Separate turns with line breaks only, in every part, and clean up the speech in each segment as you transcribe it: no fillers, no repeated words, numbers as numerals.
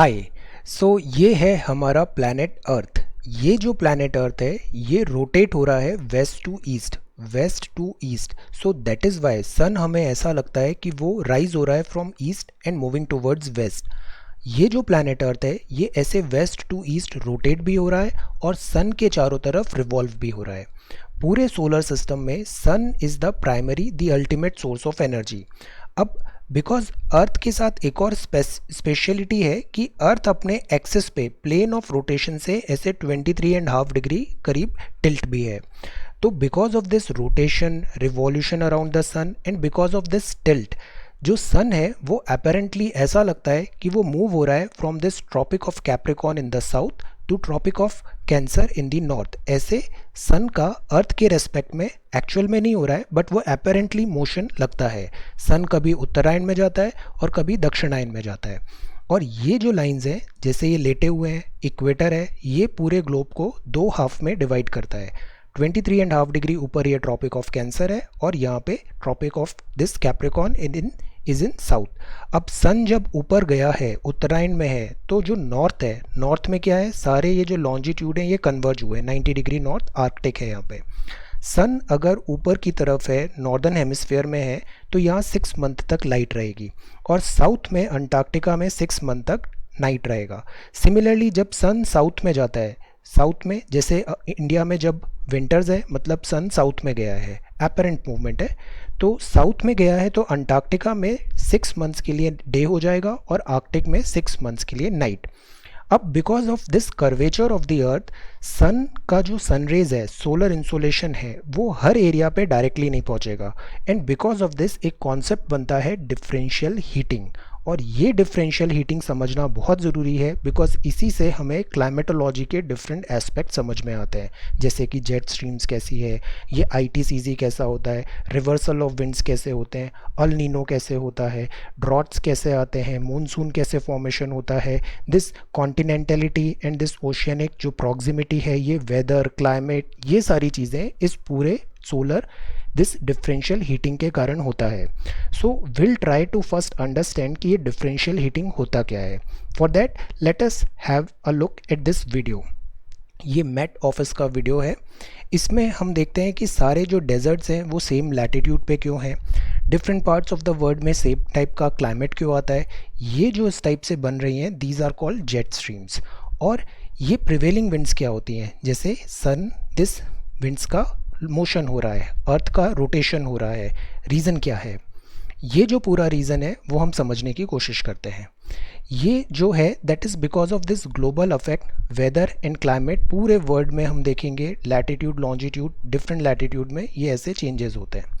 हाय। ये है हमारा प्लैनेट अर्थ। ये जो प्लैनेट अर्थ है ये रोटेट हो रहा है west to east. So that is why sun हमें ऐसा लगता है कि वो राइज हो रहा है from east and moving towards west. ये जो प्लैनेट अर्थ है ये ऐसे वेस्ट टू ईस्ट रोटेट भी हो रहा है और सन के चारों तरफ रिवॉल्व भी हो रहा है। पूरे सोलर सिस्टम में sun is the primary the ultimate source of energy. अब बिकॉज अर्थ के साथ एक और स्पेशलिटी है कि अर्थ अपने एक्सिस पे प्लेन ऑफ रोटेशन से ऐसे 23.5 डिग्री करीब टिल्ट भी है। तो because of this rotation revolution around the sun and because of this tilt जो सन है वो अपेरेंटली ऐसा लगता है कि वो मूव हो रहा है from this tropic of Capricorn in the south to tropic of Cancer in the north. ऐसे सन का अर्थ के रेस्पेक्ट में एक्चुअल में नहीं हो रहा है बट वो अपेरेंटली मोशन लगता है। सन कभी उत्तरायण में जाता है और कभी दक्षिणायन में जाता है। और ये जो लाइंस हैं जैसे ये लेटे हुए हैं इक्वेटर है, ये पूरे ग्लोब को दो हाफ में डिवाइड करता है। 23.5 डिग्री ऊपर ये ट्रॉपिक ऑफ कैंसर है और यहाँ पे tropic of this Capricorn is in south. अब सन जब ऊपर गया है उत्तरायण में है तो जो नॉर्थ है, नॉर्थ में क्या है, सारे ये जो लॉन्जिट्यूड हैं ये कन्वर्ज हुए 90 डिग्री नॉर्थ आर्कटिक है यहाँ पे। सन अगर ऊपर की तरफ है नॉर्दर्न हेमिस्फीयर में है तो यहाँ 6 मंथ तक लाइट रहेगी और साउथ में अंटार्कटिका में 6 मंथ तक नाइट रहेगा। सिमिलरली जब सन साउथ में जाता है, साउथ में जैसे इंडिया में जब विंटर्स है मतलब सन साउथ में गया है, एपरेंट मूवमेंट है, तो साउथ में गया है तो अंटार्कटिका में 6 मंथ्स के लिए डे हो जाएगा और आर्कटिक में 6 मंथ्स के लिए नाइट। अब because of this curvature of the earth sun का जो सनरेज है, सोलर इंसोलेशन है, वो हर एरिया पे डायरेक्टली नहीं पहुंचेगा एंड बिकॉज ऑफ दिस एक कॉन्सेप्ट बनता है डिफरेंशियल हीटिंग। और ये डिफरेंशियल हीटिंग समझना बहुत ज़रूरी है बिकॉज इसी से हमें क्लाइमेटोलॉजी के डिफरेंट एस्पेक्ट समझ में आते हैं, जैसे कि जेट स्ट्रीम्स कैसी है, ये आईटीसीजी कैसा होता है, रिवर्सल ऑफ विंड्स कैसे होते हैं, अल नीनो कैसे होता है, ड्रॉट्स कैसे आते हैं, मानसून कैसे फॉर्मेशन होता है, दिस कॉन्टिनेंटलिटी एंड दिस ओशियनिक जो प्रॉक्सिमिटी है, ये वेदर क्लाइमेट, ये सारी चीज़ें इस पूरे सोलर दिस डिफरेंशियल हीटिंग के कारण होता है। So will try to first understand कि ये डिफरेंशियल हीटिंग होता क्या है। For that let us have a look at this video. ये मेट ऑफिस का वीडियो है। इसमें हम देखते हैं कि सारे जो डेजर्ट्स हैं वो सेम लैटिट्यूड पे क्यों हैं, different parts of the world में सेम टाइप का क्लाइमेट क्यों आता है, ये जो इस टाइप से बन रही हैं these are called jet streams. और ये प्रिवेलिंग विंड्स क्या होती हैं, जैसे सन दिस विंड्स का मोशन हो रहा है, अर्थ का रोटेशन हो रहा है, रीज़न क्या है, ये जो पूरा रीज़न है वो हम समझने की कोशिश करते हैं। ये जो है that is because of this global affect weather and climate पूरे वर्ल्ड में हम देखेंगे लैटिट्यूड लॉन्जिट्यूड डिफरेंट लैटिट्यूड में ये ऐसे चेंजेस होते हैं।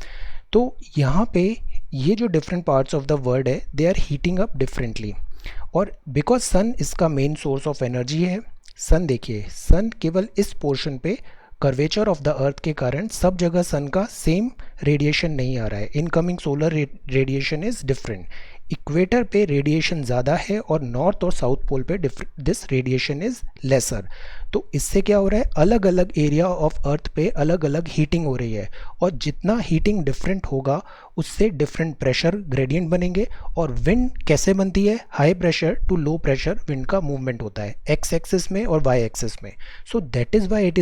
तो यहाँ पे ये जो different parts of the world है they are heating up differently और बिकॉज सन इसका मेन सोर्स ऑफ एनर्जी है। सन देखिए, सन केवल इस पोर्शन पे कर्वेचर ऑफ द अर्थ के कारण सब जगह सन का सेम रेडिएशन नहीं आ रहा है, incoming solar radiation is different. Equator पे रेडिएशन ज़्यादा है और नॉर्थ और साउथ पोल पे दिस रेडिएशन इज़ लेसर। तो इससे क्या हो रहा है, अलग अलग एरिया ऑफ अर्थ पे अलग अलग हीटिंग हो रही है और जितना हीटिंग डिफरेंट होगा उससे डिफरेंट प्रेशर ग्रेडियंट बनेंगे। और विंड कैसे बनती है, high pressure to low pressure wind का मूवमेंट होता है एक्स एक्सिस में और वाई एक्सिस में। So that is why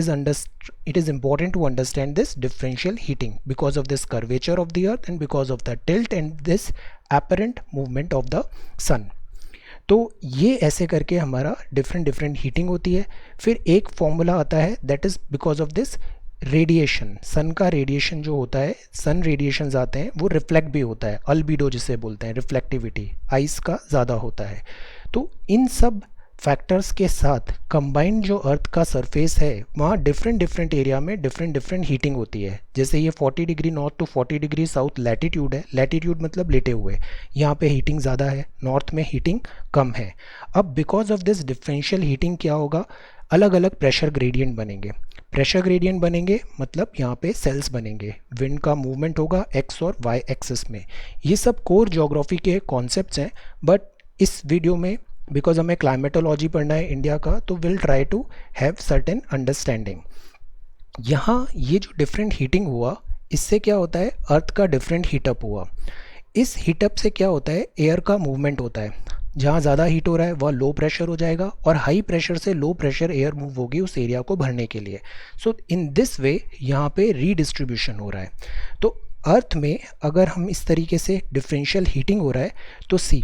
it is important to understand this differential heating because of this curvature of the earth and because of the tilt and this apparent movement of the sun। तो ये ऐसे करके हमारा different heating होती है। फिर एक formula आता है that is because of this radiation, sun का रेडिएशन जो होता है, सन रेडिएशंस आते हैं वो रिफ्लेक्ट भी होता है, अल्बिडो जिसे बोलते हैं, रिफ्लेक्टिविटी आइस का ज़्यादा होता है। तो इन सब फैक्टर्स के साथ कंबाइंड जो अर्थ का सरफेस है वहाँ डिफरेंट एरिया में डिफरेंट हीटिंग होती है। जैसे ये 40 degree north to 40 degree south latitude है, लैटिट्यूड मतलब लेटे हुए, यहाँ पे हीटिंग ज़्यादा है, नॉर्थ में हीटिंग कम है। अब because of this differential heating क्या होगा, अलग अलग प्रेशर ग्रेडियंट बनेंगे। प्रेशर ग्रेडियंट बनेंगे मतलब यहाँ पे सेल्स बनेंगे, विंड का मूवमेंट होगा एक्स और वाई एक्सिस में। ये सब कोर ज्योग्राफी के कॉन्सेप्ट्स हैं बट इस वीडियो में बिकॉज हमें क्लाइमेटोलॉजी पढ़ना है इंडिया का तो will try to have certain understanding. यहाँ ये जो डिफरेंट हीटिंग हुआ इससे क्या होता है, अर्थ का डिफरेंट हीटअप हुआ। इस हीटअप से क्या होता है, एयर का मूवमेंट होता है। जहाँ ज़्यादा हीट हो रहा है वह लो प्रेशर हो जाएगा और हाई प्रेशर से लो प्रेशर एयर मूव होगी उस एरिया को भरने के लिए। सो इन दिस वे यहाँ पे रीडिस्ट्रीब्यूशन हो रहा है। तो अर्थ में अगर हम इस तरीके से डिफरेंशियल हीटिंग हो रहा है तो सी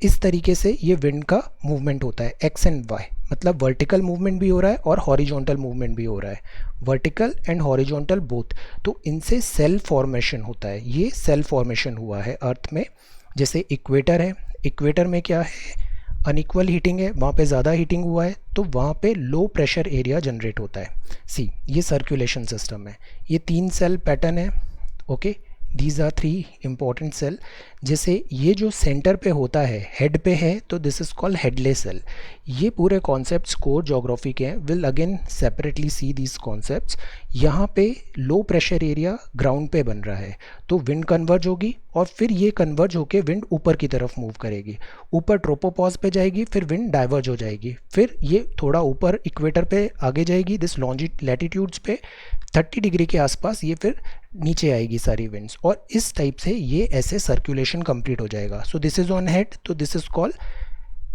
इस तरीके से ये विंड का मूवमेंट होता है एक्स एंड वाई, मतलब वर्टिकल मूवमेंट भी हो रहा है और हॉरिजॉन्टल मूवमेंट भी हो रहा है, वर्टिकल एंड हॉरिजॉन्टल बोथ। तो इनसे सेल फॉर्मेशन होता है, ये सेल फॉर्मेशन हुआ है अर्थ में। जैसे इक्वेटर है, इक्वेटर में क्या है, अनइक्वल हीटिंग है, वहाँ पे ज़्यादा हीटिंग हुआ है तो वहाँ पे लो प्रेशर एरिया जनरेट होता है। सी ये सर्कुलेशन सिस्टम है, ये 3 सेल पैटर्न है। Okay, these are 3 important cell. जैसे ये जो सेंटर पे होता है, हेड पे है, तो this is called headless cell. ये पूरे कॉन्सेप्ट्स कोर ज्योग्राफी के हैं, will again separately see these concepts. यहाँ पे लो प्रेशर एरिया ग्राउंड पे बन रहा है तो विंड कन्वर्ज होगी और फिर ये कन्वर्ज होकर विंड ऊपर की तरफ मूव करेगी, ऊपर ट्रोपोपॉज पे जाएगी, फिर विंड डाइवर्ज हो जाएगी, फिर ये थोड़ा ऊपर इक्वेटर पे आगे जाएगी, दिस लैटिट्यूड्स पे 30 डिग्री के आसपास ये फिर नीचे आएगी सारी विंड्स, और इस टाइप से ये ऐसे सर्कुलेशन कंप्लीट हो जाएगा। So this is on head, तो this is called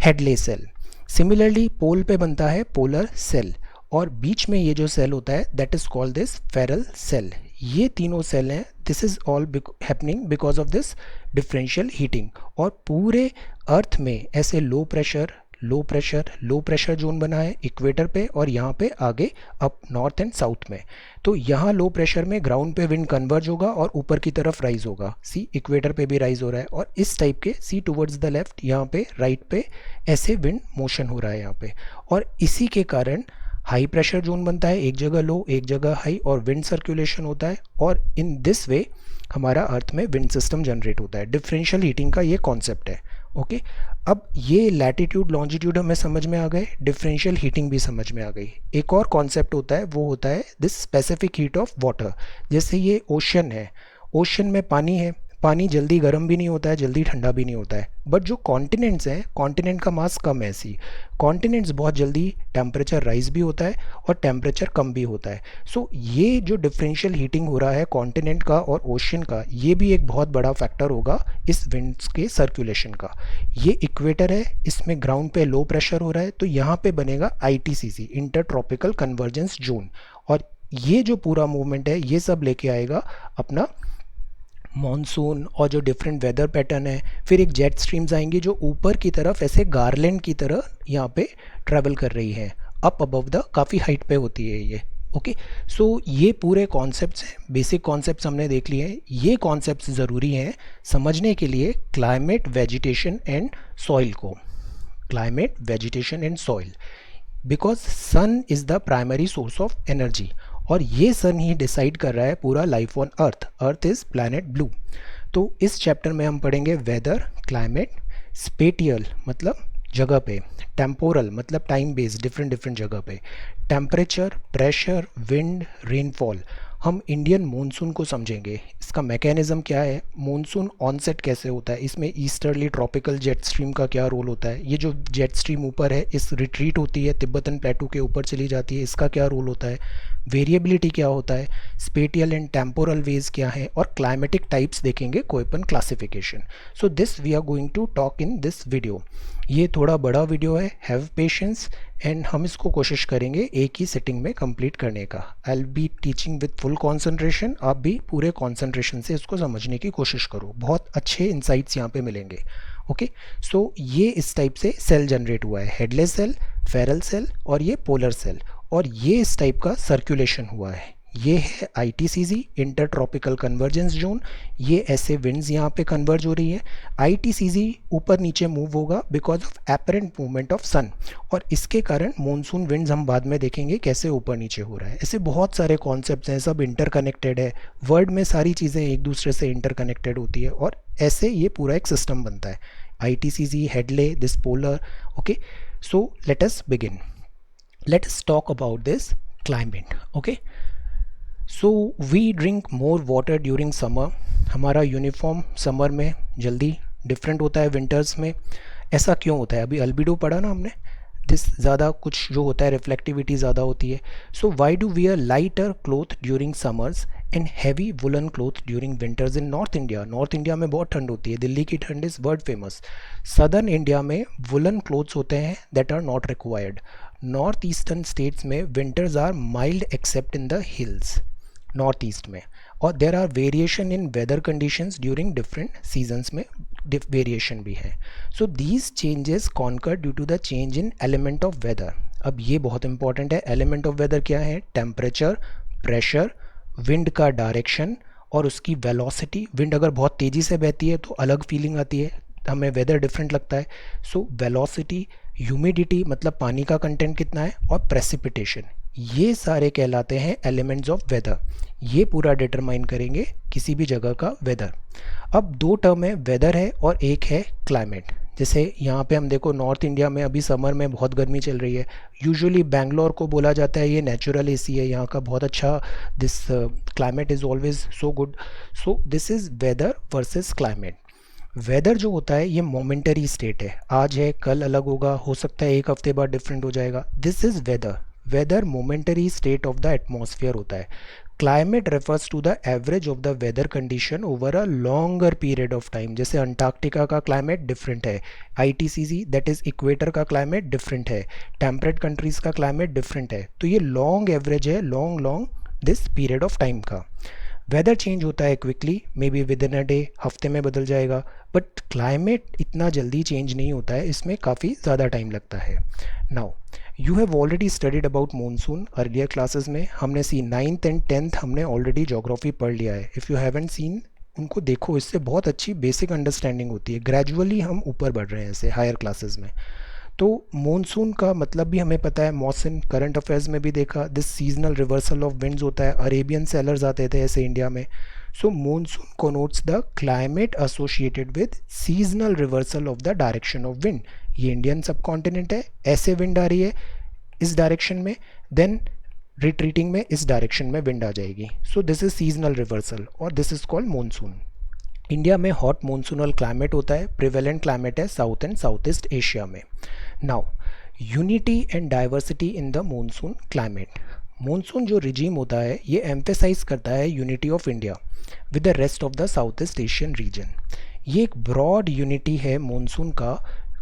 headless cell. Similarly pole पे बनता है पोलर सेल, और बीच में ये जो सेल होता है that is called this Ferrel cell. ये तीनों सेल हैं, this is all happening because of this differential heating. और पूरे अर्थ में ऐसे low pressure low pressure low pressure zone बना है इक्वेटर पे, और यहाँ पे आगे अप नॉर्थ एंड साउथ में। तो यहाँ लो प्रेशर में ग्राउंड पे विंड कन्वर्ज होगा और ऊपर की तरफ राइज होगा। सी इक्वेटर पे भी राइज हो रहा है, और इस टाइप के सी टुवर्ड्स द लेफ्ट, यहाँ पे राइट पे ऐसे विंड मोशन हो रहा है यहाँ पे, और इसी के कारण हाई प्रेशर जोन बनता है, एक जगह लो एक जगह हाई, और विंड सर्कुलेशन होता है, और इन दिस वे हमारा अर्थ में विंड सिस्टम जनरेट होता है। डिफरेंशियल हीटिंग का ये कॉन्सेप्ट है। ओके, अब ये लैटिट्यूड लॉन्जिट्यूड हमें समझ में आ गए, डिफरेंशियल हीटिंग भी समझ में आ गई। एक और कॉन्सेप्ट होता है, वो होता है this specific heat of water. जैसे ये ओशन है, ओशन में पानी है, पानी जल्दी गर्म भी नहीं होता है, जल्दी ठंडा भी नहीं होता है। बट जो कॉन्टिनेंट्स हैं, कॉन्टिनेंट का मास कम है, सी कॉन्टिनेंट्स बहुत जल्दी टेम्परेचर राइज भी होता है और टेम्परेचर कम भी होता है। सो ये जो डिफरेंशियल हीटिंग हो रहा है कॉन्टिनेंट का और ओशन का, ये भी एक बहुत बड़ा फैक्टर होगा इस विंड्स के सर्कुलेशन का। ये इक्वेटर है, इसमें ग्राउंड पे लो प्रेशर हो रहा है, तो यहाँ पे बनेगा ITCZ, inter tropical convergence zone, और ये जो पूरा मूवमेंट है ये सब लेके आएगा अपना मॉनसून और जो डिफरेंट वेदर पैटर्न है। फिर एक जेट स्ट्रीम्स आएंगी जो ऊपर की तरफ ऐसे गार्लैंड की तरह यहाँ पे ट्रैवल कर रही है, अप अबव द, काफ़ी हाइट पे होती है ये। ओके, सो ये पूरे कॉन्सेप्ट्स हैं, बेसिक कॉन्सेप्ट्स हमने देख लिए हैं। ये कॉन्सेप्ट्स ज़रूरी हैं समझने के लिए क्लाइमेट, वेजिटेशन एंड सॉइल को। Climate, vegetation and soil, because sun is the primary source of energy, और ये सन ही डिसाइड कर रहा है पूरा life on earth. Earth is planet blue. तो इस चैप्टर में हम पढ़ेंगे वेदर, क्लाइमेट, स्पेटियल मतलब जगह पे, टेम्पोरल मतलब टाइम बेस्ड डिफरेंट डिफरेंट जगह पे, टेम्परेचर, प्रेशर, विंड, रेनफॉल। हम इंडियन मॉनसून को समझेंगे, इसका मैकेनिज्म क्या है, मॉनसून ऑनसेट कैसे होता है, इसमें ईस्टर्ली ट्रॉपिकल जेट स्ट्रीम का क्या रोल होता है, ये जो जेट स्ट्रीम ऊपर है इस रिट्रीट होती है तिब्बतन प्लेटू के ऊपर चली जाती है, इसका क्या रोल होता है, वेरिएबिलिटी क्या होता है, स्पेटियल एंड टेम्पोरल वेज क्या है, और क्लाइमेटिक टाइप्स देखेंगे, Koppen classification. So this we are going to talk in this video. ये थोड़ा बड़ा वीडियो है, हैव पेशेंस, एंड हम इसको कोशिश करेंगे एक ही सिटिंग में कंप्लीट करने का। I will be teaching with full concentration, आप भी पूरे कॉन्सेंट्रेशन से इसको समझने की कोशिश करो, बहुत अच्छे इंसाइट्स यहाँ पे मिलेंगे। ओके, सो ये इस टाइप से सेल जनरेट हुआ है, हेडलेस सेल, फेरल सेल और ये पोलर सेल, और ये इस टाइप का सर्कुलेशन हुआ है। ये है ITCZ, inter tropical convergence zone. ये ऐसे विंड्स यहाँ पे कन्वर्ज हो रही है। ITCZ ऊपर नीचे मूव होगा because of apparent movement of sun, और इसके कारण मॉनसून विंड्स हम बाद में देखेंगे कैसे ऊपर नीचे हो रहा है। ऐसे बहुत सारे कॉन्सेप्ट्स हैं, सब इंटरकनेक्टेड है, वर्ल्ड में सारी चीज़ें एक दूसरे से इंटरकनेक्टेड होती है, और ऐसे ये पूरा एक सिस्टम बनता है। ITCZ, Hadlee, this polar. Okay, so let us begin, let us talk about this climate. Okay, so we drink more water during summer. हमारा यूनिफॉर्म समर में जल्दी डिफरेंट होता है विंटर्स में। ऐसा क्यों होता है, अभी अल्बिडो पढ़ा ना हमने, दिस ज़्यादा कुछ जो होता है रिफ्लेक्टिविटी ज़्यादा होती है. So why do wear lighter cloth during summers and heavy woollen cloth during winters in north India. North India में बहुत ठंड होती है, दिल्ली की ठंड is world famous. Southern India में वुलन क्लोथ्स होते हैं that are not required. North eastern states में winters are mild except in the hills, north east में. और there are variation in weather conditions during different seasons में variation भी है. So these changes concur due to the change in element of weather. अब ये बहुत important है. Element of weather क्या है? टेम्परेचर, प्रेशर, विंड का डायरेक्शन और उसकी वेलोसिटी. विंड अगर बहुत तेज़ी से बहती है तो अलग फीलिंग आती है, हमें वेदर डिफरेंट लगता है. सो वेलोसिटी, ह्यूमिडिटी मतलब पानी का कंटेंट कितना है, और प्रेसिपिटेशन, ये सारे कहलाते हैं एलिमेंट्स ऑफ वेदर. ये पूरा डिटरमाइन करेंगे किसी भी जगह का वेदर. अब दो टर्म है, वेदर है और एक है क्लाइमेट. जैसे यहाँ पे हम देखो नॉर्थ इंडिया में अभी समर में बहुत गर्मी चल रही है. यूजुअली बेंगलोर को बोला जाता है ये नेचुरल एसी है, यहाँ का बहुत अच्छा, this climate is always so good. So this is weather versus climate. Weather जो होता है ये मोमेंटरी स्टेट है, आज है कल अलग होगा, हो सकता है एक हफ्ते बाद डिफरेंट हो जाएगा. This is weather. Weather momentary state of the atmosphere होता है. Climate refers to the average of the weather condition over a longer period of time. जैसे अंटार्कटिका का क्लाइमेट डिफरेंट है, आईटीसीजी दैट इज इक्वेटर का climate different है, temperate countries का climate different है. तो ये लॉन्ग एवरेज है, long this period of time का. वेदर चेंज होता है quickly, maybe with in a day, हफ्ते में बदल जाएगा. बट क्लाइमेट इतना जल्दी चेंज नहीं होता है, इसमें काफ़ी ज़्यादा टाइम लगता है. Now you have already studied about monsoon earlier classes में. हमने सी 9th एंड 10th हमने ऑलरेडी जोग्राफी पढ़ लिया है. इफ़ यू हैवंट सीन उनको देखो, इससे बहुत अच्छी बेसिक अंडरस्टैंडिंग होती है. ग्रेजुअली हम ऊपर बढ़ रहे हैं ऐसे हायर क्लासेस में. तो मॉनसून का मतलब भी हमें पता है, मौसम करंट अफेयर्स में भी देखा, this seasonal reversal of winds होता है. अरेबियन सेलर्स आते थे ऐसे इंडिया में. So monsoon connotes the climate associated with seasonal reversal of the direction of wind. ये इंडियन सब कॉन्टिनेंट है, ऐसे विंड आ रही है इस डायरेक्शन में, देन रिट्रीटिंग में इस डायरेक्शन में विंड आ जाएगी. So this is seasonal reversal और this is called monsoon. India में हॉट मॉनसूनल क्लाइमेट होता है. प्रिवेलेंट क्लाइमेट है south and south east Asia में. Now unity and diversity in the monsoon climate. Monsoon जो रिजीम होता है ये एम्फेसाइज करता है unity of India with the rest of the south east Asian region. ये एक ब्रॉड यूनिटी है मॉनसून का.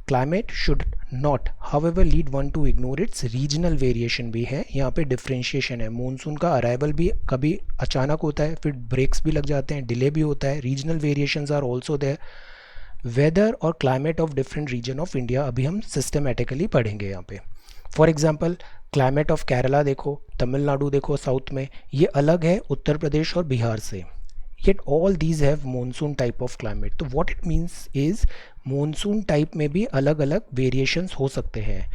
Climate should not however lead one two ignore it's regional variation भी है, यहाँ पे डिफ्रेंशिएशन है. मॉनसून का अराइवल भी कभी अचानक होता है, फिर ब्रेक्स भी लग जाते हैं, डिले भी होता है. Regional variations are also there. Weather और climate of different reason of India अभी हम सिस्टमेटिकली पढ़ेंगे यहाँ पे. For example climate of Kerala देखो, तमिलनाडु देखो साउथ में, ये अलग है उत्तर प्रदेश और बिहार से. yet all these have monsoon type of climate. तो what it means is monsoon type में भी अलग अलग variations हो सकते हैं.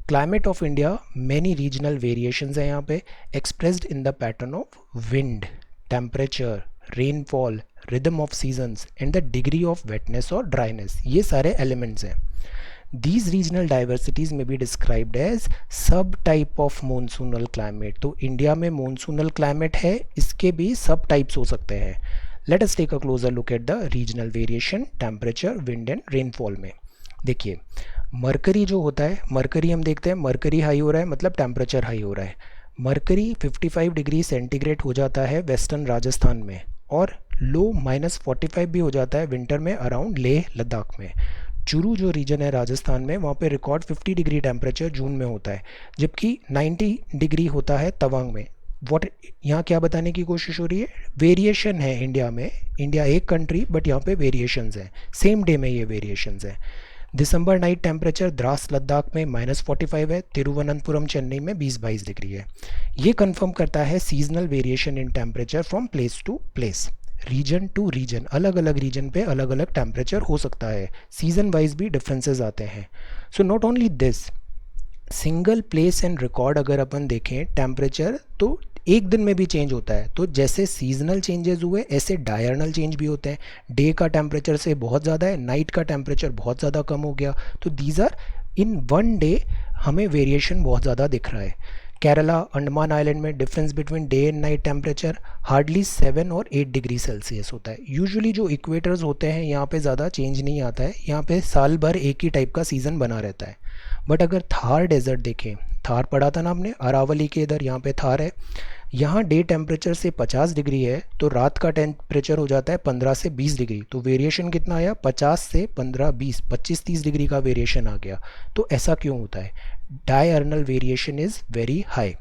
Climate of India many regional variations हैं यहाँ पे, expressed in the pattern of wind, temperature, rainfall, rhythm of seasons and the degree of wetness or dryness. ये सारे elements हैं. These regional diversities may be described as subtype of monsoonal climate. तो India में monsoonal climate है, इसके भी सब types हो सकते हैं. Let us take a closer look at the regional variation, temperature, wind and rainfall में. देखिए मरकरी जो होता है, मरकरी हम देखते हैं, मरकरी हाई हो रहा है मतलब टेम्परेचर हाई हो रहा है. मरकरी 55 डिग्री सेंटीग्रेड हो जाता है वेस्टर्न राजस्थान में, और लो -45 भी हो जाता है विंटर में अराउंड लेह लद्दाख में. चुरू जो रीजन है राजस्थान में, वहाँ पे रिकॉर्ड 50 डिग्री टेम्परेचर जून में होता है, जबकि 90 डिग्री होता है तवांग में. वॉट यहाँ क्या बताने की कोशिश हो रही है, वेरिएशन है इंडिया में. इंडिया एक कंट्री बट यहाँ पे वेरिएशंस हैं, सेम डे में ये वेरिएशंस हैं. दिसंबर नाइट टेम्परेचर द्रास लद्दाख में -45 है, तिरुवनंतपुरम चेन्नई में 20-22 डिग्री है. ये कंफर्म करता है seasonal variation in temperature from place to place, region to region. अलग अलग रीजन पे अलग अलग टेम्परेचर हो सकता है, सीजन वाइज भी डिफरेंसेस आते हैं. So not only this, single place and record अगर अपन देखें टेम्परेचर तो एक दिन में भी चेंज होता है. तो जैसे सीजनल चेंजेस हुए ऐसे डायरनल चेंज भी होते हैं. डे का टेम्परेचर से बहुत ज़्यादा है, नाइट का टेम्परेचर बहुत ज़्यादा कम हो गया, तो these are in one day हमें वेरिएशन बहुत ज़्यादा दिख रहा है. केरला, अंडमान आइलैंड में difference between day and night temperature hardly 7 और 8 डिग्री सेल्सियस होता है। यूजुअली जो इक्वेटर्स होते हैं यहाँ पे ज़्यादा चेंज नहीं आता है, यहाँ पे साल भर एक ही टाइप का सीज़न बना रहता है। बट अगर थार डेजर्ट देखें, थार पढ़ा था ना आपने, अरावली के इधर, यहाँ पे थार है, यहाँ डे टेम्परेचर से 50 डिग्री है तो रात का टेम्परेचर हो जाता है 15 से 20 डिग्री। तो वेरिएशन कितना आया, 50 से 15, 20, 25-30 डिग्री का वेरिएशन आ गया। तो ऐसा क्यों होता है, diurnal variation is very high.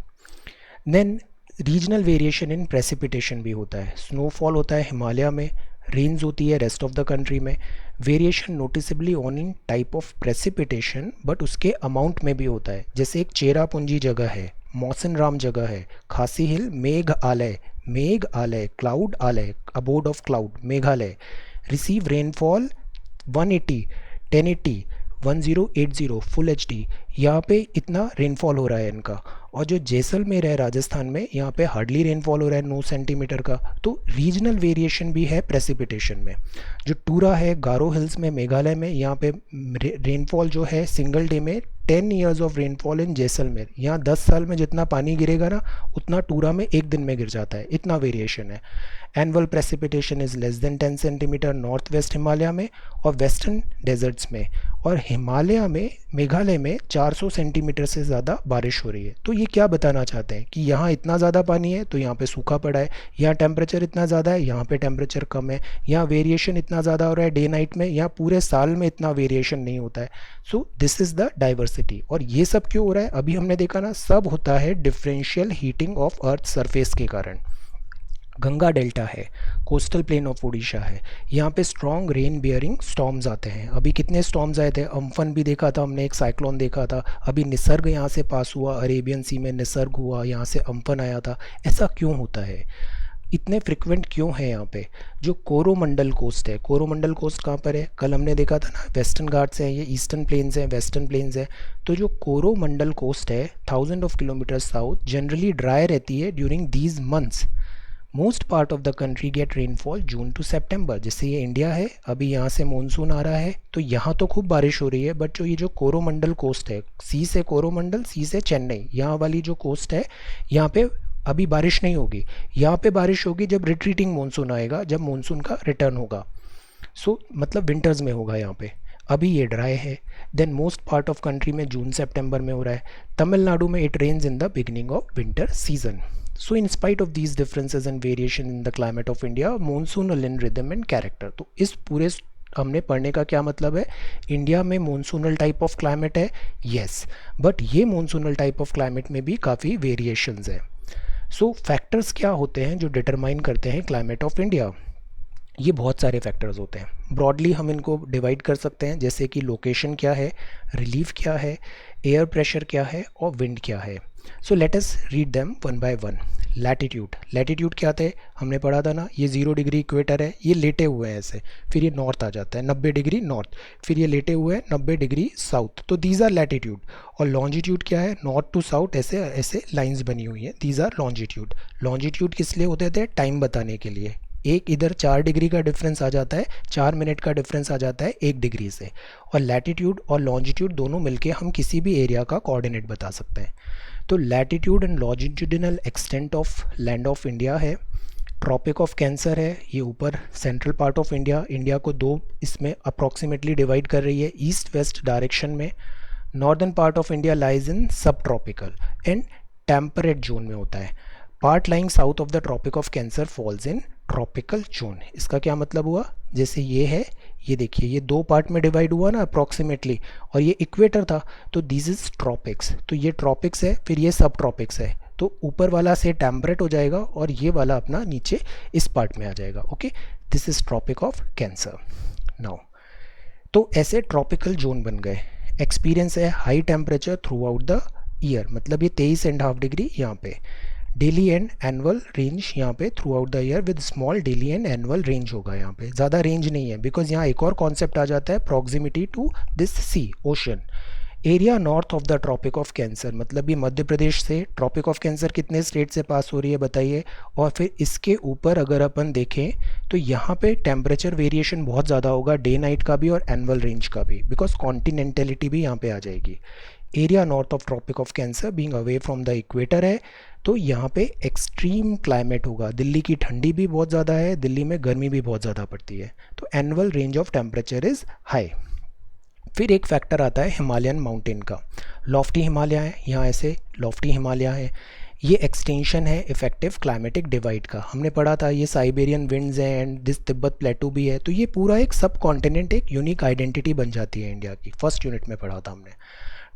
Then regional variation in precipitation भी होता है। स्नोफॉल होता है हिमालय में, रेंज होती है रेस्ट ऑफ द कंट्री में। Variation noticeably on in type of precipitation, but उसके अमाउंट में भी होता है। जैसे एक चेरापूंजी जगह है, मौसिन राम जगह है, खासी हिल, मेघ आलय, क्लाउड आलय, abode of cloud, Meghalaya, receive rainfall 180, 1080, 1080 full HD, यहाँ पे इतना रेनफॉल हो रहा है इनका। और जो जैसलमेर है राजस्थान में, यहाँ पे हार्डली रेनफॉल हो रहा है 9 सेंटीमीटर का। तो रीजनल वेरिएशन भी है प्रेसिपिटेशन में। जो टूरा है गारो हिल्स में मेघालय में, यहाँ पे रेनफॉल जो है सिंगल डे में 10 ईयर्स ऑफ रेनफॉल इन जैसलमेर, यहाँ 10 साल में जितना पानी गिरेगा ना उतना टूरा में एक दिन में गिर जाता है, इतना वेरिएशन है। Annual precipitation is less than 10 centimetre north west Himalaya में और वेस्टर्न डेजर्ट्स में, और हिमालय में, मेघालय में 400 सेंटीमीटर से ज़्यादा बारिश हो रही है। तो ये क्या बताना चाहते हैं कि यहाँ इतना ज़्यादा पानी है तो यहाँ पे सूखा पड़ा है, यहाँ टेम्परेचर इतना ज़्यादा है, यहाँ पे टेम्परेचर कम है, यहाँ वेरिएशन इतना ज़्यादा हो रहा है डे नाइट में, यहाँ पूरे साल में इतना वेरिएशन नहीं होता है। सो दिस इज़ द डाइवर्सिटी। और ये सब क्यों हो रहा है, अभी हमने देखा ना, सब होता है differential heating of earth surface के कारण। गंगा डेल्टा है, कोस्टल प्लेन ऑफ उड़ीसा है, यहाँ पे स्ट्रॉन्ग रेन बियरिंग स्टॉर्म्स आते हैं। अभी कितने स्टॉर्म्स आए थे, अम्फन भी देखा था हमने, एक साइक्लोन देखा था। अभी निसर्ग यहाँ से पास हुआ, अरेबियन सी में निसर्ग हुआ, यहाँ से अम्फन आया था। ऐसा क्यों होता है, इतने फ्रिक्वेंट क्यों है यहाँ पे। जो कोरोमंडल कोस्ट है, कोरोमंडल कोस्ट कहाँ पर है, कल हमने देखा था ना, वेस्टर्न घाट्स हैं, ये ईस्टर्न प्लेन्स हैं, वेस्टर्न प्लेन्स हैं। तो जो कोरोमंडल कोस्ट है 1000 of kilometre south, generally dry रहती है during these months. Most part of the country get rainfall June to सितंबर। जैसे ये इंडिया है, अभी यहाँ से मानसून आ रहा है तो यहाँ तो खूब बारिश हो रही है, बट जो ये जो कोरोमंडल कोस्ट है, सी से कोरोमंडल, सी से चेन्नई, यहाँ वाली जो कोस्ट है, यहाँ पे अभी बारिश नहीं होगी। यहाँ पे बारिश होगी जब रिट्रीटिंग मानसून आएगा, जब मानसून का रिटर्न होगा। सो मतलब विंटर्स में होगा यहाँ पे। अभी ये ड्राई है। Then most part of country में जून सितंबर में हो रहा है। तमिलनाडु में it rains in the beginning of winter season. So in spite of these differences and variation in the climate of India, monsoonal in rhythm and character। तो इस पूरे हमने पढ़ने का क्या मतलब है, इंडिया में monsoonal टाइप ऑफ क्लाइमेट है, यस, बट ये monsoonal टाइप ऑफ क्लाइमेट में भी काफ़ी वेरिएशंस है। सो फैक्टर्स क्या होते हैं जो डिटरमाइन करते हैं क्लाइमेट ऑफ इंडिया, ये बहुत सारे फैक्टर्स होते हैं। ब्रॉडली हम इनको डिवाइड कर सकते हैं, जैसे कि लोकेशन क्या है, रिलीफ क्या है, एयर प्रेशर क्या है और विंड क्या है। So let us read them one by one. Latitude, latitude क्या थे, हमने पढ़ा था ना, ये 0 डिग्री इक्वेटर है, ये लेटे हुए हैं ऐसे, फिर ये नॉर्थ आ जाता है 90 डिग्री नॉर्थ, फिर ये लेटे हुए हैं 90 डिग्री साउथ। तो दीज आर लैटिट्यूड। और लॉन्जिट्यूड क्या है, नॉर्थ टू साउथ ऐसे ऐसे लाइंस बनी हुई हैं, दीज आर लॉन्जिट्यूड। लॉन्जिट्यूड किस लिए होते थे, टाइम बताने के लिए। एक इधर 4 डिग्री का डिफरेंस आ जाता है, 4 मिनट का डिफरेंस आ जाता है 1 डिग्री से। और लैटिट्यूड और लॉन्जिट्यूड दोनों मिलके हम किसी भी एरिया का कोऑर्डिनेट बता सकते हैं। तो latitude and longitudinal extent of land of India है। ट्रॉपिक ऑफ कैंसर है, ये ऊपर central part of India, India को दो इसमें अप्रॉक्सीमेटली डिवाइड कर रही है, ईस्ट वेस्ट डायरेक्शन में। Northern part of India lies in subtropical and temperate zone में होता है। Part lying south of the tropic of cancer falls in tropical zone. इसका क्या मतलब हुआ, जैसे ये है, ये देखिए ये 2 पार्ट में डिवाइड हुआ ना अप्रॉक्सीमेटली, और ये इक्वेटर था, तो दिस इज ट्रॉपिक्स। तो ये ट्रॉपिक्स है, फिर ये सब ट्रॉपिक्स है, तो ऊपर वाला से टेम्परेट हो जाएगा और ये वाला अपना नीचे इस पार्ट में आ जाएगा। Okay, this is tropic of cancer. Now तो ऐसे ट्रॉपिकल जोन बन गए। एक्सपीरियंस है high temperature throughout the year, मतलब ये 23.5 डिग्री यहाँ पे। डेली एंड एनुअल रेंज यहाँ पे through out the year with small daily and annual range होगा, यहाँ पे ज़्यादा रेंज नहीं है, बिकॉज यहाँ एक और कॉन्सेप्ट आ जाता है, proximity to this sea ocean. Area north of the tropic of cancer, मतलब ये मध्य प्रदेश से ट्रॉपिक ऑफ कैंसर कितने स्टेट से पास हो रही है बताइए। और फिर इसके ऊपर अगर अपन देखें तो यहाँ पे टेम्परेचर वेरिएशन बहुत ज़्यादा होगा, डे नाइट का भी और एनुअल रेंज का भी, बिकॉज कॉन्टिनेंटलिटी भी यहाँ पे आ जाएगी। Area north of tropic of cancer being away from the equator है, तो यहाँ पे एक्सट्रीम क्लाइमेट होगा। दिल्ली की ठंडी भी बहुत ज़्यादा है, दिल्ली में गर्मी भी बहुत ज़्यादा पड़ती है, तो annual range of temperature is high. फिर एक फैक्टर आता है हिमालयन माउंटेन का। लॉफ्टी हिमालय है, यहाँ ऐसे लॉफ्टी हिमालय है, ये एक्सटेंशन है इफेक्टिव क्लाइमेटिक डिवाइड का। हमने पढ़ा था ये साइबेरियन विंड्स हैं एंड दिस तिब्बत प्लेटू भी है, तो ये पूरा एक सब कॉन्टिनेंट, एक यूनिक आइडेंटिटी बन जाती है इंडिया की। फर्स्ट यूनिट में पढ़ा था हमने।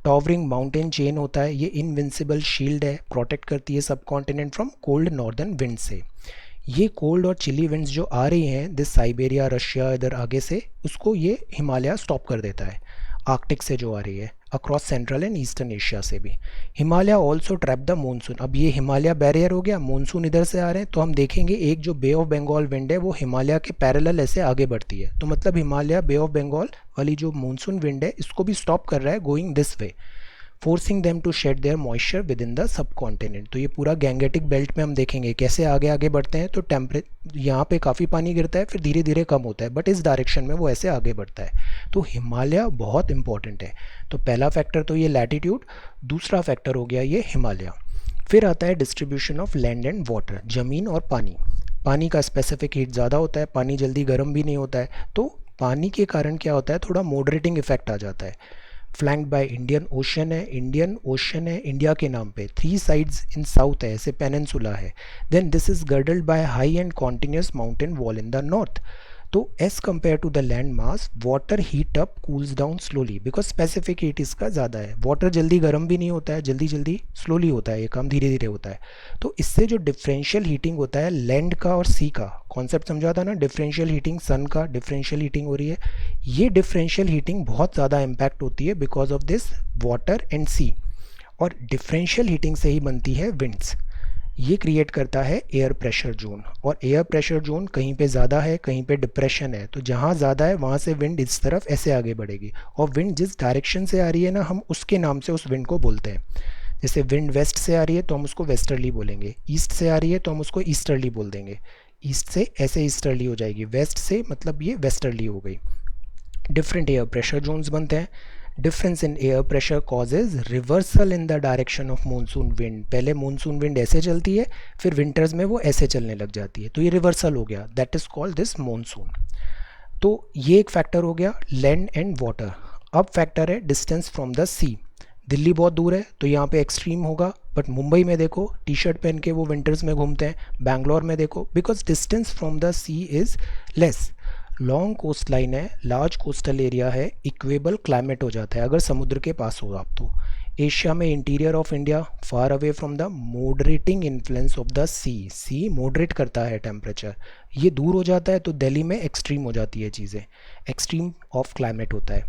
टॉवरिंग माउंटेन चेन होता है, ये इनविंसिबल शील्ड है, प्रोटेक्ट करती है सब continent from cold northern wind से। ये कोल्ड और चिली विंड्स जो आ रही हैं दिस साइबेरिया रशिया इधर आगे से, उसको ये हिमालय स्टॉप कर देता है। आर्कटिक से जो आ रही है across central and eastern Asia से भी। Himalaya also trap the monsoon. अब ये हिमालय बैरियर हो गया, मानसून इधर से आ रहे हैं, तो हम देखेंगे एक जो बे ऑफ बंगाल विंड है वो हिमालय के पैरेलल ऐसे आगे बढ़ती है, तो मतलब हिमालय बे ऑफ बंगाल वाली जो मानसून विंड है इसको भी स्टॉप कर रहा है going this way, forcing them to shed their moisture within the subcontinent. तो ये पूरा गैंगेटिक बेल्ट में हम देखेंगे कैसे आगे आगे बढ़ते हैं, तो यहाँ पे काफ़ी पानी गिरता है फिर धीरे धीरे कम होता है, बट इस डायरेक्शन में वो ऐसे आगे बढ़ता है। तो हिमालय बहुत इंपॉर्टेंट है। तो पहला फैक्टर तो ये लैटिट्यूड, दूसरा फैक्टर हो गया ये हिमालय। फिर आता है distribution of land and water, ज़मीन और पानी। पानी का स्पेसिफिक हीट ज़्यादा होता है, पानी जल्दी गर्म भी नहीं होता है, तो पानी के कारण क्या होता है थोड़ा मॉडरेटिंग इफेक्ट आ जाता है। फ्लैंक्ड बाय इंडियन ओशन है, इंडियन ओशन है इंडिया के नाम पे, 3 साइड्स इन साउथ है, ऐसे पेनिनसुला है। Then this is girdled by high and continuous mountain wall in the north. तो as compare to the land mass water heat up cools down slowly because specific heat इसका ज़्यादा है। Water जल्दी गर्म भी नहीं होता है, जल्दी जल्दी स्लोली होता है, ये काम धीरे धीरे होता है। तो इससे जो डिफरेंशियल हीटिंग होता है लैंड का और सी का, कॉन्सेप्ट समझा था ना, डिफरेंशियल हीटिंग, सन का डिफरेंशियल हीटिंग हो रही है, ये डिफरेंशियल हीटिंग बहुत ज़्यादा इम्पैक्ट होती है because of this water and sea. और डिफरेंशियल हीटिंग से ही बनती है विंड्स। ये क्रिएट करता है एयर प्रेशर जोन, और एयर प्रेशर जोन कहीं पे ज़्यादा है कहीं पे डिप्रेशन है, तो जहाँ ज़्यादा है वहाँ से विंड इस तरफ ऐसे आगे बढ़ेगी, और विंड जिस डायरेक्शन से आ रही है ना हम उसके नाम से उस विंड को बोलते हैं। जैसे विंड वेस्ट से आ रही है तो हम उसको वेस्टर्ली बोलेंगे, ईस्ट से आ रही है तो हम उसको ईस्टर्ली बोल देंगे, ईस्ट से ऐसे ईस्टर्ली हो जाएगी, वेस्ट से मतलब ये वेस्टर्ली हो गई। डिफरेंट एयर प्रेशर जोन्स बनते हैं। Difference in air pressure causes reversal in the direction of monsoon wind. पहले मानसून विंड ऐसे चलती है फिर विंटर्स में वो ऐसे चलने लग जाती है, तो ये रिवर्सल हो गया, that is called this monsoon. तो ये एक फैक्टर हो गया लैंड एंड वाटर। अब फैक्टर है डिस्टेंस फ्रॉम द सी। दिल्ली बहुत दूर है तो यहाँ पे एक्सट्रीम होगा, बट मुंबई में देखो टी शर्ट पहन के वो विंटर्स में घूमते हैं, बैंगलोर में देखो because distance from the sea is less. Long coastline है, लार्ज कोस्टल एरिया है, इक्वेबल क्लाइमेट हो जाता है अगर समुद्र के पास हो आप तो। एशिया में interior of India far away from the moderating influence of the sea. Sea moderate करता है टेम्परेचर, ये दूर हो जाता है तो दिल्ली में एक्सट्रीम हो जाती है चीज़ें, एक्सट्रीम ऑफ क्लाइमेट होता है।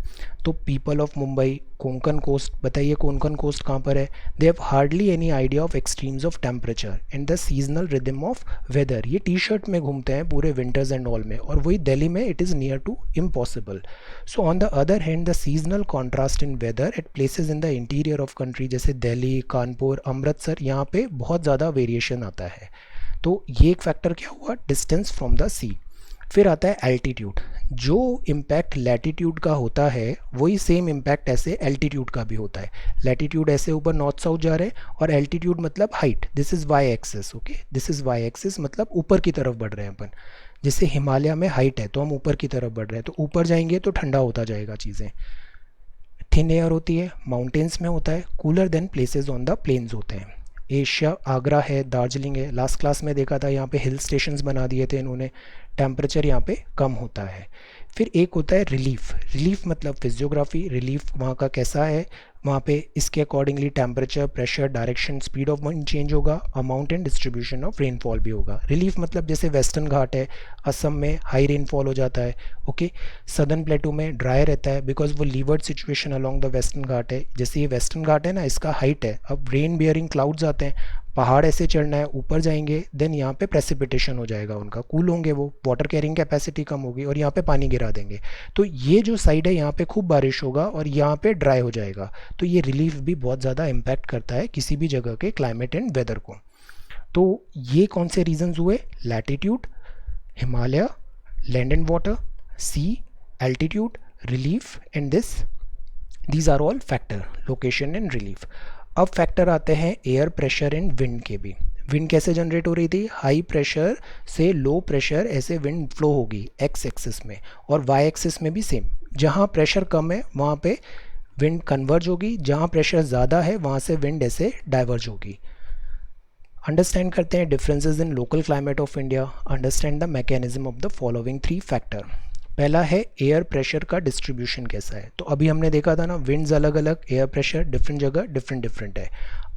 तो people of Mumbai, Konkan coast, बताइए कोंकण कोस्ट कहाँ पर है, they have hardly any idea of extremes of temperature and the seasonal rhythm of weather. ये टी शर्ट में घूमते हैं पूरे विंटर्स एंड ऑल में, और वही दिल्ली में it is near to impossible. So on the other hand the seasonal contrast in weather at places in the interior of country जैसे दिल्ली, कानपुर, अमृतसर, यहाँ पे बहुत ज़्यादा वेरिएशन आता है। तो ये एक फैक्टर क्या हुआ, डिस्टेंस फ्रॉम द सी। फिर आता है एल्टीट्यूड। जो इम्पैक्ट लैटिट्यूड का होता है वही सेम इम्पैक्ट ऐसे एल्टीट्यूड का भी होता है। लैटिट्यूड ऐसे ऊपर नॉर्थ साउथ जा रहे हैं और एल्टीट्यूड मतलब height, this is why axis, okay, this is why axis मतलब ऊपर की तरफ बढ़ रहे हैं अपन। जैसे हिमालय में हाइट है तो हम ऊपर की तरफ बढ़ रहे हैं, तो ऊपर जाएंगे तो ठंडा होता जाएगा चीज़ें। थिन एयर होती है, माउंटेन्स में होता है, cooler than places on the plains होते हैं। एशिया आगरा है, दार्जिलिंग है, लास्ट क्लास में देखा था यहाँ पे हिल स्टेशंस बना दिए थे इन्होंने, टेम्परेचर यहाँ पे कम होता है। फिर एक होता है रिलीफ। रिलीफ मतलब फिजियोग्राफी, रिलीफ वहाँ का कैसा है, वहाँ पे इसके accordingly temperature, pressure, direction, speed of wind change होगा, amount and distribution of rainfall भी होगा। रिलीफ मतलब जैसे वेस्टर्न घाट है, असम में हाई रेनफॉल हो जाता है, ओके। सदर्न प्लेटू में ड्राई रहता है बिकॉज वो leeward situation along the western Ghat है। जैसे ये वेस्टर्न घाट है ना, इसका हाइट है, अब रेन बियरिंग क्लाउड्स आते हैं, पहाड़ ऐसे चढ़ना है, ऊपर जाएंगे, देन यहाँ पे प्रेसिपिटेशन हो जाएगा उनका, कूल होंगे वो, वाटर कैरिंग कैपेसिटी कम होगी और यहाँ पे पानी गिरा देंगे। तो ये जो साइड है यहाँ पे खूब बारिश होगा और यहाँ पे ड्राई हो जाएगा, तो ये रिलीफ भी बहुत ज़्यादा इम्पैक्ट करता है किसी भी जगह के क्लाइमेट एंड वेदर को। तो ये कौन से रीजंस हुए, latitude, Himalaya, land and water, sea, altitude, relief and this these are all factor, location and relief. अब फैक्टर आते हैं एयर प्रेशर एंड विंड के भी। विंड कैसे जनरेट हो रही थी, हाई प्रेशर से लो प्रेशर ऐसे विंड फ्लो होगी एक्स एक्सिस में, और वाई एक्सिस में भी सेम। जहाँ प्रेशर कम है वहाँ पे विंड कन्वर्ज होगी, जहाँ प्रेशर ज़्यादा है वहाँ से विंड ऐसे डाइवर्ज होगी। अंडरस्टैंड करते हैं differences in local climate of India. Understand the mechanism of the following three factor. पहला है एयर प्रेशर का डिस्ट्रीब्यूशन कैसा है। तो अभी हमने देखा था ना, विंड्स अलग अलग, एयर प्रेशर डिफरेंट जगह डिफरेंट डिफरेंट है।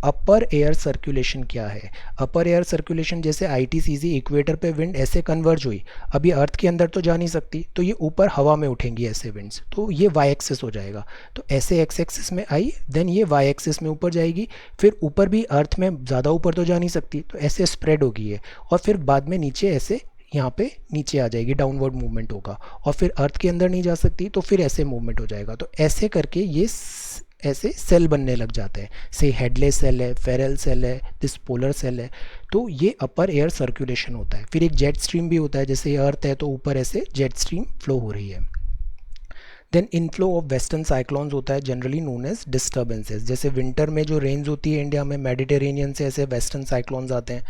अपर एयर सर्कुलेशन क्या है, अपर एयर सर्कुलेशन जैसे ITCZ इक्वेटर पे विंड ऐसे कन्वर्ज हुई, अभी अर्थ के अंदर तो जा नहीं सकती, तो ये ऊपर हवा में उठेंगी ऐसे विंड्स, तो ये वाई एक्सिस हो जाएगा। तो ऐसे एक्स एक्सिस में आई, देन ये वाई एक्सिस में ऊपर जाएगी, फिर ऊपर भी अर्थ में ज़्यादा ऊपर तो जा नहीं सकती, तो ऐसे स्प्रेड होगी ये, और फिर बाद में नीचे ऐसे यहाँ पे नीचे आ जाएगी, डाउनवर्ड मूवमेंट होगा, और फिर अर्थ के अंदर नहीं जा सकती तो फिर ऐसे मूवमेंट हो जाएगा। तो ऐसे करके ये ऐसे सेल बनने लग जाते हैं, से हेडलेस सेल है, फेरल सेल है, दिस पोलर सेल है। तो ये अपर एयर सर्कुलेशन होता है। फिर एक जेट स्ट्रीम भी होता है, जैसे अर्थ है तो ऊपर ऐसे जेट स्ट्रीम फ्लो हो रही है। Then inflow of western cyclones होता है, जनरली नोन एज डिस्टर्बेंसेस। जैसे विंटर में जो रेंज होती है इंडिया में, मेडिटेरेनियन से ऐसे वेस्टर्न साइक्लोन्स आते हैं,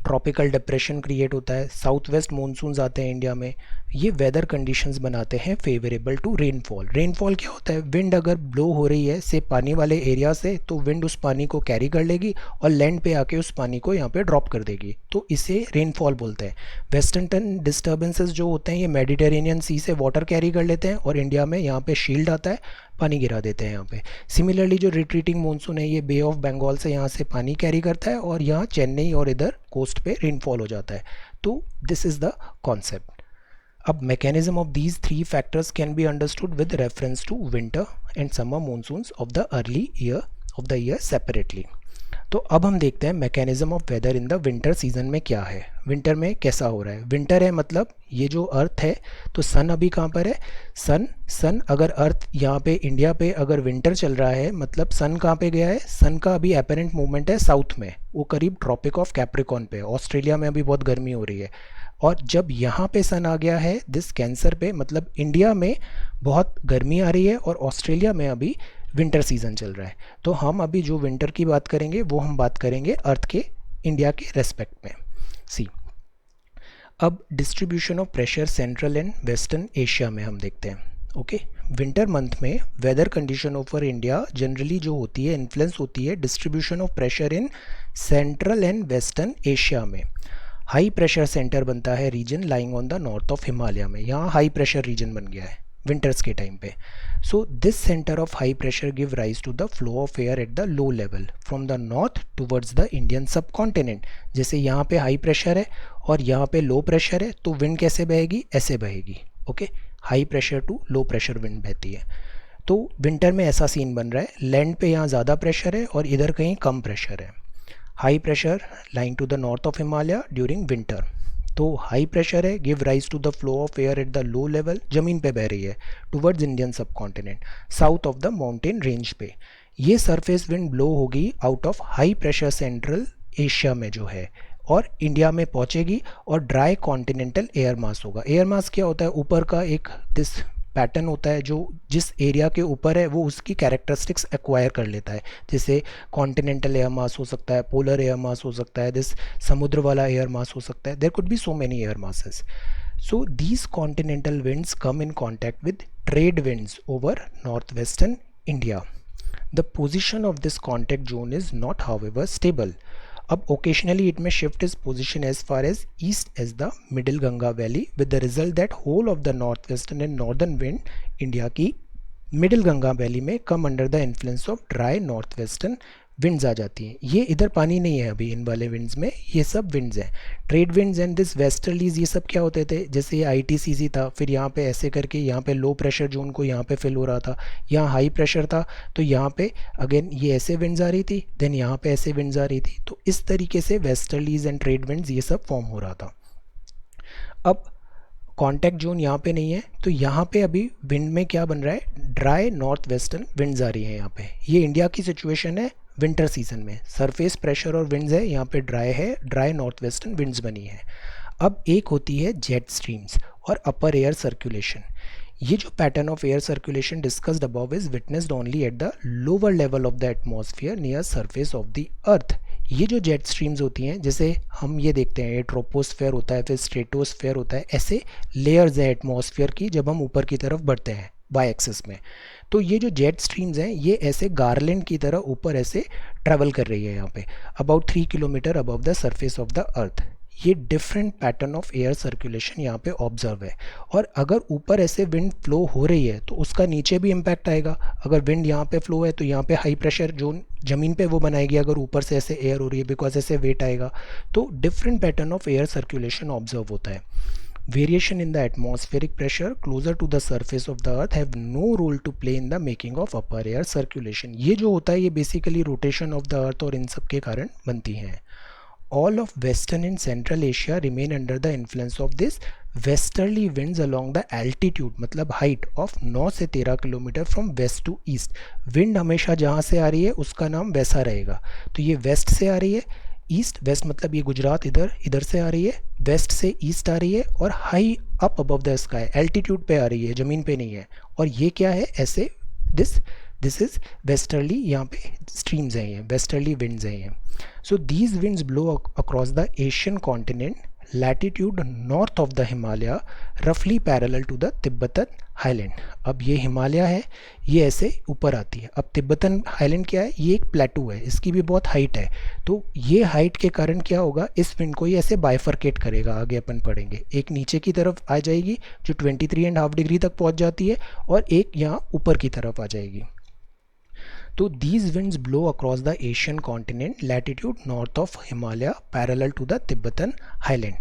ट्रॉपिकल डिप्रेशन क्रिएट होता है, साउथ वेस्ट मानसून्स आते हैं इंडिया में। ये वेदर कंडीशंस बनाते हैं फेवरेबल टू रेनफॉल। रेनफॉल क्या होता है, विंड अगर ब्लो हो रही है से पानी वाले एरिया से, तो विंड उस पानी को कैरी कर लेगी और लैंड पे आके उस पानी को यहाँ पे ड्रॉप कर देगी, तो इसे रेनफॉल बोलते हैं। वेस्टर्न डिस्टर्बेंसेस जो होते हैं ये मेडिटेरेनियन सी से वाटर कैरी कर लेते हैं और इंडिया में यहाँ पे शील्ड आता है, पानी गिरा देते हैं यहाँ पे। सिमिलरली जो रिट्रीटिंग मानसून है ये बे ऑफ बंगाल से यहाँ से पानी कैरी करता है और यहाँ चेन्नई और इधर कोस्ट पे रेनफॉल हो जाता है। तो दिस इज़ द कॉन्सेप्ट। अब mechanism of these three factors can be understood with reference to winter and summer monsoons of the early year of the year separately. तो अब हम देखते हैं mechanism of weather in the winter season में क्या है, winter में कैसा हो रहा है। विंटर है मतलब ये जो अर्थ है, तो सन अभी कहाँ पर है, सन अगर अर्थ यहाँ पे इंडिया पे अगर विंटर चल रहा है, मतलब सन कहाँ पे गया है, सन का अभी अपेरेंट मूवमेंट है साउथ में, वो करीब ट्रॉपिक ऑफ कैप्रिकॉन पे। ऑस्ट्रेलिया में अभी बहुत गर्मी हो रही है, और जब यहाँ पे सन आ गया है दिस कैंसर पे, मतलब इंडिया में बहुत गर्मी आ रही है और ऑस्ट्रेलिया में अभी विंटर सीजन चल रहा है। तो हम अभी जो विंटर की बात करेंगे वो हम बात करेंगे अर्थ के, इंडिया के रेस्पेक्ट में। सी, अब distribution of pressure central and western Asia में हम देखते हैं। ओके, विंटर मंथ में weather condition over India generally जो होती है, इन्फ्लुएंस होती है distribution of pressure in central and western Asia में। हाई प्रेशर सेंटर बनता है region lying on the north of Himalaya में, यहाँ हाई प्रेशर रीजन बन गया है विंटर्स के टाइम पे। So this centre of high pressure give rise to the flow of air at the low level from the north towards the Indian subcontinent. जैसे यहाँ पे हाई प्रेशर है और यहाँ पे लो प्रेशर है, तो विंड कैसे बहेगी, ऐसे बहेगी। Okay, high pressure to low pressure wind बहती है। तो विंटर में ऐसा सीन बन रहा है, लैंड पे यहाँ ज़्यादा प्रेशर है और इधर कहीं कम प्रेशर है। High pressure lying to the north of Himalaya during winter, तो हाई प्रेशर है, give rise to the flow of air at the low level, जमीन पे बह रही है, towards Indian subcontinent south of the mountain range पे। ये surface wind blow होगी out of high pressure central Asia में जो है, और इंडिया में पहुंचेगी और ड्राई कॉन्टिनेंटल एयर मास होगा। एयर मास क्या होता है, ऊपर का एक दिस पैटर्न होता है जो जिस एरिया के ऊपर है वो उसकी कैरेक्टरिस्टिक्स एक्वायर कर लेता है। जैसे कॉन्टिनेंटल एयर मास हो सकता है, पोलर एयर मास हो सकता है, दिस समुद्र वाला एयर मास हो सकता है, there could be so many air masses. So these continental winds come in contact with trade winds over north western India. The position of this contact zone is not however stable. अब occasionally it may shift its position as far as east as the middle Ganga valley, with the result that whole of the northwestern and northern wind India की middle Ganga valley में come under the influence of dry north western winds आ जाती हैं। ये इधर पानी नहीं है अभी इन वाले विंड्स में, ये सब विंड्स हैं trade winds and this westerlies. ये सब क्या होते थे, जैसे ये ITCZ था, फिर यहाँ पे ऐसे करके यहाँ पे लो प्रेशर जोन को यहाँ पे फिल हो रहा था, यहाँ हाई प्रेशर था तो यहाँ पे अगेन ये ऐसे विंड्स आ रही थी, देन यहाँ पे ऐसे विंड्स आ रही थी। तो इस तरीके से वेस्टर्लीज एंड ट्रेड विंड्स ये सब फॉर्म हो रहा था। अब कॉन्टैक्ट जोन यहाँ पे नहीं है, तो यहाँ पे अभी विंड में क्या बन रहा है, ड्राई नॉर्थ वेस्टर्न विंड्स आ रही हैं यहाँ पे। ये इंडिया की सिचुएशन है विंटर सीजन में, सरफेस प्रेशर और विंड्स है, यहाँ पे ड्राई है, ड्राई नॉर्थ वेस्टर्न विंड्स बनी है। अब एक होती है जेट स्ट्रीम्स और अपर एयर सर्कुलेशन। ये जो pattern of air circulation discussed above is witnessed only at the lower level of the atmosphere near surface of the earth. ये जो जेट स्ट्रीम्स होती हैं, जैसे हम ये देखते हैं, ये ट्रोपोस्फेयर होता है, फिर स्ट्रेटोस्फेयर होता है, ऐसे लेयर्स है एटमॉस्फेयर की जब हम ऊपर की तरफ बढ़ते हैं बाय एक्सिस में। तो ये जो जेट स्ट्रीम्स हैं ये ऐसे गार्लैंड की तरह ऊपर ऐसे ट्रैवल कर रही है यहाँ पे about 3 kilometre above the surface of the earth. ये different pattern of air circulation यहाँ पे ऑब्जर्व है। और अगर ऊपर ऐसे विंड फ्लो हो रही है तो उसका नीचे भी इम्पैक्ट आएगा। अगर विंड यहाँ पे फ्लो है तो यहाँ पे हाई प्रेशर जोन ज़मीन पे वो बनाएगी, अगर ऊपर से ऐसे एयर हो रही है बिकॉज ऐसे वेट आएगा। तो different pattern of air circulation observe होता है। Variation in the atmospheric pressure closer to the surface of the earth have no role to play in the making of upper air circulation। ये जो होता है ये basically rotation of the अर्थ और इन सब के कारण बनती हैं। All of western and central Asia remain under the influence of this westerly winds along the altitude, मतलब height of 9 से 13 kilometre from west to east। Wind हमेशा जहाँ से आ रही है उसका नाम वैसा रहेगा। तो ये वेस्ट से आ रही है, ईस्ट वेस्ट मतलब ये गुजरात इधर इधर से आ रही है, वेस्ट से ईस्ट आ रही है और high up above the sky altitude पे आ रही है, ज़मीन पे नहीं है। और ये क्या है, ऐसे दिस इज वेस्टर्ली, यहाँ पे स्ट्रीम्स हैं, ये वेस्टर्ली विंड्स हैं ये। So these winds blow across the Asian continent latitude north of the Himalaya रफली parallel to the Tibetan highland. अब ये हिमालय है, ये ऐसे ऊपर आती है। अब तिब्बतन हाईलैंड क्या है, ये एक प्लेटू है, इसकी भी बहुत हाइट है। तो ये हाइट के कारण क्या होगा, इस विंड को ये ऐसे बाइफर्केट करेगा, आगे अपन पढ़ेंगे। एक नीचे की तरफ आ जाएगी जो 23.5 डिग्री तक पहुंच जाती है और एक यहाँ ऊपर की तरफ आ जाएगी। तो these winds blow across the Asian continent latitude north of Himalaya parallel to the Tibetan highland.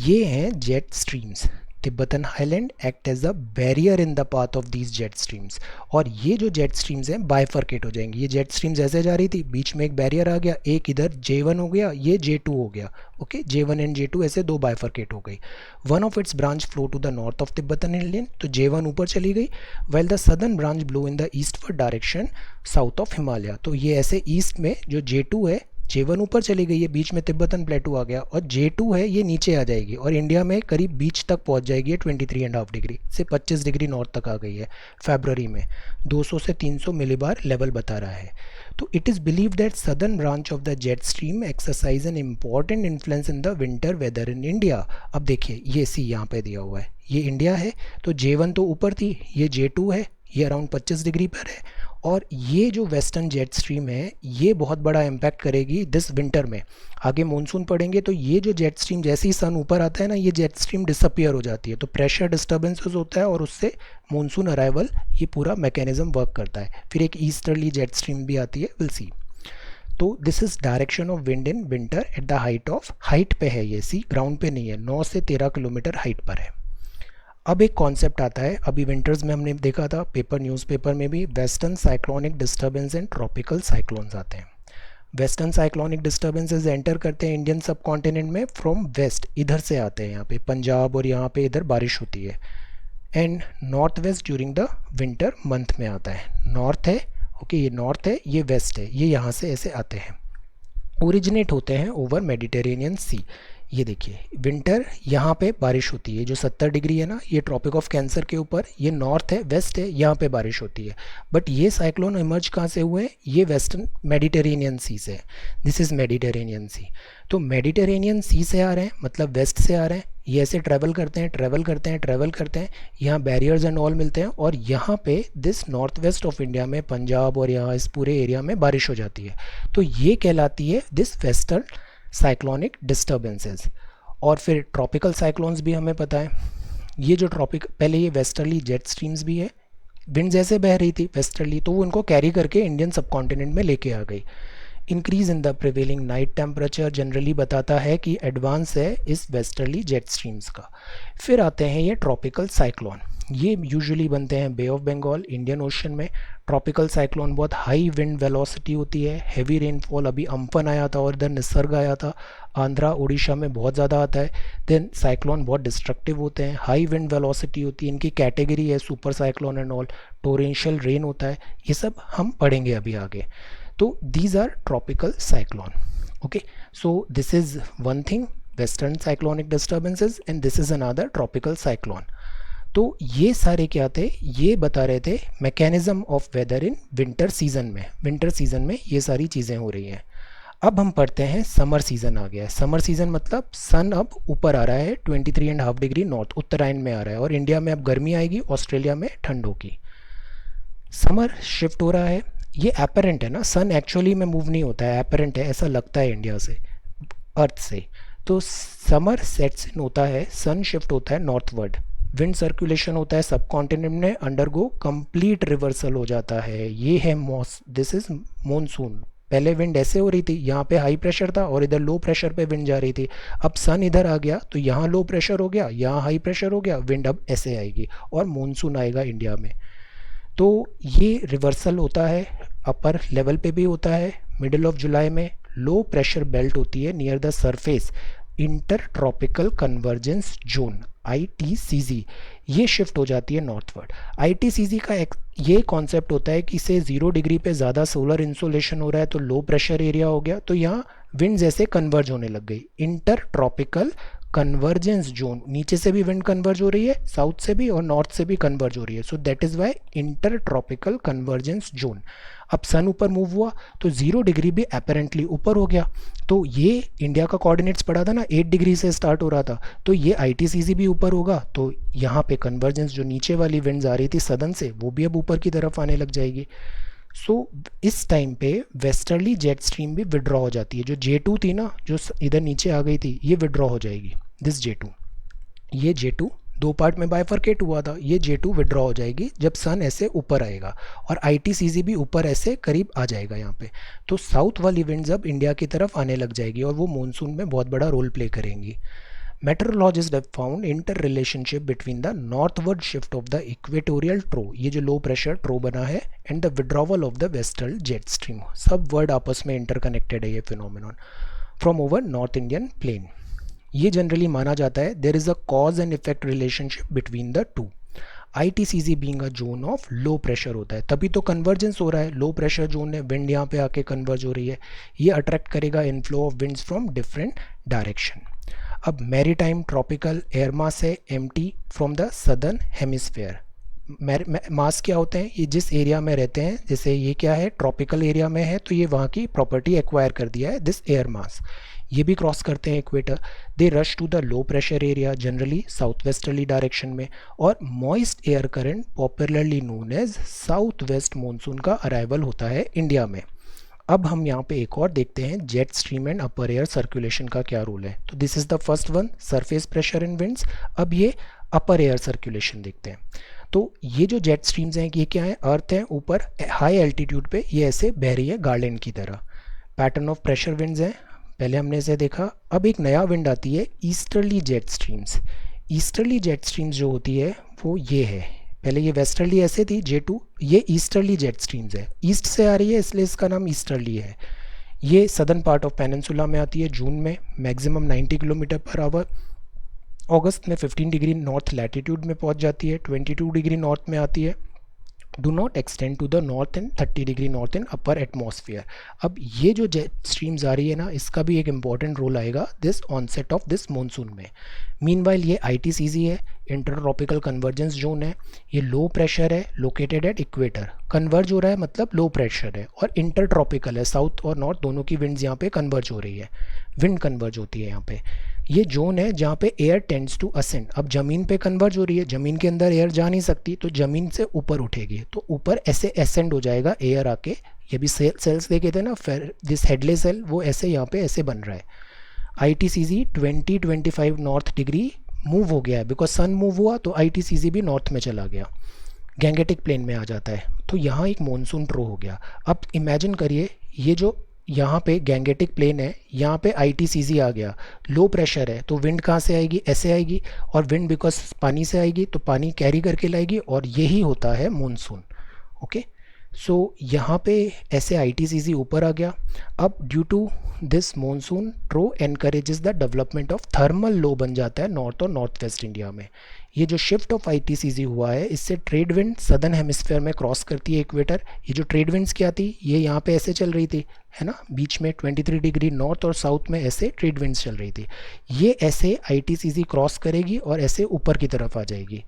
ये हैं jet streams. Tibetan highland act as a barrier in the path of these jet streams. और ये जो जेट स्ट्रीम्स हैं bifurcate हो जाएंगी। ये jet streams ऐसे जा रही थी, बीच में एक बैरियर आ गया, एक इधर J1 हो गया, ये J2 हो गया। ओके, J1 एंड J2 ऐसे दो बाइफर्केट हो गई। One of its branch flow to the north of Tibetan highland, तो J1 ऊपर चली गई, well the southern branch blow in the eastward direction south of Himalaya. तो ये ऐसे ईस्ट में जो J2 है, J1 ऊपर चली गई है, बीच में तिब्बतन प्लेटू आ गया, और J2 है ये नीचे आ जाएगी और इंडिया में करीब बीच तक पहुंच जाएगी, 23.5 डिग्री से 25 डिग्री नॉर्थ तक आ गई है फरवरी में। 200 से 300 मिलीबार लेवल बता रहा है। तो it is believe that southern branch of the jet stream exercise an important influence in the winter weather in India. अब देखिए ये सी यहाँ पे दिया हुआ है, ये इंडिया है, तो J1 तो ऊपर थी, ये J2 है, ये अराउंड 25 डिग्री पर है। और ये जो वेस्टर्न जेट स्ट्रीम है ये बहुत बड़ा इम्पैक्ट करेगी दिस विंटर में। आगे मानसून पड़ेंगे तो ये जो जेट स्ट्रीम जैसे ही सन ऊपर आता है ना, ये जेट स्ट्रीम डिसअपियर हो जाती है, तो प्रेशर डिस्टर्बेंसेस होता है और उससे मानसून अराइवल ये पूरा मैकेनिज्म वर्क करता है। फिर एक ईस्टर्ली जेट स्ट्रीम भी आती है, विल सी। तो this is direction of wind in winter at the height पे है, ये सी ग्राउंड पे नहीं है, 9 से 13 किलोमीटर हाइट पर है। अब एक कॉन्सेप्ट आता है, अभी विंटर्स में हमने देखा था पेपर न्यूज़पेपर में भी, western cyclonic disturbance and tropical cyclones आते हैं। वेस्टर्न साइक्लोनिक डिस्टर्बेंसेस एंटर करते हैं इंडियन सब कॉन्टिनेंट में फ्रॉम वेस्ट, इधर से आते हैं, यहाँ पे पंजाब और यहाँ पे इधर बारिश होती है। And north west during the winter month में आता है। नॉर्थ है, ओके, ये नॉर्थ है, ये वेस्ट है, ये यहाँ से ऐसे आते हैं, ओरिजिनेट होते हैं ओवर मेडिटेरेनियन सी। ये देखिए विंटर यहाँ पे बारिश होती है, जो 70 डिग्री है ना, ये ट्रॉपिक ऑफ कैंसर के ऊपर, ये नॉर्थ है, वेस्ट है, यहाँ पे बारिश होती है। बट ये साइक्लोन इमर्ज कहाँ से हुए हैं, ये वेस्टर्न मेडिटेरेनियन सी से। दिस इज़ मेडिटेरेनियन सी। तो मेडिटेरेनियन सी से आ रहे हैं, मतलब वेस्ट से आ रहे हैं, ये ऐसे ट्रैवल करते हैं ट्रैवल करते हैं ट्रैवल करते हैं, यहाँ बैरियर्स एंड ऑल मिलते हैं और यहाँ पे this north west of India में पंजाब और यहाँ इस पूरे एरिया में बारिश हो जाती है। तो ये कहलाती है दिस वेस्टर्न साइक्लोनिक डिस्टर्बेंसेस। और फिर ट्रॉपिकल साइक्लोन्स भी हमें पता है, ये जो ट्रॉपिक, पहले ये वेस्टर्ली जेट स्ट्रीम्स भी है, विंड जैसे बह रही थी वेस्टर्ली, तो वो उनको कैरी करके इंडियन सब कॉन्टिनेंट में लेके आ गई। Increase in the prevailing night temperature generally बताता है कि एडवांस है इस वेस्टर्ली जेट स्ट्रीम्स का। फिर आते हैं ये ट्रॉपिकल साइक्लोन, ये यूजुअली बनते हैं बे ऑफ बंगाल, इंडियन ओशन में। ट्रॉपिकल साइक्लोन बहुत हाई विंड वेलोसिटी होती है, हैवी रेनफॉल, अभी अम्फन आया था और इधर निसर्ग आया था, आंध्रा उड़ीसा में बहुत ज़्यादा आता है। देन साइक्लोन बहुत डिस्ट्रक्टिव होते हैं, हाई विंड वेलोसिटी होती है, इनकी कैटेगरी है super cyclone and all, torrential rain होता है, ये सब हम पढ़ेंगे अभी आगे। तो these are tropical cyclone. Okay, so this is one thing, western cyclonic disturbances, and this is another tropical cyclone. तो ये सारे क्या थे, ये बता रहे थे mechanism of weather in winter season में। विंटर सीजन में ये सारी चीज़ें हो रही हैं। अब हम पढ़ते हैं समर सीजन आ गया है। समर सीजन मतलब सन अब ऊपर आ रहा है 23.5 डिग्री नॉर्थ, उत्तरायण में आ रहा है, और इंडिया में अब गर्मी आएगी, ऑस्ट्रेलिया में ठंड होगी। समर शिफ्ट हो रहा है, ये एपरेंट है ना, सन एक्चुअली में मूव नहीं होता है, एपरेंट है, ऐसा लगता है इंडिया से, अर्थ से। तो समर सेट्स इन होता है, सन शिफ्ट होता है नॉर्थवर्ड, विंड सर्कुलेशन होता है सब कॉन्टिनेंट में, अंडरगो कंप्लीट रिवर्सल हो जाता है। ये है दिस इज मॉनसून। पहले विंड ऐसे हो रही थी, यहाँ पे हाई प्रेशर था और इधर लो प्रेशर पे विंड जा रही थी। अब सन इधर आ गया तो यहाँ लो प्रेशर हो गया, यहाँ हाई प्रेशर हो गया, विंड अब ऐसे आएगी और मॉनसून आएगा इंडिया में। तो ये रिवर्सल होता है, अपर लेवल पे भी होता है। मिडिल ऑफ जुलाई में लो प्रेशर बेल्ट होती है near the surface, inter tropical convergence zone ITCZ, ये शिफ्ट हो जाती है नॉर्थवर्ड। ITCZ का ये कॉन्सेप्ट होता है कि से 0 डिग्री पे ज़्यादा सोलर इंसोलेशन हो रहा है तो लो प्रेशर एरिया हो गया, तो यहाँ विंड जैसे कन्वर्ज होने लग गई, इंटर ट्रॉपिकल कन्वर्जेंस जोन, नीचे से भी विंड कन्वर्ज हो रही है, साउथ से भी और नॉर्थ से भी कन्वर्ज हो रही है, so that is why inter tropical convergence zone. अब सन ऊपर मूव हुआ तो 0 डिग्री भी अपेरेंटली ऊपर हो गया, तो ये इंडिया का कोऑर्डिनेट्स पड़ा था ना, 8 डिग्री से स्टार्ट हो रहा था, तो ये ITCZ भी ऊपर होगा, तो यहाँ पे कन्वर्जेंस जो नीचे वाली विंड्स आ रही थी सदन से, वो भी अब ऊपर की तरफ आने लग जाएगी। सो इस टाइम पे वेस्टर्ली जेट स्ट्रीम भी विड्रॉ हो जाती है, जो J2 थी ना, जो इधर नीचे आ गई थी, ये विड्रॉ हो जाएगी, दिस J2। ये J2 दो पार्ट में बाइफरकेट हुआ था, ये J2 विड्रॉ हो जाएगी जब सन ऐसे ऊपर आएगा, और ITCZ भी ऊपर ऐसे करीब आ जाएगा यहाँ पे, तो साउथ वाली विंड्स अब इंडिया की तरफ आने लग जाएगी और वो मानसून में बहुत बड़ा रोल प्ले करेंगी। Meteorologists have found interrelationship between the northward shift of the equatorial trough, ये जो लो प्रेशर ट्रो बना है, and the withdrawal of the western jet stream, सब वर्ड आपस में इंटरकनेक्टेड है ये phenomenon, from over north Indian plain. ये जनरली माना जाता है there is a cause and effect relationship between the two. ITCZ being a zone of low pressure होता है, तभी तो कन्वर्जेंस हो रहा है, लो प्रेशर जोन है, विंड यहाँ पे आके कन्वर्ज हो रही है, ये अट्रैक्ट करेगा inflow of winds from different direction. अब मैरीटाइम ट्रॉपिकल एयर मास है MT from the southern hemisphere. Mass क्या होते हैं, ये जिस एरिया में रहते हैं, जैसे ये क्या है ट्रॉपिकल एरिया में है तो ये वहाँ की प्रॉपर्टी एक्वायर कर दिया है, दिस एयर मास, ये भी क्रॉस करते हैं equator, they rush to the low pressure area generally south westerly direction में, और moist air current popularly known as south west monsoon का अराइवल होता है इंडिया में। अब हम यहाँ पे एक और देखते हैं jet stream and upper air circulation का क्या रोल है। तो this is the first one, surface pressure in winds. अब ये अपर एयर सर्कुलेशन देखते हैं। तो ये जो जेट स्ट्रीम्स हैं ये क्या है, अर्थ है ऊपर हाई एल्टीट्यूड पे, ये ऐसे बह रही है गार्डन की तरह, पैटर्न ऑफ प्रेशर विंड्स हैं, पहले हमने इसे देखा। अब एक नया विंड आती है easterly jet streams. Easterly jet streams जो होती है वो ये है, पहले ये वेस्टर्ली ऐसे थी J2, ये ईस्टर्ली जेट स्ट्रीम्स है, ईस्ट से आ रही है इसलिए इसका नाम ईस्टर्ली है। ये सदर्न पार्ट ऑफ पेनिनसुला में आती है जून में, मैक्सिमम 90 किलोमीटर पर आवर, अगस्त में 15 डिग्री नॉर्थ लैटिट्यूड में पहुंच जाती है, 22 डिग्री नॉर्थ में आती है, do not extend to the north and 30 degree north in upper atmosphere. अब ये जो जेट स्ट्रीम्स आ रही है ना, इसका भी एक इंपॉर्टेंट रोल आएगा this onset of this monsoon में। मीनवाइल ये ITCZ है, इंटर ट्रॉपिकल कन्वर्जेंस जोन है, ये लो प्रेशर है लोकेटेड एट इक्वेटर, कन्वर्ज हो रहा है मतलब लो प्रेशर है, और इंटर ट्रॉपिकल है, साउथ और नॉर्थ दोनों की विंड्स यहाँ पे कन्वर्ज हो रही है, विंड कन्वर्ज होती है यहाँ पे। ये जोन है जहाँ पे एयर टेंड्स टू असेंड, अब ज़मीन पे कन्वर्ज हो रही है, ज़मीन के अंदर एयर जा नहीं सकती तो ज़मीन से ऊपर उठेगी, तो ऊपर ऐसे असेंड हो जाएगा एयर आके, ये भी सेल्स देखे थे ना, फिर दिस हेडले सेल वो ऐसे यहाँ पे ऐसे बन रहा है। ITCZ 20-25 नॉर्थ डिग्री मूव हो गया है, बिकॉज सन मूव हुआ तो ITCZ भी नॉर्थ में चला गया, गैंगेटिक प्लेन में आ जाता है, तो यहाँ एक मॉनसून ट्रो हो गया। अब इमेजिन करिए ये जो यहाँ पे गैंगेटिक प्लेन है, यहाँ पे ITCZ आ गया, लो प्रेशर है, तो विंड कहाँ से आएगी, ऐसे आएगी, और विंड बिकॉज पानी से आएगी तो पानी कैरी करके लाएगी, और यही होता है मॉनसून। ओके, सो यहाँ पे ऐसे ITCZ ऊपर आ गया। अब due to this monsoon trough encourages the development of thermal low बन जाता है नॉर्थ और नॉर्थ वेस्ट इंडिया में। ये जो शिफ्ट ऑफ ITCZ हुआ है, इससे ट्रेड विंड सदर्न हेमिस्फेयर में क्रॉस करती है इक्वेटर। ये जो ट्रेड विंड्स क्या थी, ये यहाँ पे ऐसे चल रही थी, है ना, बीच में 23 डिग्री नॉर्थ और साउथ में ऐसे ट्रेड विंड्स चल रही थी, ये ऐसे ITCZ क्रॉस करेगी और ऐसे ऊपर की तरफ आ जाएगी।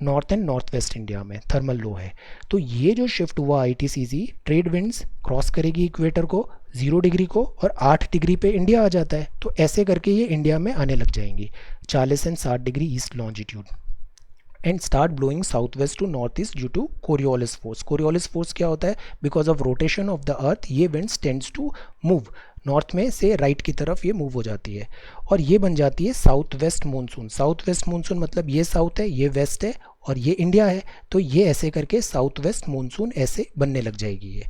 North and north west India में थर्मल लो है। तो ये जो शिफ्ट हुआ आईटीसीजी, ट्रेड विंड्स क्रॉस करेगी इक्वेटर को 0 डिग्री को और 8 डिग्री पे इंडिया आ जाता है। तो ऐसे करके ये इंडिया में आने लग जाएंगी 40 and 60 degree east longitude and start blowing south west to north east due to Coriolis force. Coriolis force क्या होता है? Because of rotation of the earth ये winds tends to move north में से राइट की तरफ, ये मूव हो जाती है और ये बन जाती है south west monsoon. South west monsoon मतलब ये साउथ है, ये वेस्ट है और ये इंडिया है। तो ये ऐसे करके साउथ वेस्ट मानसून ऐसे बनने लग जाएगी ये।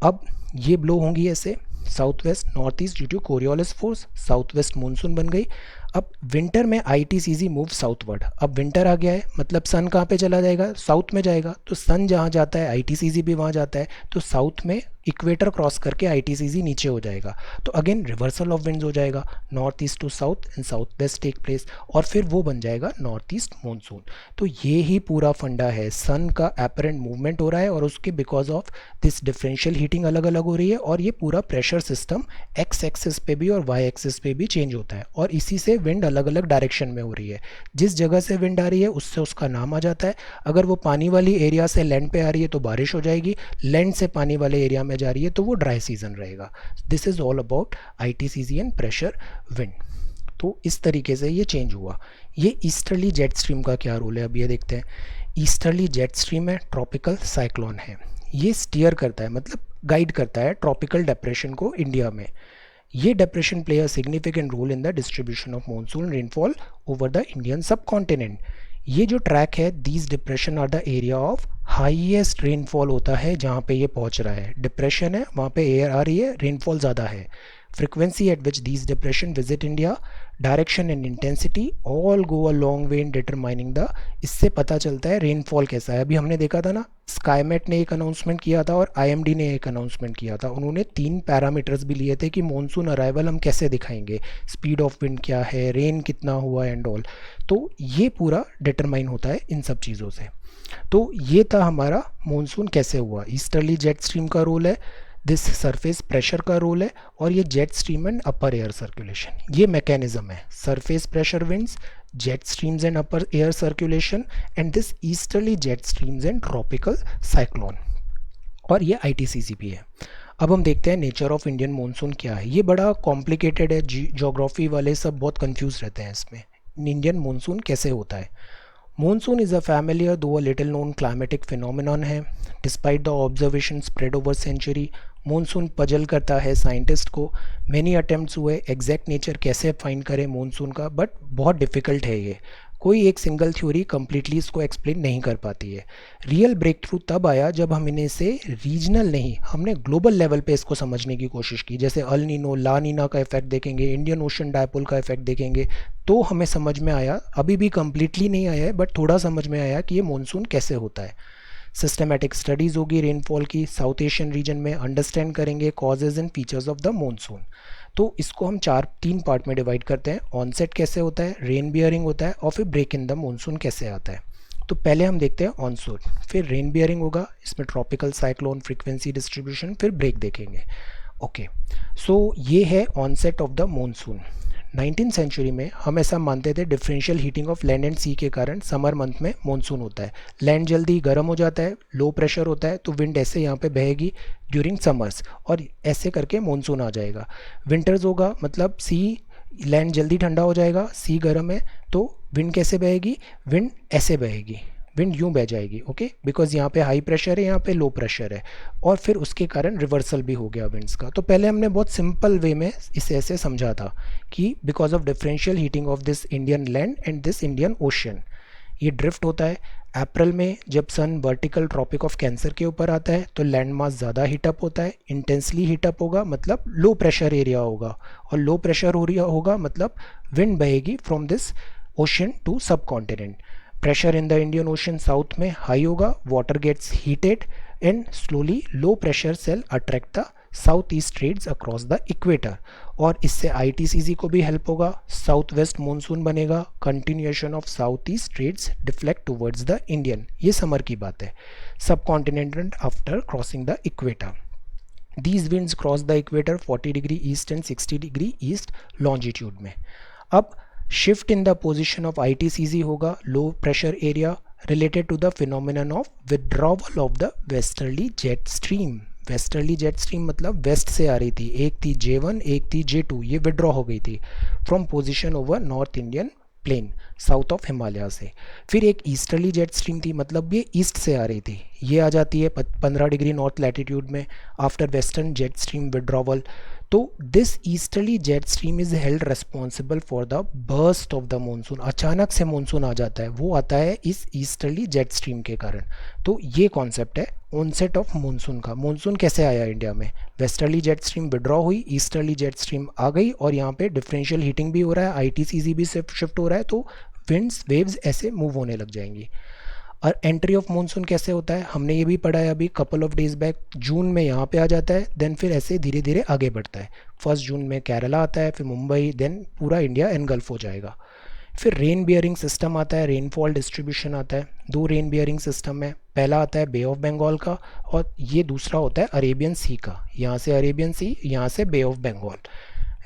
अब ये ब्लो होंगी ऐसे south west north east due to Coriolis force, south west monsoon बन गई। अब विंटर में आईटीसीजी मूव साउथवर्ड। अब विंटर आ गया है मतलब सन कहाँ पे चला जाएगा? साउथ में जाएगा। तो सन जहाँ जाता है आईटीसीजी भी वहाँ जाता है। तो साउथ में इक्वेटर क्रॉस करके आईटीसीजी नीचे हो जाएगा। तो अगेन रिवर्सल ऑफ विंड्स हो जाएगा, north east to south and south west take place और फिर वो बन जाएगा नॉर्थ ईस्ट मानसून। तो ये ही पूरा फंडा है। सन का एपरेंट मूवमेंट हो रहा है और उसके because of this differential heating अलग अलग हो रही है और ये पूरा प्रेशर सिस्टम एक्स एक्सिस पे भी और वाई एक्सिस पे भी चेंज होता है और इसी से विंड अलग अलग डायरेक्शन में हो रही है। जिस जगह से विंड आ रही है उससे उसका नाम आ जाता है। अगर वो पानी वाली एरिया से लैंड पे आ रही है तो बारिश हो जाएगी, लैंड से पानी वाले एरिया में जा रही है तो वो ड्राई सीजन रहेगा। This is all about ITCZ and pressure wind. तो इस तरीके से ये चेंज हुआ। ये ईस्टर्ली जेट स्ट्रीम का क्या रोल है अब ये देखते हैं। ईस्टर्ली जेट स्ट्रीम है, ट्रॉपिकल साइक्लोन है। ये स्टीयर करता है मतलब गाइड करता है ट्रॉपिकल डिप्रेशन को इंडिया में। ये depression play a significant role in the distribution of monsoon rainfall over the Indian subcontinent. ये जो ट्रैक है, these depression are the area of highest rainfall होता है जहाँ पे ये पहुँच रहा है। डिप्रेशन है, वहाँ पे एयर आ रही है, रेनफॉल ज़्यादा है। frequency at which these depression visit India, direction and intensity all go a long way in determining the. इससे पता चलता है रेनफॉल कैसा है। अभी हमने देखा था ना, स्काईमेट ने एक अनाउंसमेंट किया था और आईएमडी ने एक अनाउंसमेंट किया था। उन्होंने 3 पैरामीटर्स भी लिए थे कि मॉनसून अराइवल हम कैसे दिखाएंगे, स्पीड ऑफ विंड क्या है, रेन कितना हुआ एंड ऑल। तो ये पूरा डिटरमाइन होता है इन सब चीज़ों से। तो ये था हमारा मॉनसून कैसे हुआ। ईस्टर्ली जेट स्ट्रीम का रोल है, दिस सरफेस प्रेशर का रोल है और ये jet stream and upper air circulation, ये मैकेनिज्म है। Surface pressure winds, jet streams and upper air circulation and this easterly jet streams and tropical cyclone, और ये आईटीसीजी भी है। अब हम देखते हैं नेचर ऑफ इंडियन मानसून क्या है। ये बड़ा कॉम्प्लिकेटेड है, ज्योग्राफी वाले सब बहुत कंफ्यूज रहते हैं इसमें। इंडियन मानसून कैसे होता है। Monsoon is a familiar though a little known climatic phenomenon है। Despite the observation spread over century, monsoon puzzle करता है साइंटिस्ट को। मैनी अटेम्प्ट्स हुए एग्जैक्ट नेचर कैसे फाइंड करें मानसून का, बट बहुत डिफ़िकल्ट है ये। कोई एक सिंगल थ्योरी कम्प्लीटली इसको एक्सप्लेन नहीं कर पाती है। रियल ब्रेक थ्रू तब आया जब हमने इसे रीजनल नहीं, हमने ग्लोबल लेवल पे इसको समझने की कोशिश की। जैसे अल नीनो, ला नीना का इफेक्ट देखेंगे, इंडियन ओशन डायपोल का इफेक्ट देखेंगे, तो हमें समझ में आया। अभी भी कम्प्लीटली नहीं आया है बट थोड़ा समझ में आया कि ये मानसून कैसे होता है। सिस्टमेटिक स्टडीज़ होगी रेनफॉल की साउथ एशियन रीजन में, अंडरस्टैंड करेंगे causes and features of the monsoon. तो इसको हम 3 पार्ट में डिवाइड करते हैं। ऑनसेट कैसे होता है, रेन बियरिंग होता है और फिर ब्रेक इन द मानसून कैसे आता है। तो पहले हम देखते हैं ऑनसेट, फिर रेन बियरिंग होगा, इसमें ट्रॉपिकल साइक्लोन, फ्रीक्वेंसी डिस्ट्रीब्यूशन, फिर ब्रेक देखेंगे। ओके, सो ये है onset of the monsoon. 19th century में हम ऐसा मानते थे differential heating of land and sea के कारण समर मंथ में मानसून होता है। लैंड जल्दी गर्म हो जाता है, लो प्रेशर होता है, तो विंड ऐसे यहाँ पे बहेगी ड्यूरिंग समर्स और ऐसे करके मानसून आ जाएगा। विंटर्स होगा मतलब सी, लैंड जल्दी ठंडा हो जाएगा, सी गर्म है, तो विंड कैसे बहेगी, विंड ऐसे बहेगी, विंड यूँ बह जाएगी। ओके, बिकॉज यहाँ पे हाई प्रेशर है, यहाँ पे लो प्रेशर है और फिर उसके कारण रिवर्सल भी हो गया विंड्स का। तो पहले हमने बहुत सिंपल वे में इसे ऐसे समझा था कि because of differential heating of this Indian land and this Indian ocean, ये ड्रिफ्ट होता है। अप्रैल में जब सन वर्टिकल ट्रॉपिक ऑफ कैंसर के ऊपर आता है तो लैंड मास ज़्यादा हीटअप होता है, इंटेंसली हीटअप होगा मतलब लो प्रेशर एरिया होगा, और लो प्रेशर एरिया होगा मतलब विंड बहेगी from this ocean to subcontinent. Pressure in the Indian ocean south में हाई होगा, water gets heated and slowly low pressure cell attract the south east trades across the equator, और इससे ITCZ को भी help होगा। South west monsoon बनेगा, continuation of south east trades deflect towards the Indian, ये summer की बात है, subcontinental after crossing the equator. These winds cross the equator 40 degree east and 60 degree east longitude में। अब shift in the position of ITCZ होगा, low pressure area related to the phenomenon of withdrawal of the westerly jet stream. Westerly jet stream मतलब west से आ रही थी, एक थी J1 एक थी J2, ये विड्रॉ हो गई थी from position over north Indian plane south of Himalaya से। फिर एक ईस्टर्ली जेट स्ट्रीम थी, मतलब ये ईस्ट से आ रही थी, ये आ जाती है 15 डिग्री नॉर्थ लैटिट्यूड में after western jet stream withdrawal. तो this easterly jet stream is held responsible for the burst of the monsoon. अचानक से मानसून आ जाता है, वो आता है इस ईस्टर्ली जेट स्ट्रीम के कारण। तो ये कॉन्सेप्ट है ऑनसेट ऑफ मानसून का। मानसून कैसे आया इंडिया में? वेस्टर्ली जेट स्ट्रीम विड्रॉ हुई, ईस्टर्ली जेट स्ट्रीम आ गई और यहाँ पे डिफरेंशियल हीटिंग भी हो रहा है, आईटीसीजी भी शिफ्ट हो रहा है, तो विंड्स वेव्स ऐसे मूव होने लग जाएंगी। और एंट्री ऑफ मानसून कैसे होता है हमने ये भी पढ़ा है अभी कपल ऑफ डेज बैक। जून में यहाँ पे आ जाता है, देन फिर ऐसे धीरे धीरे आगे बढ़ता है। 1 जून में केरला आता है, फिर मुंबई, देन पूरा इंडिया एनगल्फ हो जाएगा। फिर रेन बियरिंग सिस्टम आता है, रेनफॉल डिस्ट्रीब्यूशन आता है। 2 रेन बियरिंग सिस्टम है, पहला आता है बे ऑफ बंगाल का और ये दूसरा होता है अरेबियन सी का। यहाँ से अरेबियन सी, यहाँ से bay of Bengal.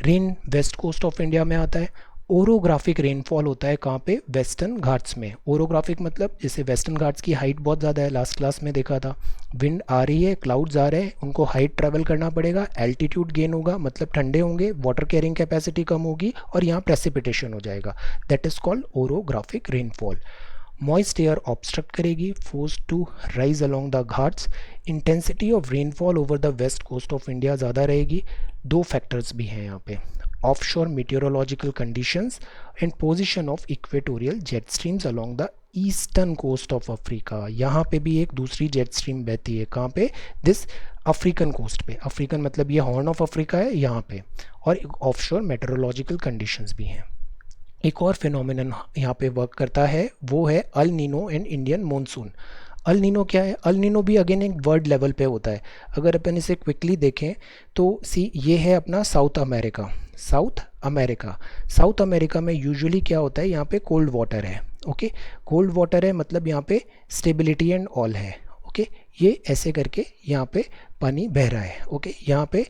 Rain west coast of India में आता है। ओरोग्राफिक रेनफॉल होता है कहाँ पे? वेस्टर्न घाट्स में। ओरोग्राफिक मतलब जैसे वेस्टर्न घाट्स की हाइट बहुत ज़्यादा है, लास्ट क्लास में देखा था। विंड आ रही है, क्लाउड्स आ रहे हैं, उनको हाइट ट्रैवल करना पड़ेगा, एल्टीट्यूड गेन होगा मतलब ठंडे होंगे, वाटर कैरिंग कैपेसिटी कम होगी और यहाँ प्रेसिपिटेशन हो जाएगा। That is called orographic rainfall. Moist air obstruct करेगी, force to rise along the Ghats. Intensity of rainfall over the west coast of India ज़्यादा रहेगी। 2 फैक्टर्स भी हैं यहाँ पे, offshore meteorological conditions and position of equatorial jet streams along the eastern coast of Africa. यहाँ पे भी एक दूसरी जेट स्ट्रीम बहती है, कहाँ पे? दिस अफ्रीकन कोस्ट पे। अफ्रीकन मतलब ये हॉर्न ऑफ अफ्रीका है यहाँ पे। और एक ऑफशोर मेट्रोलॉजिकल कंडीशंस भी हैं। एक और फिनोमिनन यहाँ पे वर्क करता है, वो है अल Nino and Indian monsoon. El Nino क्या है? अल नीनो भी अगेन एक वर्ल्ड लेवल पे होता है। अगर अपन इसे क्विकली देखें तो सी ये है अपना south America. South America, south America में यूजुअली क्या होता है? यहाँ पे कोल्ड वाटर है। ओके, कोल्ड वाटर है मतलब यहाँ पे स्टेबिलिटी एंड ऑल है। ओके, ये ऐसे करके यहाँ पे पानी बह रहा है। ओके, यहाँ पे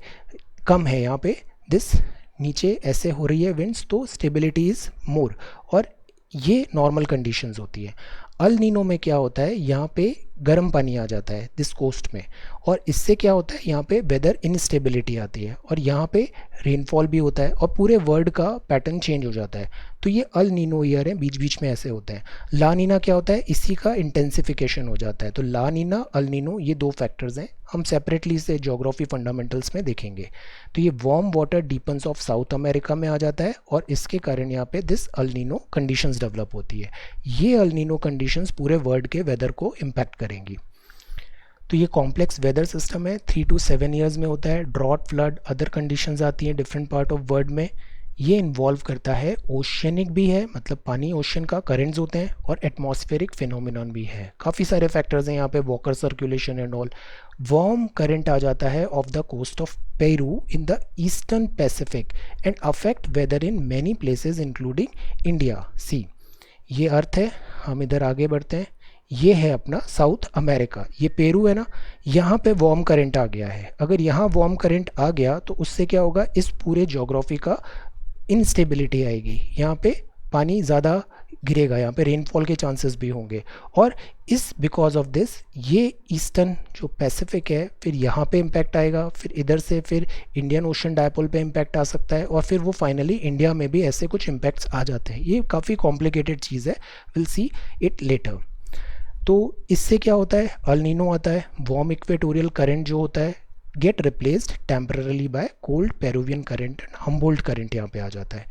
कम है, यहाँ पे दिस नीचे ऐसे हो रही है विंड्स, तो स्टेबिलिटी इज़ मोर और ये नॉर्मल कंडीशंस होती है। अल नीनो में क्या होता है? यहाँ पे गर्म पानी आ जाता है दिस कोस्ट में और इससे क्या होता है? यहाँ पे वेदर इनस्टेबिलिटी आती है और यहाँ पे रेनफॉल भी होता है और पूरे वर्ल्ड का पैटर्न चेंज हो जाता है। तो ये अल नीनो ईयर है, बीच बीच में ऐसे होते हैं। ला नीना क्या होता है? इसी का इंटेंसिफिकेशन हो जाता है। तो ला नीना, अल नीनो, ये 2 फैक्टर्स हैं, हम सेपरेटली से ज्योग्राफी फंडामेंटल्स में देखेंगे। तो ये warm water deepens of south America में आ जाता है और इसके कारण यहाँ पे this El Nino conditions develop होती है। ये अल नीनो कंडीशंस पूरे वर्ल्ड के वेदर को इम्पैक्ट करेंगी। तो ये कॉम्प्लेक्स वेदर सिस्टम है, 3 to 7 ईयर्स में होता है। ड्रॉट, फ्लड, अदर कंडीशंस आती हैं डिफरेंट पार्ट ऑफ वर्ल्ड में। ये इन्वॉल्व करता है, ओशियनिक भी है मतलब पानी ओशन का, करेंट्स होते हैं और एटमॉस्फेरिक फिनोमिनन भी है। काफ़ी सारे फैक्टर्स हैं यहाँ पे, Walker circulation and all. Warm current आ जाता है off the coast of Peru in the eastern Pacific and affect weather in many places including India. See, ये अर्थ है, हम इधर आगे बढ़ते हैं। ये है अपना साउथ अमेरिका, ये पेरू है ना, यहाँ पे वार्म करंट आ गया है। अगर यहाँ वार्म करंट आ गया तो उससे क्या होगा? इस पूरे ज्योग्राफी का इनस्टेबिलिटी आएगी, यहाँ पे पानी ज़्यादा गिरेगा, यहाँ पे रेनफॉल के चांसेस भी होंगे और इस बिकॉज ऑफ दिस ये ईस्टर्न जो पैसिफिक है फिर यहाँ पे इम्पैक्ट आएगा, फिर इधर से फिर इंडियन ओशन डायपोल पे इम्पैक्ट आ सकता है और फिर वो फाइनली इंडिया में भी ऐसे कुछ इम्पैक्ट्स आ जाते हैं। ये काफ़ी कॉम्प्लिकेटेड चीज़ है, विल सी इट लेटर। तो इससे क्या होता है? अल नीनो आता है, वार्म इक्वेटोरियल करंट जो होता है get replaced temporarily by cold Peruvian current, Humboldt current यहाँ पे आ जाता है।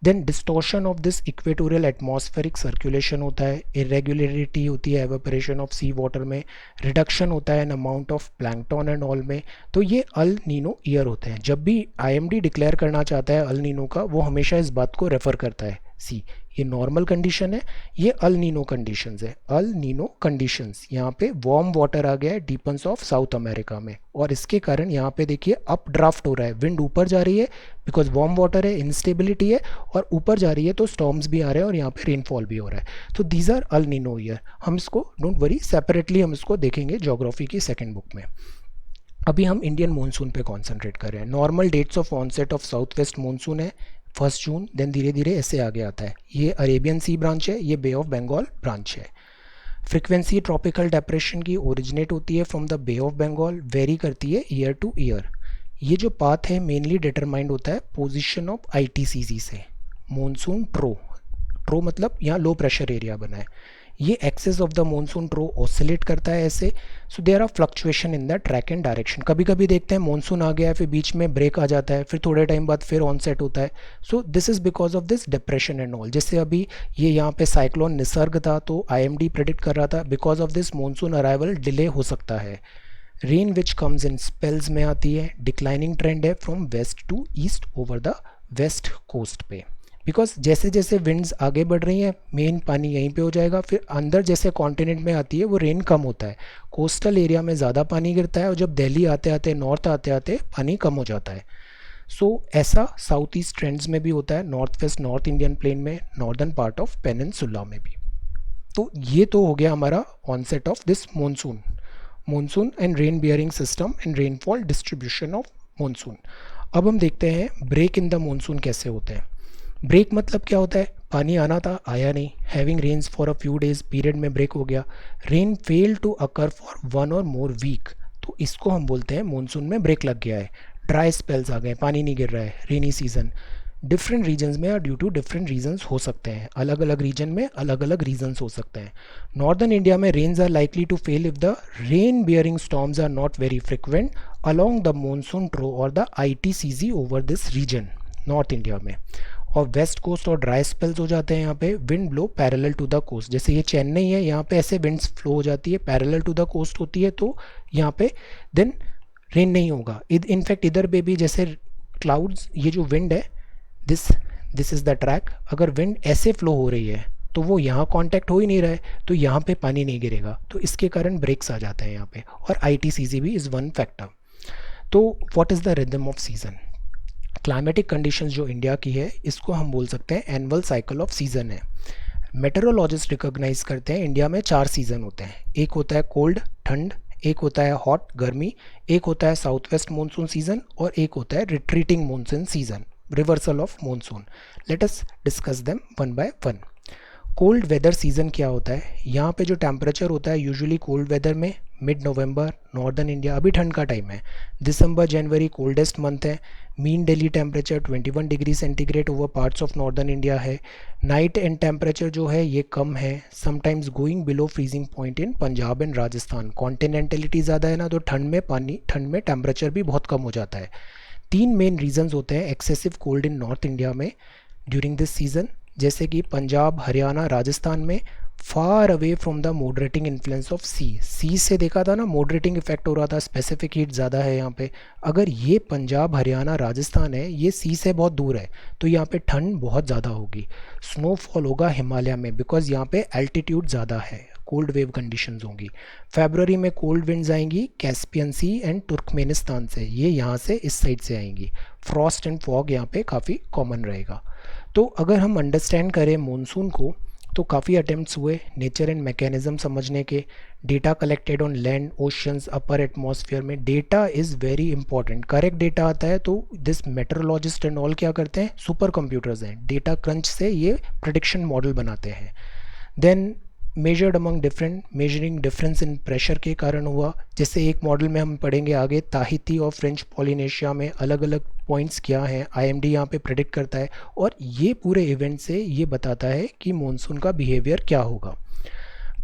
Then distortion of this equatorial atmospheric circulation होता है, इरेगुलरिटी होती है एवेपोरेशन ऑफ सी वाटर में, रिडक्शन होता है in amount of plankton and all में। तो ये अल नीनो ईयर होते हैं। जब भी आईएमडी डिक्लेयर करना चाहता है अल नीनो का, वो हमेशा इस बात को रेफर करता है। सी, ये नॉर्मल कंडीशन है, ये अल नीनो कंडीशंस है। अल नीनो कंडीशंस, यहाँ पे वार्म वाटर आ गया है डीपन्स ऑफ साउथ अमेरिका में और इसके कारण यहाँ पे देखिए अप ड्राफ्ट हो रहा है, विंड ऊपर जा रही है बिकॉज वार्म वाटर है, इंस्टेबिलिटी है और ऊपर जा रही है तो स्टॉर्म्स भी आ रहे हैं और यहाँ पे रेनफॉल भी हो रहा है। तो these are El Nino year. हम इसको डोंट वरी सेपरेटली हम इसको देखेंगे ज्योग्राफी की सेकेंड बुक में। अभी हम इंडियन मानसून पे कॉन्सेंट्रेट कर रहे हैं। Normal dates of onset of south west monsoon है 1 जून, देन धीरे धीरे ऐसे आगे आता है। ये अरेबियन सी ब्रांच है, ये बे ऑफ बंगाल ब्रांच है। फ्रिक्वेंसी ट्रॉपिकल डिप्रेशन की ओरिजिनेट होती है from the bay of Bengal, vary करती है ईयर टू ईयर। ये जो पाथ है मेनली डिटरमाइंड होता है पोजीशन ऑफ आईटीसीजी से। मॉनसून ट्रो, ट्रो मतलब यहाँ लो प्रेशर एरिया बना है, ये axis of the monsoon trough oscillate करता है ऐसे। So there are fluctuation in the track and direction. कभी कभी देखते हैं मॉनसून आ गया है, फिर बीच में ब्रेक आ जाता है, फिर थोड़े टाइम बाद फिर ऑनसेट होता है। सो this is because of this depression and all. जैसे अभी ये यहाँ पे साइक्लोन निसर्ग था, तो आईएमडी प्रेडिक्ट कर रहा था because of this monsoon arrival delay हो सकता है। Rain which comes in spells में आती है, डिक्लाइनिंग ट्रेंड है from west to east over the west coast पे। बिकॉज जैसे जैसे विंड्स आगे बढ़ रही हैं मेन पानी यहीं पे हो जाएगा, फिर अंदर जैसे कॉन्टिनेंट में आती है वो रेन कम होता है, कोस्टल एरिया में ज़्यादा पानी गिरता है, और जब दिल्ली आते आते नॉर्थ आते आते पानी कम हो जाता है। सो ऐसा साउथ ईस्ट ट्रेंड्स में भी होता है, north west north Indian plain में, नॉर्दर्न पार्ट ऑफ पेनिनसुला में भी। तो ये तो हो गया हमारा onset of this monsoon, monsoon and rain bearing system and rainfall distribution of monsoon. अब हम देखते हैं ब्रेक इन द मॉनसून कैसे होते हैं। ब्रेक मतलब क्या होता है, पानी आना था आया नहीं, having rains for a few days period में ब्रेक हो गया, rain fail to occur for one और मोर वीक, तो इसको हम बोलते हैं मॉनसून में ब्रेक लग गया है। ड्राई स्पेल्स आ गए, पानी नहीं गिर रहा है, रेनी सीजन। डिफरेंट रीजन्स में और ड्यू टू डिफरेंट रीजन्स हो सकते हैं, अलग अलग रीजन में अलग अलग रीजन्स हो सकते हैं। नॉर्दर्न इंडिया में rains are likely to fail if the rain bearing storms are not very frequent along the monsoon trough और the ITCZ over this region, north India में। और वेस्ट कोस्ट और ड्राई स्पेल्स हो जाते हैं यहाँ पे, wind blow parallel to the coast. जैसे ये चेन्नई है, यहाँ पे ऐसे विंड्स फ्लो हो जाती है, पैरेलल टू द कोस्ट होती है, तो यहाँ पे देन रेन नहीं होगा। इनफैक्ट इधर पे भी जैसे क्लाउड्स, ये जो विंड है दिस इज़ द ट्रैक, अगर विंड ऐसे फ्लो हो रही है तो वो यहाँ कांटेक्ट हो ही नहीं रहा है, तो यहाँ पे पानी नहीं गिरेगा, तो इसके कारण ब्रेक्स आ जाते हैं यहाँ पे। और आईटीसीजी भी इज़ वन फैक्टर। तो what is the rhythm off season, climatic conditions जो इंडिया की है इसको हम बोल सकते हैं एनुअल साइकिल ऑफ सीजन है। मेटेरोलॉजिस्ट रिकॉग्नाइज करते हैं इंडिया में 4 सीज़न होते हैं, एक होता है कोल्ड ठंड, एक होता है हॉट गर्मी, एक होता है साउथ वेस्ट मानसून सीजन, और एक होता है retreating monsoon season, reversal of monsoon. Let us discuss them one by one. Cold weather season क्या होता है, यहाँ पे जो टेम्परेचर होता है यूजुअली कोल्ड वेदर में मिड नवंबर, नॉर्दर्न इंडिया अभी ठंड का टाइम है, दिसंबर जनवरी कोल्डेस्ट मंथ है, mean daily temperature 21 degree centigrade over parts of northern India है। नाइट एंड टेम्परेचर जो है ये कम है, sometimes going below freezing point in Punjab and Rajasthan. Continentality ज़्यादा है ना, तो ठंड में टेम्परेचर भी बहुत कम हो जाता है। 3 मेन रीजंस होते हैं excessive cold in north India में ड्यूरिंग दिस सीजन, जैसे कि पंजाब हरियाणा राजस्थान में far away from the moderating influence of sea से देखा था ना, मॉडरेटिंग इफेक्ट हो रहा था, स्पेसिफिक हीट ज़्यादा है यहाँ पे। अगर ये पंजाब हरियाणा राजस्थान है, ये सी से बहुत दूर है, तो यहाँ पे ठंड बहुत ज़्यादा होगी। स्नोफॉल होगा हिमालय में बिकॉज यहाँ पे एल्टीट्यूड ज़्यादा है, कोल्ड वेव कंडीशंस होंगी। फरवरी में कोल्ड विंड्स आएंगी कैस्पियन सी एंड तुर्कमेनिस्तान से, ये यहाँ से इस साइड से आएंगी। फ्रॉस्ट एंड फॉग यहाँ पे काफ़ी कॉमन रहेगा। तो अगर हम अंडरस्टैंड करें मॉनसून को, तो काफ़ी अटेम्प्ट्स हुए नेचर एंड मैकेनिज्म समझने के। Data collected on land oceans upper atmosphere में, data is very important. Correct data आता है तो दिस मेट्रोलॉजिस्ट एंड ऑल क्या करते हैं, सुपर कंप्यूटर्स हैं, डेटा क्रंच से ये प्रेडिक्शन मॉडल बनाते हैं। Then measured among different, measuring difference in pressure के कारण हुआ। जैसे एक मॉडल में हम पढ़ेंगे आगे, ताहिती और फ्रेंच पॉलिनेशिया में अलग अलग पॉइंट्स क्या हैं, आईएमडी यहाँ पे प्रेडिक्ट करता है, और ये पूरे इवेंट से ये बताता है कि मॉनसून का बिहेवियर क्या होगा।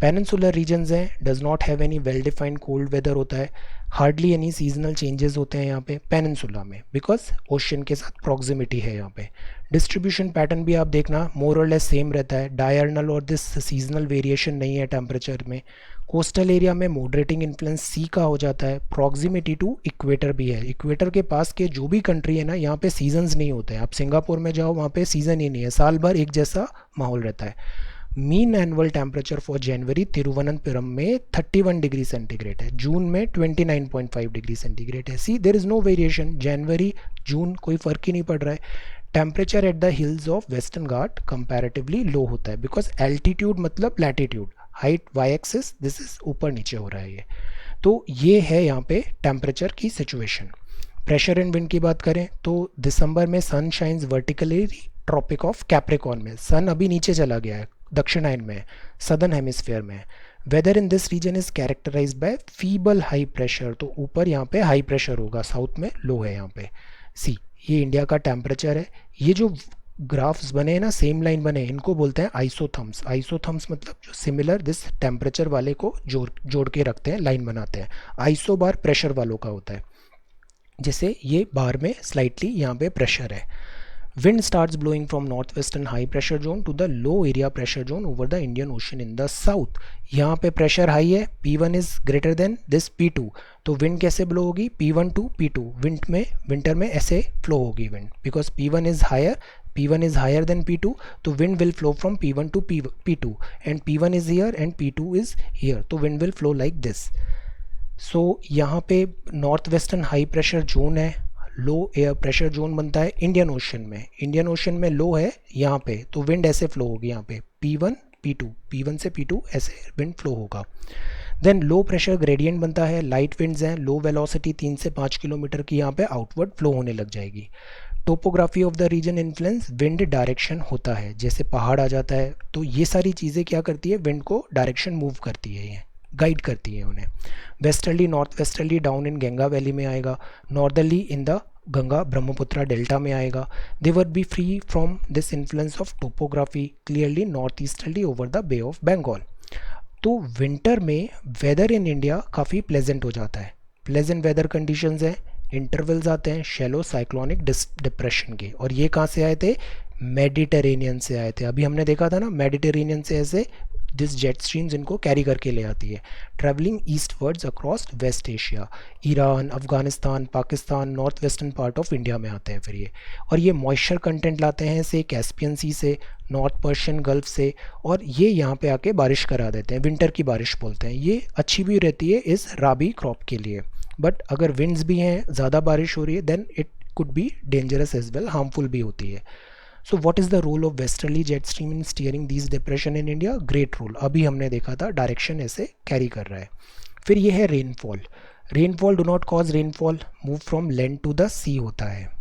पेनिनसुलर रीजन्स हैं, does not have any well defined cold weather होता है, हार्डली एनी सीजनल चेंजेस होते हैं यहाँ पे पेनिनसुला में, बिकॉज ओशन के साथ प्रॉक्सिमिटी है यहाँ पे। डिस्ट्रीब्यूशन पैटर्न भी आप देखना मोर और लेस सेम रहता है, डायरनल और दिस सीजनल वेरिएशन नहीं है टेम्परेचर में। कोस्टल एरिया में मॉडरेटिंग इन्फ्लुएंस सी का हो जाता है, प्रॉक्सिमिटी टू इक्वेटर भी है, इक्वेटर के पास के जो भी कंट्री है ना, यहाँ पे सीजन्स नहीं होते हैं। आप सिंगापुर में जाओ, वहाँ पे सीज़न ही नहीं है, साल भर एक जैसा माहौल रहता है। Mean annual temperature for January Thiruvananthapuram में 31 डिग्री सेंटीग्रेड है, जून में 29.5 डिग्री सेंटीग्रेड है। See there is no variation, जनवरी जून कोई फ़र्क ही नहीं पड़ रहा है। Temperature at the hills of western Ghat comparatively low होता है, बिकॉज एल्टीट्यूड मतलब latitude, height Y axis, this is ऊपर नीचे हो रहा है ये। तो ये है यहाँ पे टेम्परेचर की सिचुएशन। प्रेशर एंड विंड की बात करें तो दिसंबर में sun shines vertically tropic of Capricorn में, सन अभी नीचे चला गया है, दक्षिणायन में, सदर्न हेमिस्फीयर में। Weather in this region is characterised by feeble high pressure, तो ऊपर यहाँ पे हाई प्रेशर होगा, साउथ में लो है यहाँ पे। सी, ये इंडिया का टेम्परेचर है। ये जो ग्राफ्स बने हैं ना, सेम लाइन बने हैं, इनको बोलते हैं आइसोथम्स। आइसोथम्स मतलब जो सिमिलर दिस टेम्परेचर वाले को जोड़ जोड़ के रखते हैं, लाइन बनाते हैं। आइसो बार प्रेशर वालों का होता है, जैसे ये बार में स्लाइटली यहाँ पे प्रेशर है। Wind starts blowing from northwestern high pressure zone to the low area pressure zone over the Indian Ocean in the south। यहाँ पे प्रेशर हाई है, P1 is greater than this P2, तो wind कैसे blow होगी, P1 to P2। Winter में ऐसे flow होगी wind, because P1 is higher than P2, तो wind will flow from P1 to P2 and P1 is here and P2 is here, तो wind will flow like this। सो यहाँ पे north western high pressure zone है, लो air pressure zone बनता है Indian ocean में। Indian ocean में लो है यहाँ पे, तो विंड ऐसे फ्लो होगी यहाँ पे P1 P2, P1 से P2 ऐसे विंड फ्लो होगा। देन लो प्रेशर ग्रेडियंट बनता है, लाइट विंड्स हैं, लो वेलोसिटी 3 से 5 किलोमीटर की यहाँ पे आउटवर्ड फ्लो होने लग जाएगी। Topography of the region influence wind direction होता है, जैसे पहाड़ आ जाता है तो ये सारी चीज़ें क्या करती है, विंड को डायरेक्शन मूव करती है, ये गाइड करती है उन्हें। Westerly north westerly down in Ganga valley में आएगा, northerly in the Ganga Brahmaputra delta में आएगा। They were be free from this influence of topography clearly north easterly over the bay of Bengal. तो विंटर में वेदर इन इंडिया काफ़ी प्लेजेंट हो जाता है, प्लेजेंट वेदर कंडीशंस हैं, इंटरवल्स आते हैं शैलो साइक्लोनिक डिप्रेशन के, और ये कहाँ से आए थे, मेडिटेरेनियन से आए थे। अभी हमने देखा था ना, मेडिटेरेनियन से ऐसे दिस जेट स्ट्रीम्स इनको कैरी करके ले आती है, travelling eastwards across West Asia, Iran, Afghanistan, Pakistan, north western part of India में आते हैं फिर ये। और ये मॉइस्चर कंटेंट लाते हैं से कैस्पियन सी से, नॉर्थ पर्शियन गल्फ से, और ये यहाँ पे आके बारिश करा देते हैं, विंटर की बारिश बोलते हैं। ये अच्छी भी रहती है इस राबी क्रॉप के लिए, बट अगर विंड्स भी हैं, ज़्यादा बारिश हो रही है, then it could be dangerous as well, harmful भी होती है। So what is the role of westerly jet stream in steering these depression in India, great role. अभी हमने देखा था डायरेक्शन ऐसे कैरी कर रहा है। फिर ये है rainfall. Rainfall do not cause rainfall, move from land to the sea होता है।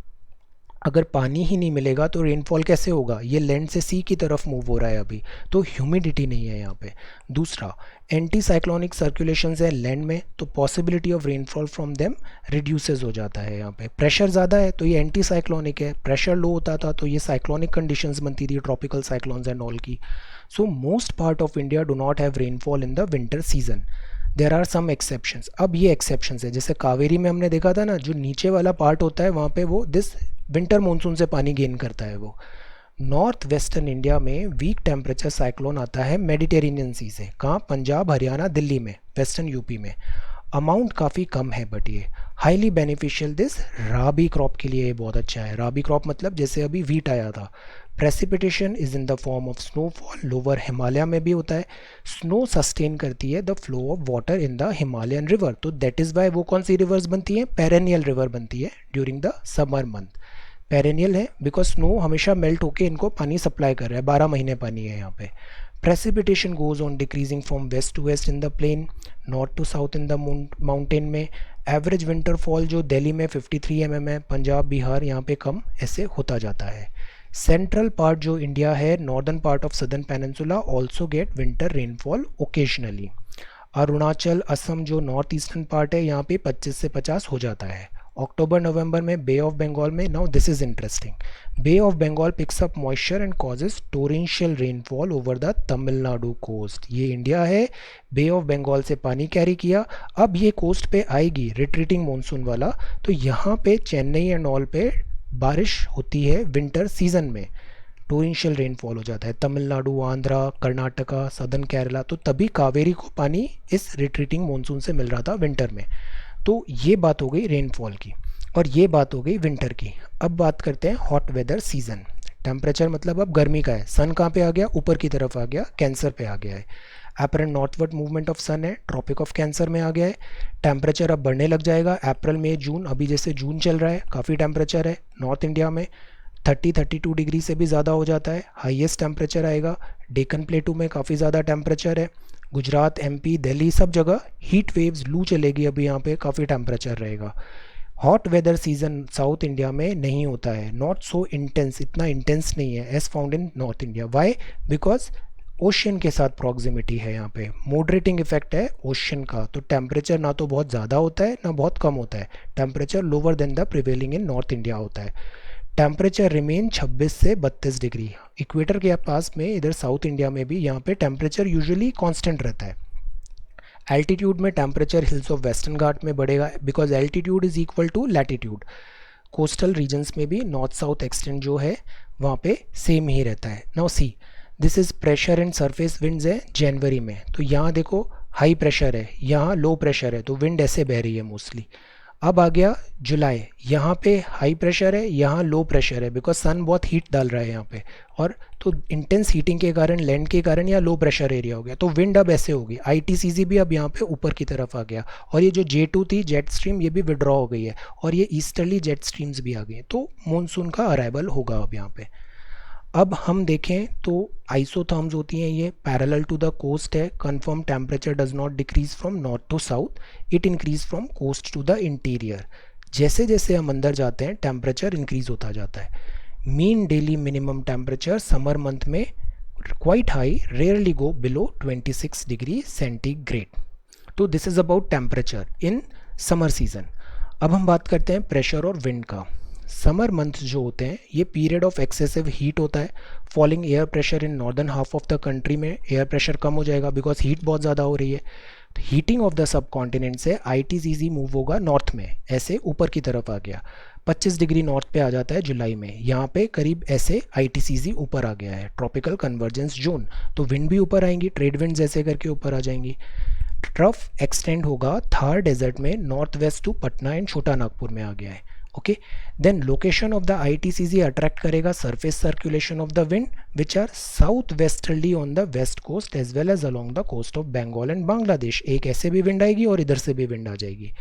अगर पानी ही नहीं मिलेगा तो रेनफॉल कैसे होगा, ये लैंड से सी की तरफ मूव हो रहा है अभी, तो ह्यूमिडिटी नहीं है यहाँ पे। दूसरा, एंटी साइक्लोनिक सर्कुलेशन है लैंड में, तो possibility of rainfall from them reduces हो जाता है। यहाँ पे प्रेशर ज़्यादा है तो ये एंटी साइक्लोनिक है, प्रेशर लो होता था तो ये साइक्लोनिक कंडीशंस बनती थी, ट्रॉपिकल साइक्लोन्स एंड ऑल की। So most part of India do not have rainfall in the winter season. There are some exceptions. अब ये एक्सेप्शंस है, जैसे कावेरी में हमने देखा था ना, जो नीचे वाला पार्ट होता है वहाँ पे वो दिस विंटर मानसून से पानी गेन करता है वो। नॉर्थ वेस्टर्न इंडिया में वीक टेम्परेचर साइक्लोन आता है मेडिटेरेनियन सी से, कहाँ, पंजाब, हरियाणा, दिल्ली में, वेस्टर्न यूपी में। अमाउंट काफ़ी कम है, बट ये highly beneficial this rabi crop के लिए ये बहुत अच्छा है। राबी क्रॉप मतलब जैसे अभी वीट आया था। Precipitation is in the form of snowfall, lower Himalaya में भी होता है। स्नो सस्टेन करती है the flow of water in the Himalayan river, तो दैट इज़ वाई वो कौन सी रिवर्स बनती हैं, पेरेनियल रिवर बनती है during the summer month. Perennial है बिकॉज स्नो हमेशा मेल्ट होके इनको पानी सप्लाई कर रहा है, 12 महीने पानी है यहाँ पे। Precipitation goes on decreasing from west to west in the plain, north to south in the mountain में। एवरेज विंटर फॉल जो दिल्ली में 53 mm है, पंजाब, बिहार यहाँ पे कम ऐसे होता जाता है। सेंट्रल पार्ट जो इंडिया है, northern part of southern peninsula also get winter rainfall occasionally. Arunachal, Assam जो नॉर्थ ईस्टर्न पार्ट है, यहाँ पे 25 से 50 हो जाता है। अक्टूबर नवंबर में बे ऑफ बंगाल में, now this is interesting, bay of Bengal picks up moisture and causes torrential rainfall over the Tamil Nadu coast. ये इंडिया है, बे ऑफ बंगाल से पानी कैरी किया, अब ये कोस्ट पे आएगी रिट्रीटिंग मानसून वाला, तो यहाँ पे चेन्नई एंड ऑल पे बारिश होती है विंटर सीजन में, टोरेंशियल रेनफॉल हो जाता है। तमिलनाडु, आंध्रा, कर्नाटका, सदर्न केरला, तो तभी कावेरी को पानी इस रिट्रीटिंग मानसून से मिल रहा था विंटर में। तो ये बात हो गई रेनफॉल की, और ये बात हो गई विंटर की। अब बात करते हैं हॉट वेदर सीजन। टेम्परेचर मतलब अब गर्मी का है, सन कहाँ पे आ गया, ऊपर की तरफ आ गया, कैंसर पे आ गया है। अप्रैल नॉर्थवर्ड मूवमेंट ऑफ सन है, ट्रॉपिक ऑफ कैंसर में आ गया है। टेम्परेचर अब बढ़ने लग जाएगा अप्रैल मई जून, अभी जैसे जून चल रहा है काफ़ी टेम्परेचर है नॉर्थ इंडिया में, 30-32 डिग्री से भी ज़्यादा हो जाता है। हाईएस्ट टेम्परेचर आएगा डेक्कन प्लेटू में, काफ़ी ज़्यादा टेम्परेचर है। गुजरात, एमपी, दिल्ली, सब जगह हीट वेव्स, लू चलेगी अभी यहाँ पे, काफ़ी टेम्परेचर रहेगा। Hot weather season south India में नहीं होता है, नॉट सो इंटेंस, इतना इंटेंस नहीं है as found in north India. Why, because ocean के साथ प्रॉक्सिमिटी है यहाँ पे, मॉडरेटिंग इफेक्ट है ओशियन का, तो टेम्परेचर ना तो बहुत ज़्यादा होता है ना बहुत कम होता है, temperature lower than the prevailing in north India होता है। टेम्परेचर रिमेन 26 से 32 डिग्री, इक्वेटर के पास में इधर साउथ इंडिया में भी यहाँ पे टेम्परेचर यूजुअली कांस्टेंट रहता है। एल्टीट्यूड में temperature hills of western Ghat में बढ़ेगा because altitude is equal to latitude. Coastal regions में भी नॉर्थ साउथ एक्सटेंट जो है वहाँ पे सेम ही रहता है। Now see, this is pressure and surface winds है जनवरी में, तो यहाँ देखो हाई प्रेशर है, यहाँ लो प्रेशर है, तो विंड ऐसे बह रही है मोस्टली। अब आ गया जुलाई, यहाँ पे हाई प्रेशर है, यहाँ लो प्रेशर है बिकॉज सन बहुत हीट डाल रहा है यहाँ पे, और तो इंटेंस हीटिंग के कारण, लैंड के कारण यहाँ लो प्रेशर एरिया हो गया, तो विंड अब ऐसे होगी, आईटीसीजी भी अब यहाँ पे ऊपर की तरफ आ गया, और ये जो J2 थी जेट स्ट्रीम ये भी विड्रॉ हो गई है, और ये ईस्टर्ली जेट स्ट्रीम्स भी आ गई हैं, तो मानसून का अराइवल होगा अब यहाँ पे। अब हम देखें तो आइसोथर्म्स होती हैं, ये पैरेलल टू द कोस्ट है, confirm temperature does not decrease from north to south, it increase from coast to the interior. जैसे जैसे हम अंदर जाते हैं टेम्परेचर इंक्रीज होता जाता है। Mean daily minimum temperature summer month में quite high, rarely go below 26 degree centigrade. तो this is about temperature in summer season. अब हम बात करते हैं प्रेशर और विंड का। समर मंथ जो होते हैं ये पीरियड ऑफ एक्सेसिव हीट होता है, falling air pressure in northern half of the country में एयर प्रेशर कम हो जाएगा बिकॉज हीट बहुत ज़्यादा हो रही है। Heating of the sub continent से आईटीसीजी मूव होगा नॉर्थ में, ऐसे ऊपर की तरफ आ गया, 25 डिग्री नॉर्थ पे आ जाता है जुलाई में, यहाँ पे करीब ऐसे आईटीसीजी ऊपर आ गया है, ट्रॉपिकल कन्वर्जेंस जोन, तो विंड भी ऊपर आएंगी, ट्रेड विंड्स ऐसे करके ऊपर आ जाएंगी। ट्रफ एक्सटेंड होगा थार डेजर्ट में, north west to Patna and Chota Nagpur में आ गया है। Okay, then location of the ITCZ attract करेगा surface circulation of the wind which are south westerly on the west coast as well as along the coast of Bengal and Bangladesh. एक ऐसे भी wind आएगी और इधर से भी विंड आ जाएगी।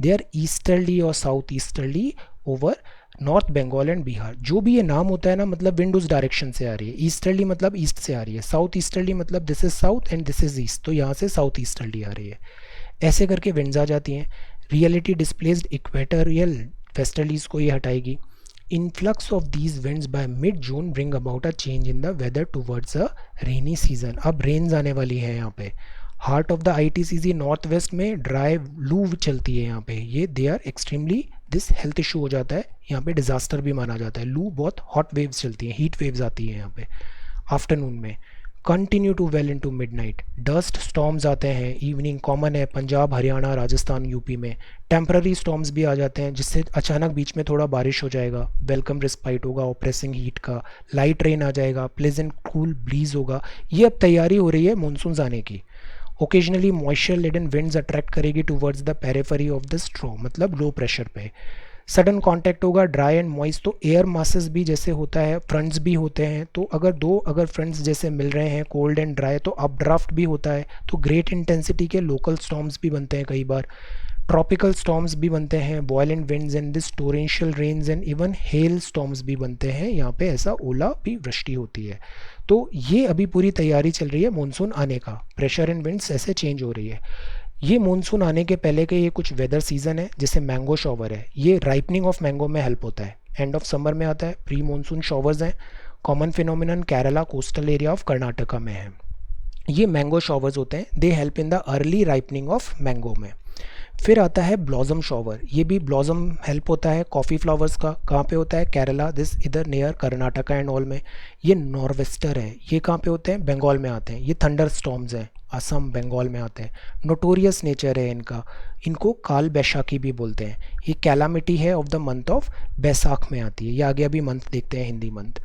दे आर ईस्टर्ली और south easterly over north Bengal and Bihar. जो भी ये नाम होता है ना, मतलब विंड उस डायरेक्शन से आ रही है। ईस्टर्ली मतलब ईस्ट से आ रही है, साउथ ईस्टर्ली मतलब this is south and this is east, तो यहाँ से साउथ ईस्टर्ली आ रही है। ऐसे करके विंड्स आ जाती हैं। रियलिटी डिस्प्लेस्ड इक्वेटोरियल वेस्टर्लीज को ये हटाएगी। Influx of these winds by mid June bring about a change in the weather towards a rainy season. अब रेन्स आने वाली है यहाँ पे। Heart of the ITCZ north west में ड्राई लू चलती है यहाँ पे, ये they are extremely this health issue हो जाता है, यहाँ पे डिजास्टर भी माना जाता है। लू बहुत हॉट वेव्स चलती हैं, हीट वेव्स आती हैं यहाँ पे आफ्टरनून में। Continue to well into midnight. Dust storms आते हैं, इवनिंग कॉमन है पंजाब हरियाणा राजस्थान यूपी में। टेम्पररी स्टॉर्म्स भी आ जाते हैं जिससे अचानक बीच में थोड़ा बारिश हो जाएगा, वेलकम रिस्पाइट होगा ऑप्रेसिंग हीट का, लाइट रेन आ जाएगा, प्लेजेंट कूल ब्रीज होगा। ये अब तैयारी हो रही है मानसून आने की। Occasionally moisture laden winds attract करेगी towards the periphery of the trough, मतलब लो प्रेशर पे। सडन कांटेक्ट होगा ड्राई एंड मॉइस्ट, तो एयर मासेस भी जैसे होता है फ्रंट्स भी होते हैं, तो अगर फ्रंट्स जैसे मिल रहे हैं कोल्ड एंड ड्राई तो अपड्राफ्ट भी होता है, तो ग्रेट इंटेंसिटी के लोकल स्टॉर्म्स भी बनते हैं कई बार। ट्रॉपिकल स्टॉर्म्स भी बनते हैं, violent winds and this torrential rains and even hail storms भी बनते हैं। यहाँ पे ऐसा ओला भी वृष्टि होती है। तो ये अभी पूरी तैयारी चल रही है मानसून आने का, प्रेशर एंड विंड्स ऐसे चेंज हो रही है। ये मानसून आने के पहले के ये कुछ वेदर सीजन है, जैसे मैंगो शॉवर है, ये राइपनिंग ऑफ मैंगो में हेल्प होता है। एंड ऑफ समर में आता है। प्री मानसून शॉवर्स हैं, common phenomenon Kerala coastal area of Karnataka में है। ये मैंगो शॉवर्स होते हैं, they help in the early ripening of mango में। फिर आता है ब्लॉसम शॉवर, ये भी ब्लॉसम हेल्प होता है कॉफ़ी फ्लावर्स का। कहाँ पे होता है? केरला, दिस इधर नियर कर्नाटका एंड ऑल में। ये नॉर्वेस्टर है, ये कहाँ पे होते हैं? बंगाल में आते हैं। ये थंडर स्टॉर्म्स हैं, असम बंगाल में आते हैं। नोटोरियस नेचर है इनका, इनको काल बैशाखी भी बोलते हैं। ये कैलामिटी है ऑफ द मंथ ऑफ बैसाख में आती है। ये आगे अभी मंथ देखते हैं, हिंदी मंथ।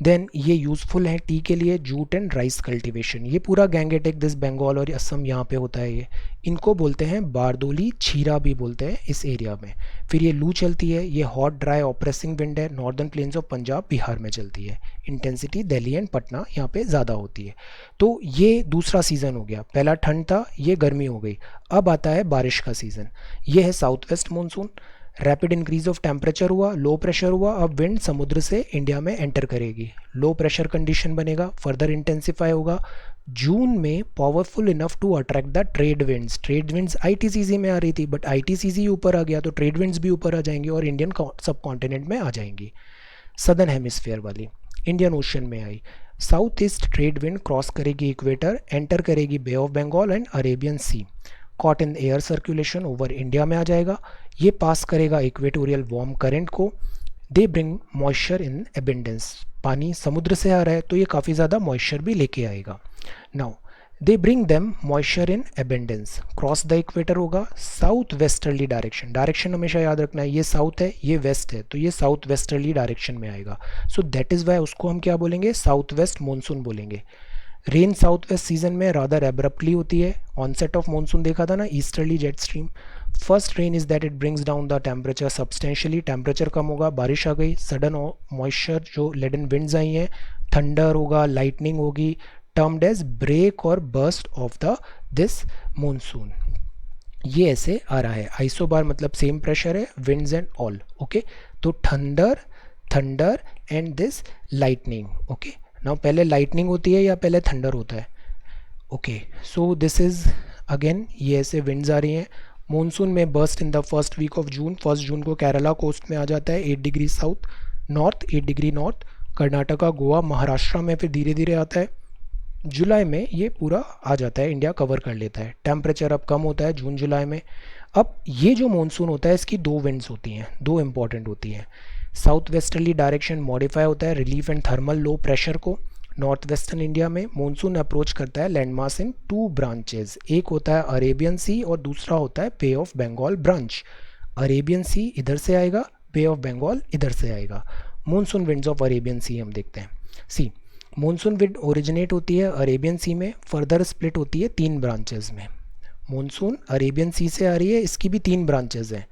देन ये यूज़फुल है टी के लिए, जूट एंड राइस कल्टीवेशन। ये पूरा गैंगेटिक दिस बंगाल और असम यहाँ पे होता है। ये इनको बोलते हैं बारदोली छीरा भी बोलते हैं इस एरिया में। फिर ये लू चलती है, ये हॉट ड्राई ऑप्रेसिंग विंड है, northern plains of Punjab Bihar में चलती है। इंटेंसिटी दिल्ली एंड पटना यहाँ पे ज़्यादा होती है। तो ये दूसरा सीज़न हो गया। पहला ठंड था, ये गर्मी हो गई। अब आता है बारिश का सीज़न। ये है south west monsoon. Rapid increase of temperature हुआ, लो प्रेशर हुआ, अब विंड समुद्र से इंडिया में एंटर करेगी। लो प्रेशर कंडीशन बनेगा, फर्दर इंटेंसिफाई होगा। जून में powerful enough to attract the trade winds. Trade winds ITCG में आ रही थी, बट आईटीसीजी ऊपर आ गया तो ट्रेड विंड्स भी ऊपर आ जाएंगी और इंडियन सब कॉन्टिनेंट में आ जाएंगी। सदर्न हेमिस्फीयर वाली इंडियन ओशन में आई। South east trade wind cross करेगी इक्वेटर, एंटर करेगी Bay of Bengal and Arabian Sea, caught in air circulation over India में आ जाएगा, ये पास करेगा इक्वेटोरियल वार्म करंट को, they bring moisture in abundance, पानी समुद्र से आ रहा है तो ये काफ़ी ज़्यादा मॉइस्चर भी लेके आएगा। Now they bring them moisture in abundance, cross the equator होगा, साउथ वेस्टर्ली डायरेक्शन, डायरेक्शन हमेशा याद रखना है, ये साउथ है ये वेस्ट है तो ये साउथ वेस्टर्ली डायरेक्शन में आएगा, सो दैट इज़ वाई उसको हम क्या बोलेंगे, साउथ वेस्ट मानसून बोलेंगे। रेन साउथ वेस्ट सीजन में रादर एब्रप्टली होती है, ऑनसेट ऑफ मानसून देखा था ना, easterly jet stream. First rain is that it brings down the temperature substantially, temperature कम होगा, बारिश आ गई, सडन मॉइस्चर जो लेडन विंड्स आई हैं, थंडर होगा, लाइटनिंग होगी, टर्म्ड एज ब्रेक और burst of the this monsoon. ये ऐसे आ रहा है, आइसोबार मतलब सेम प्रेशर है, विंड्स एंड ऑल, ओके। तो thunder, thunder and this lightning, okay. Now पहले लाइटनिंग होती है या पहले थंडर होता है, okay. So this is again ये ऐसे विंड्स आ रही हैं। मॉनसून में burst in the first week of June, 1 जून को केरला कोस्ट में आ जाता है 8 degree south north, 8 degree north, Karnataka Goa Maharashtra में फिर धीरे धीरे आता है। जुलाई में ये पूरा आ जाता है, इंडिया कवर कर लेता है। टेम्परेचर अब कम होता है जून जुलाई में। अब ये जो मानसून होता है इसकी दो विंड्स होती हैं, दो इंपॉर्टेंट होती हैं। साउथ वेस्टर्ली डायरेक्शन मॉडिफाई होता है relief and thermal low pressure को। नॉर्थ वेस्टर्न इंडिया में मानसून अप्रोच करता है लैंडमास इन 2 ब्रांचेज, एक होता है अरेबियन सी और दूसरा होता है bay of Bengal branch. Arabian सी इधर से आएगा, बे ऑफ बंगाल इधर से आएगा। मानसून विंड्स ऑफ अरेबियन सी हम देखते हैं। सी मानसून विंड ओरिजिनेट होती है अरेबियन सी में, फर्दर स्प्लिट होती है 3 ब्रांचेस में। मानसून अरेबियन सी से आ रही है, इसकी भी 3 ब्रांचेस हैं।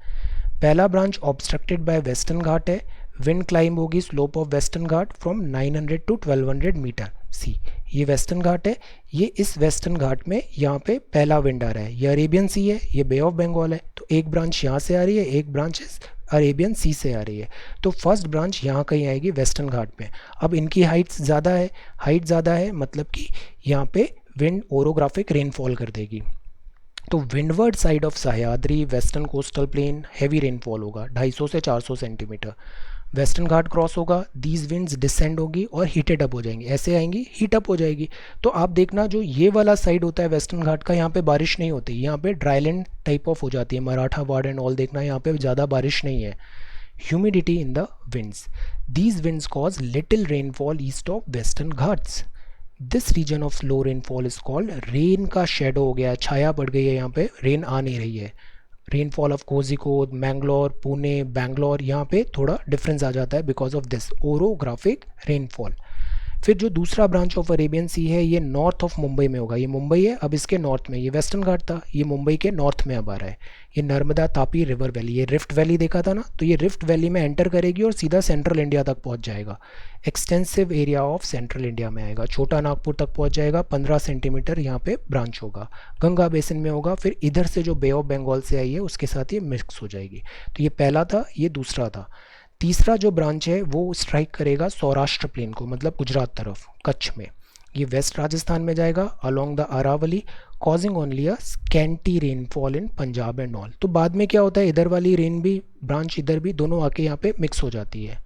पहला branch obstructed by western Ghat है, विंड क्लाइंब होगी slope of western Ghat from 900 to 1200 metre. See ये वेस्टर्न घाट है, ये इस वेस्टर्न घाट में यहाँ पे पहला विंड आ रहा है, ये अरेबियन सी है, ये बे ऑफ बंगाल है, तो एक ब्रांच यहाँ से आ रही है, एक ब्रांच अरेबियन सी से आ रही है, तो फर्स्ट ब्रांच यहाँ कहीं आएगी वेस्टर्न घाट में। अब इनकी हाइट्स ज़्यादा है, हाइट ज़्यादा है मतलब कि यहाँ पे विंड ओरोग्राफिक रेनफॉल कर देगी। तो windward side of Sahyadri western coastal plain heavy rainfall होगा 250 से 400 सेंटीमीटर। वेस्टर्न घाट क्रॉस होगा, दीज विंड्स डिसेंड होगी और हीटेड अप हो जाएंगी, ऐसे आएंगी हीट अप हो जाएगी। तो आप देखना जो ये वाला साइड होता है वेस्टर्न घाट का, यहाँ पे बारिश नहीं होती, यहाँ पे ड्राईलैंड टाइप ऑफ हो जाती है, मराठावाड़ एंड ऑल देखना, यहाँ पे ज़्यादा बारिश नहीं है। Humidity in the winds, these winds cause little rainfall east of western Ghats. This region of slow rainfall is called, rain का शेडो हो गया, छाया पड़ गई है, यहाँ पे रेन आ नहीं रही है। रेनफॉल ऑफ कोझिकोड, मैंगलोर, पुणे, बैंगलोर, यहाँ पे थोड़ा डिफरेंस आ जाता है because of this orographic rainfall. फिर जो दूसरा ब्रांच ऑफ अरेबियन सी है ये नॉर्थ ऑफ मुंबई में होगा, ये मुंबई है अब इसके नॉर्थ में, ये वेस्टर्न घाट था, ये मुंबई के नॉर्थ में अब आ रहा है। ये नर्मदा तापी रिवर वैली, ये रिफ्ट वैली देखा था ना, तो ये रिफ्ट वैली में एंटर करेगी और सीधा सेंट्रल इंडिया तक पहुंच जाएगा। Extensive area of central India में आएगा, छोटा नागपुर तक पहुंच जाएगा, 15 सेंटीमीटर यहाँ पे ब्रांच होगा, गंगा बेसिन में होगा। फिर इधर से जो बे ऑफ बंगाल से आई है उसके साथ ये मिक्स हो जाएगी। तो ये पहला था, ये दूसरा था। तीसरा जो ब्रांच है वो स्ट्राइक करेगा सौराष्ट्र प्लेन को, मतलब गुजरात तरफ, कच्छ में। ये वेस्ट राजस्थान में जाएगा along the Aravalli, causing only a scanty rainfall in Punjab and all. तो बाद में क्या होता है, इधर वाली रेन भी ब्रांच इधर भी दोनों आके यहाँ पे मिक्स हो जाती है।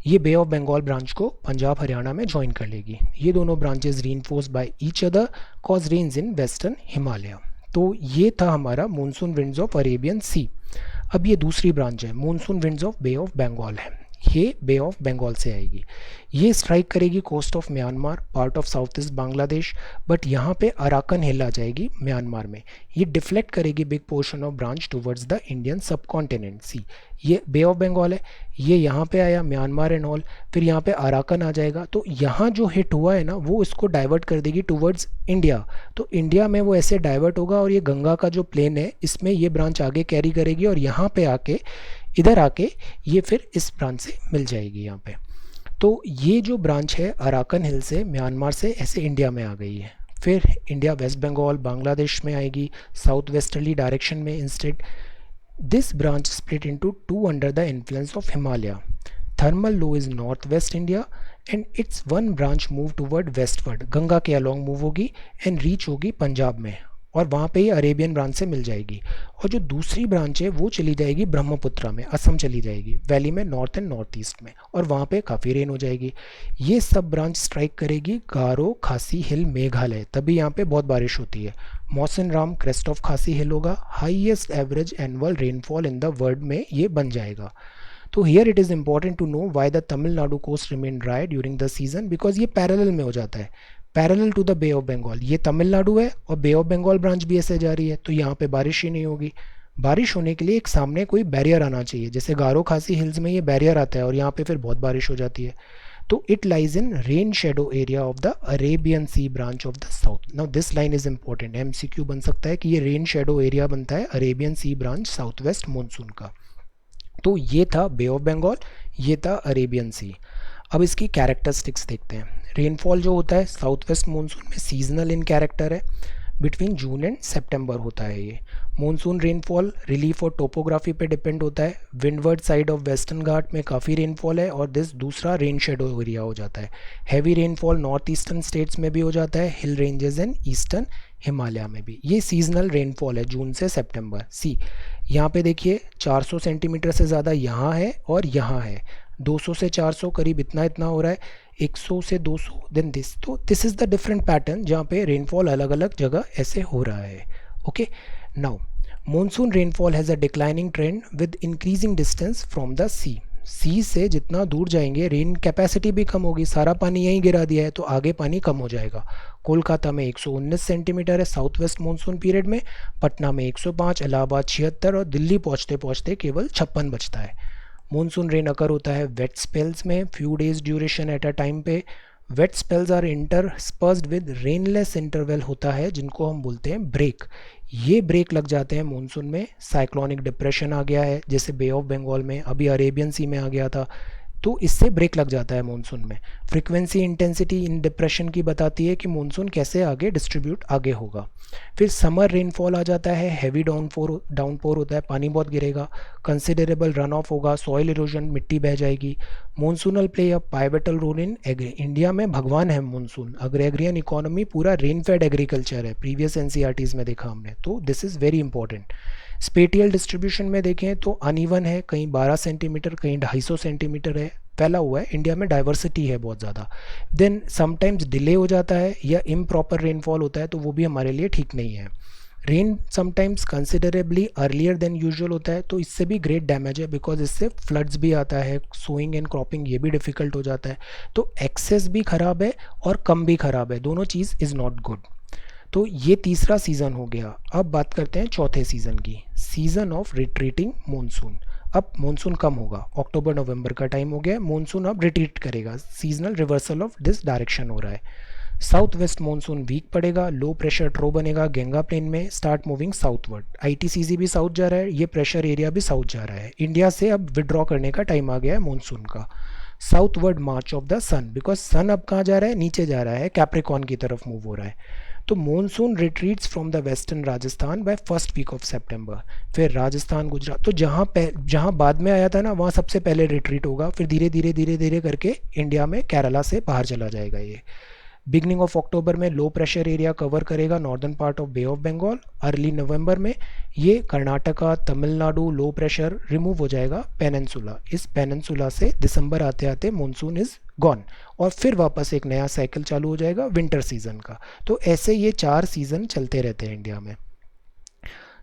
ये बे ऑफ बंगाल ब्रांच को पंजाब हरियाणा में ज्वाइन कर लेगी। ये दोनों branches reinforce by each other, cause rains in western Himalaya. तो ये था हमारा monsoon winds of Arabian sea. अब ये दूसरी ब्रांच है, monsoon winds of bay of Bengal है, ये बे ऑफ बंगाल से आएगी। ये स्ट्राइक करेगी coast of Myanmar, part of south east Bangladesh, but यहाँ पे अराकन हिल आ जाएगी म्यांमार में। ये डिफ्लेक्ट करेगी big portion of branch towards the Indian सब कॉन्टिनेंट। सी ये बे ऑफ बंगाल है, ये यहाँ पे आया म्यांमार एंड ऑल, फिर यहाँ पे अराकन आ जाएगा। तो यहाँ जो हिट हुआ है ना वो इसको डाइवर्ट कर देगी टुवर्ड्स इंडिया। तो इंडिया में वो ऐसे डाइवर्ट होगा और ये गंगा का जो प्लेन है इसमें ये ब्रांच आगे कैरी करेगी और यहाँ पे आके इधर आके ये फिर इस ब्रांच से मिल जाएगी यहाँ पे। तो ये जो ब्रांच है अराकन हिल से म्यांमार से ऐसे इंडिया में आ गई है। फिर इंडिया वेस्ट बंगाल बांग्लादेश में आएगी साउथ वेस्टर्ली डायरेक्शन में instead. This branch split into 2 under the influence of Himalaya. Thermal low is north west India and it's one branch move toward westward, Ganga के अलोंग मूव होगी एंड रीच होगी पंजाब में और वहाँ पे ये अरेबियन ब्रांच से मिल जाएगी। और जो दूसरी ब्रांच है वो चली जाएगी ब्रह्मपुत्रा में, असम चली जाएगी, वैली में, नॉर्थ एंड नॉर्थ ईस्ट में, और वहाँ पे काफ़ी रेन हो जाएगी। ये सब ब्रांच स्ट्राइक करेगी गारो खासी हिल मेघालय, तभी यहाँ पे बहुत बारिश होती है। मौसिन Ram crest of Khasi hill होगा, highest average annual rainfall in the world में ये बन जाएगा। तो here it is important to know why the Tamil Nadu coast remain dry during the season, because ये पैरेलल में हो जाता है, parallel to the bay of Bengal. ये तमिलनाडु है और बे ऑफ बंगाल ब्रांच भी ऐसे जा रही है, तो यहाँ पे बारिश ही नहीं होगी। बारिश होने के लिए एक सामने कोई बैरियर आना चाहिए, जैसे गारो खासी हिल्स में ये बैरियर आता है और यहाँ पे फिर बहुत बारिश हो जाती है। तो it lies in rain shadow area of the Arabian sea branch of the south. Now this line is important, MCQ बन सकता है कि ये रेन शेडो एरिया बनता है Arabian sea branch south west monsoon का। तो ये था बे ऑफ बंगाल, ये था अरेबियन सी। अब इसकी कैरेक्टरिस्टिक्स देखते हैं। रेनफॉल जो होता है साउथ वेस्ट मानसून में सीजनल इन कैरेक्टर है, बिटवीन जून एंड सितंबर होता है ये। मानसून रेनफॉल रिलीफ और टोपोग्राफी पे डिपेंड होता है। Windward side of western Ghat में काफ़ी रेनफॉल है और दिस दूसरा रेन शेडो एरिया हो जाता है। Heavy rainfall north eastern states में भी हो जाता है, hill ranges and eastern Himalaya में भी। ये सीजनल रेनफॉल है जून से सितंबर। सी यहाँ पे देखिए 400 सेंटीमीटर से ज़्यादा यहाँ है और यहाँ है, 200 से 400 करीब इतना इतना हो रहा है, 100 से 200 देन दिस। तो this is the different pattern जहाँ पे रेनफॉल अलग अलग जगह ऐसे हो रहा है। Okay, now monsoon rainfall has a declining trend with increasing distance from the sea से जितना दूर जाएंगे रेन कैपेसिटी भी कम होगी, सारा पानी यहीं गिरा दिया है तो आगे पानी कम हो जाएगा। कोलकाता में 119 सेंटीमीटर है साउथ वेस्ट मानसून पीरियड में, पटना में 105, इलाहाबाद 76 और दिल्ली पहुँचते पहुँचते केवल 56 बचता है। मानसून रेन अकर होता है वेट स्पेल्स में, few days duration at a time पे। Wet spells are interspersed with rainless interval होता है जिनको हम बोलते हैं ब्रेक। ये ब्रेक लग जाते हैं मानसून में। साइक्लोनिक डिप्रेशन आ गया है जैसे बे ऑफ बंगाल में, अभी अरेबियन सी में आ गया था, तो इससे ब्रेक लग जाता है मानसून में। फ्रीक्वेंसी इंटेंसिटी इन डिप्रेशन की बताती है कि मानसून कैसे आगे डिस्ट्रीब्यूट आगे होगा। फिर समर रेनफॉल आ जाता है, हैवी डाउनपोर होता है, पानी बहुत गिरेगा, कंसिडरेबल रन ऑफ होगा, सॉइल इरोजन, मिट्टी बह जाएगी। Monsoonal play a pivotal role in agri. India में भगवान है मानसून, अग्रेग्रियन इकोनॉमी पूरा रेन फेड एग्रीकल्चर है, प्रीवियस एनसीईआरटीज में देखा हमने, तो this is very important. Spatial distribution में देखें तो अनइवन है, कहीं 12 सेंटीमीटर कहीं 250 सेंटीमीटर है, फैला हुआ है। इंडिया में डाइवर्सिटी है बहुत ज़्यादा। देन समटाइम्स डिले हो जाता है या इम्प्रॉपर रेनफॉल होता है, तो वो भी हमारे लिए ठीक नहीं है। Rain sometimes considerably earlier than usual होता है, तो इससे भी ग्रेट डैमेज है, बिकॉज इससे फ्लड्स भी आता है, सोइंग एंड क्रॉपिंग ये भी डिफ़िकल्ट हो जाता है। तो एक्सेस भी ख़राब है और कम भी ख़राब है, दोनों चीज़ इज़ नॉट गुड। तो ये तीसरा सीज़न हो गया। अब बात करते हैं चौथे सीज़न की, सीज़न ऑफ रिट्रीटिंग मानसून। अब मानसून कम होगा, अक्टूबर नवंबर का टाइम हो गया, मानसून अब रिट्रीट करेगा, seasonal reversal of this direction हो रहा है। साउथ वेस्ट मानसून वीक पड़ेगा, लो प्रेशर ट्रो बनेगा गंगा प्लेन में, स्टार्ट मूविंग साउथवर्ड। आईटीसीजी भी साउथ जा रहा है, ये प्रेशर एरिया भी साउथ जा रहा है। इंडिया से अब विड्रॉ करने का टाइम आ गया है मानसून का। Southward march of the sun, because sun अब कहाँ जा रहा है, नीचे जा रहा है, कैप्रिकॉन की तरफ मूव हो रहा है। तो monsoon retreats from the western Rajasthan by first week of September. फिर राजस्थान, गुजरात, तो जहाँ बाद में आया था ना वहाँ सबसे पहले रिट्रीट होगा, फिर धीरे धीरे धीरे धीरे करके इंडिया में केरला से बाहर चला जाएगा ये। बिगनिंग ऑफ अक्टूबर में लो प्रेशर एरिया कवर करेगा northern part of bay of Bengal. Early November में ये Karnataka, Tamil Nadu, low pressure remove हो जाएगा पेनिनसुला। इस पेनिनसुला से दिसंबर आते आते मानसून इज़ गॉन और फिर वापस एक नया साइकिल चालू हो जाएगा विंटर सीजन का। तो ऐसे ये 4 सीजन चलते रहते हैं इंडिया में।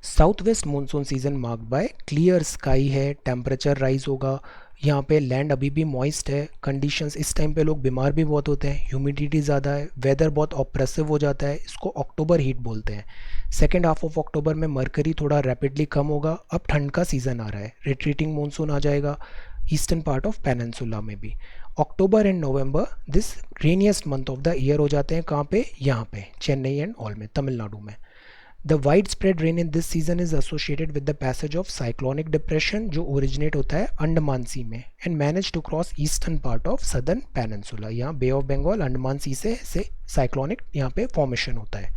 South west monsoon season marked by clear sky है, टेम्परेचर राइज होगा, यहाँ पे लैंड अभी भी मॉइस्ट है, कंडीशंस इस टाइम पे लोग बीमार भी बहुत होते हैं, ह्यूमिडिटी ज़्यादा है, वेदर बहुत ऑप्रेसिव हो जाता है, इसको अक्टूबर हीट बोलते हैं। सेकेंड हाफ ऑफ अक्टूबर में मरकरी थोड़ा रैपिडली कम होगा, अब ठंड का सीज़न आ रहा है, रिट्रीटिंग मानसून आ जाएगा ईस्टर्न पार्ट ऑफ पेनिनसुला में भी। October and November this rainiest month of the year हो जाते हैं, कहाँ पे, यहाँ पे चेन्नई एंड ऑल में, तमिलनाडु में। The widespread rain in this season is associated with the passage of cyclonic depression जो ओरिजिनेट होता है अंडमान सी में and managed to cross eastern part of southern peninsula। यहाँ बे ऑफ बंगाल अंडमान सी से साइक्लोनिक यहाँ पे फॉर्मेशन होता है।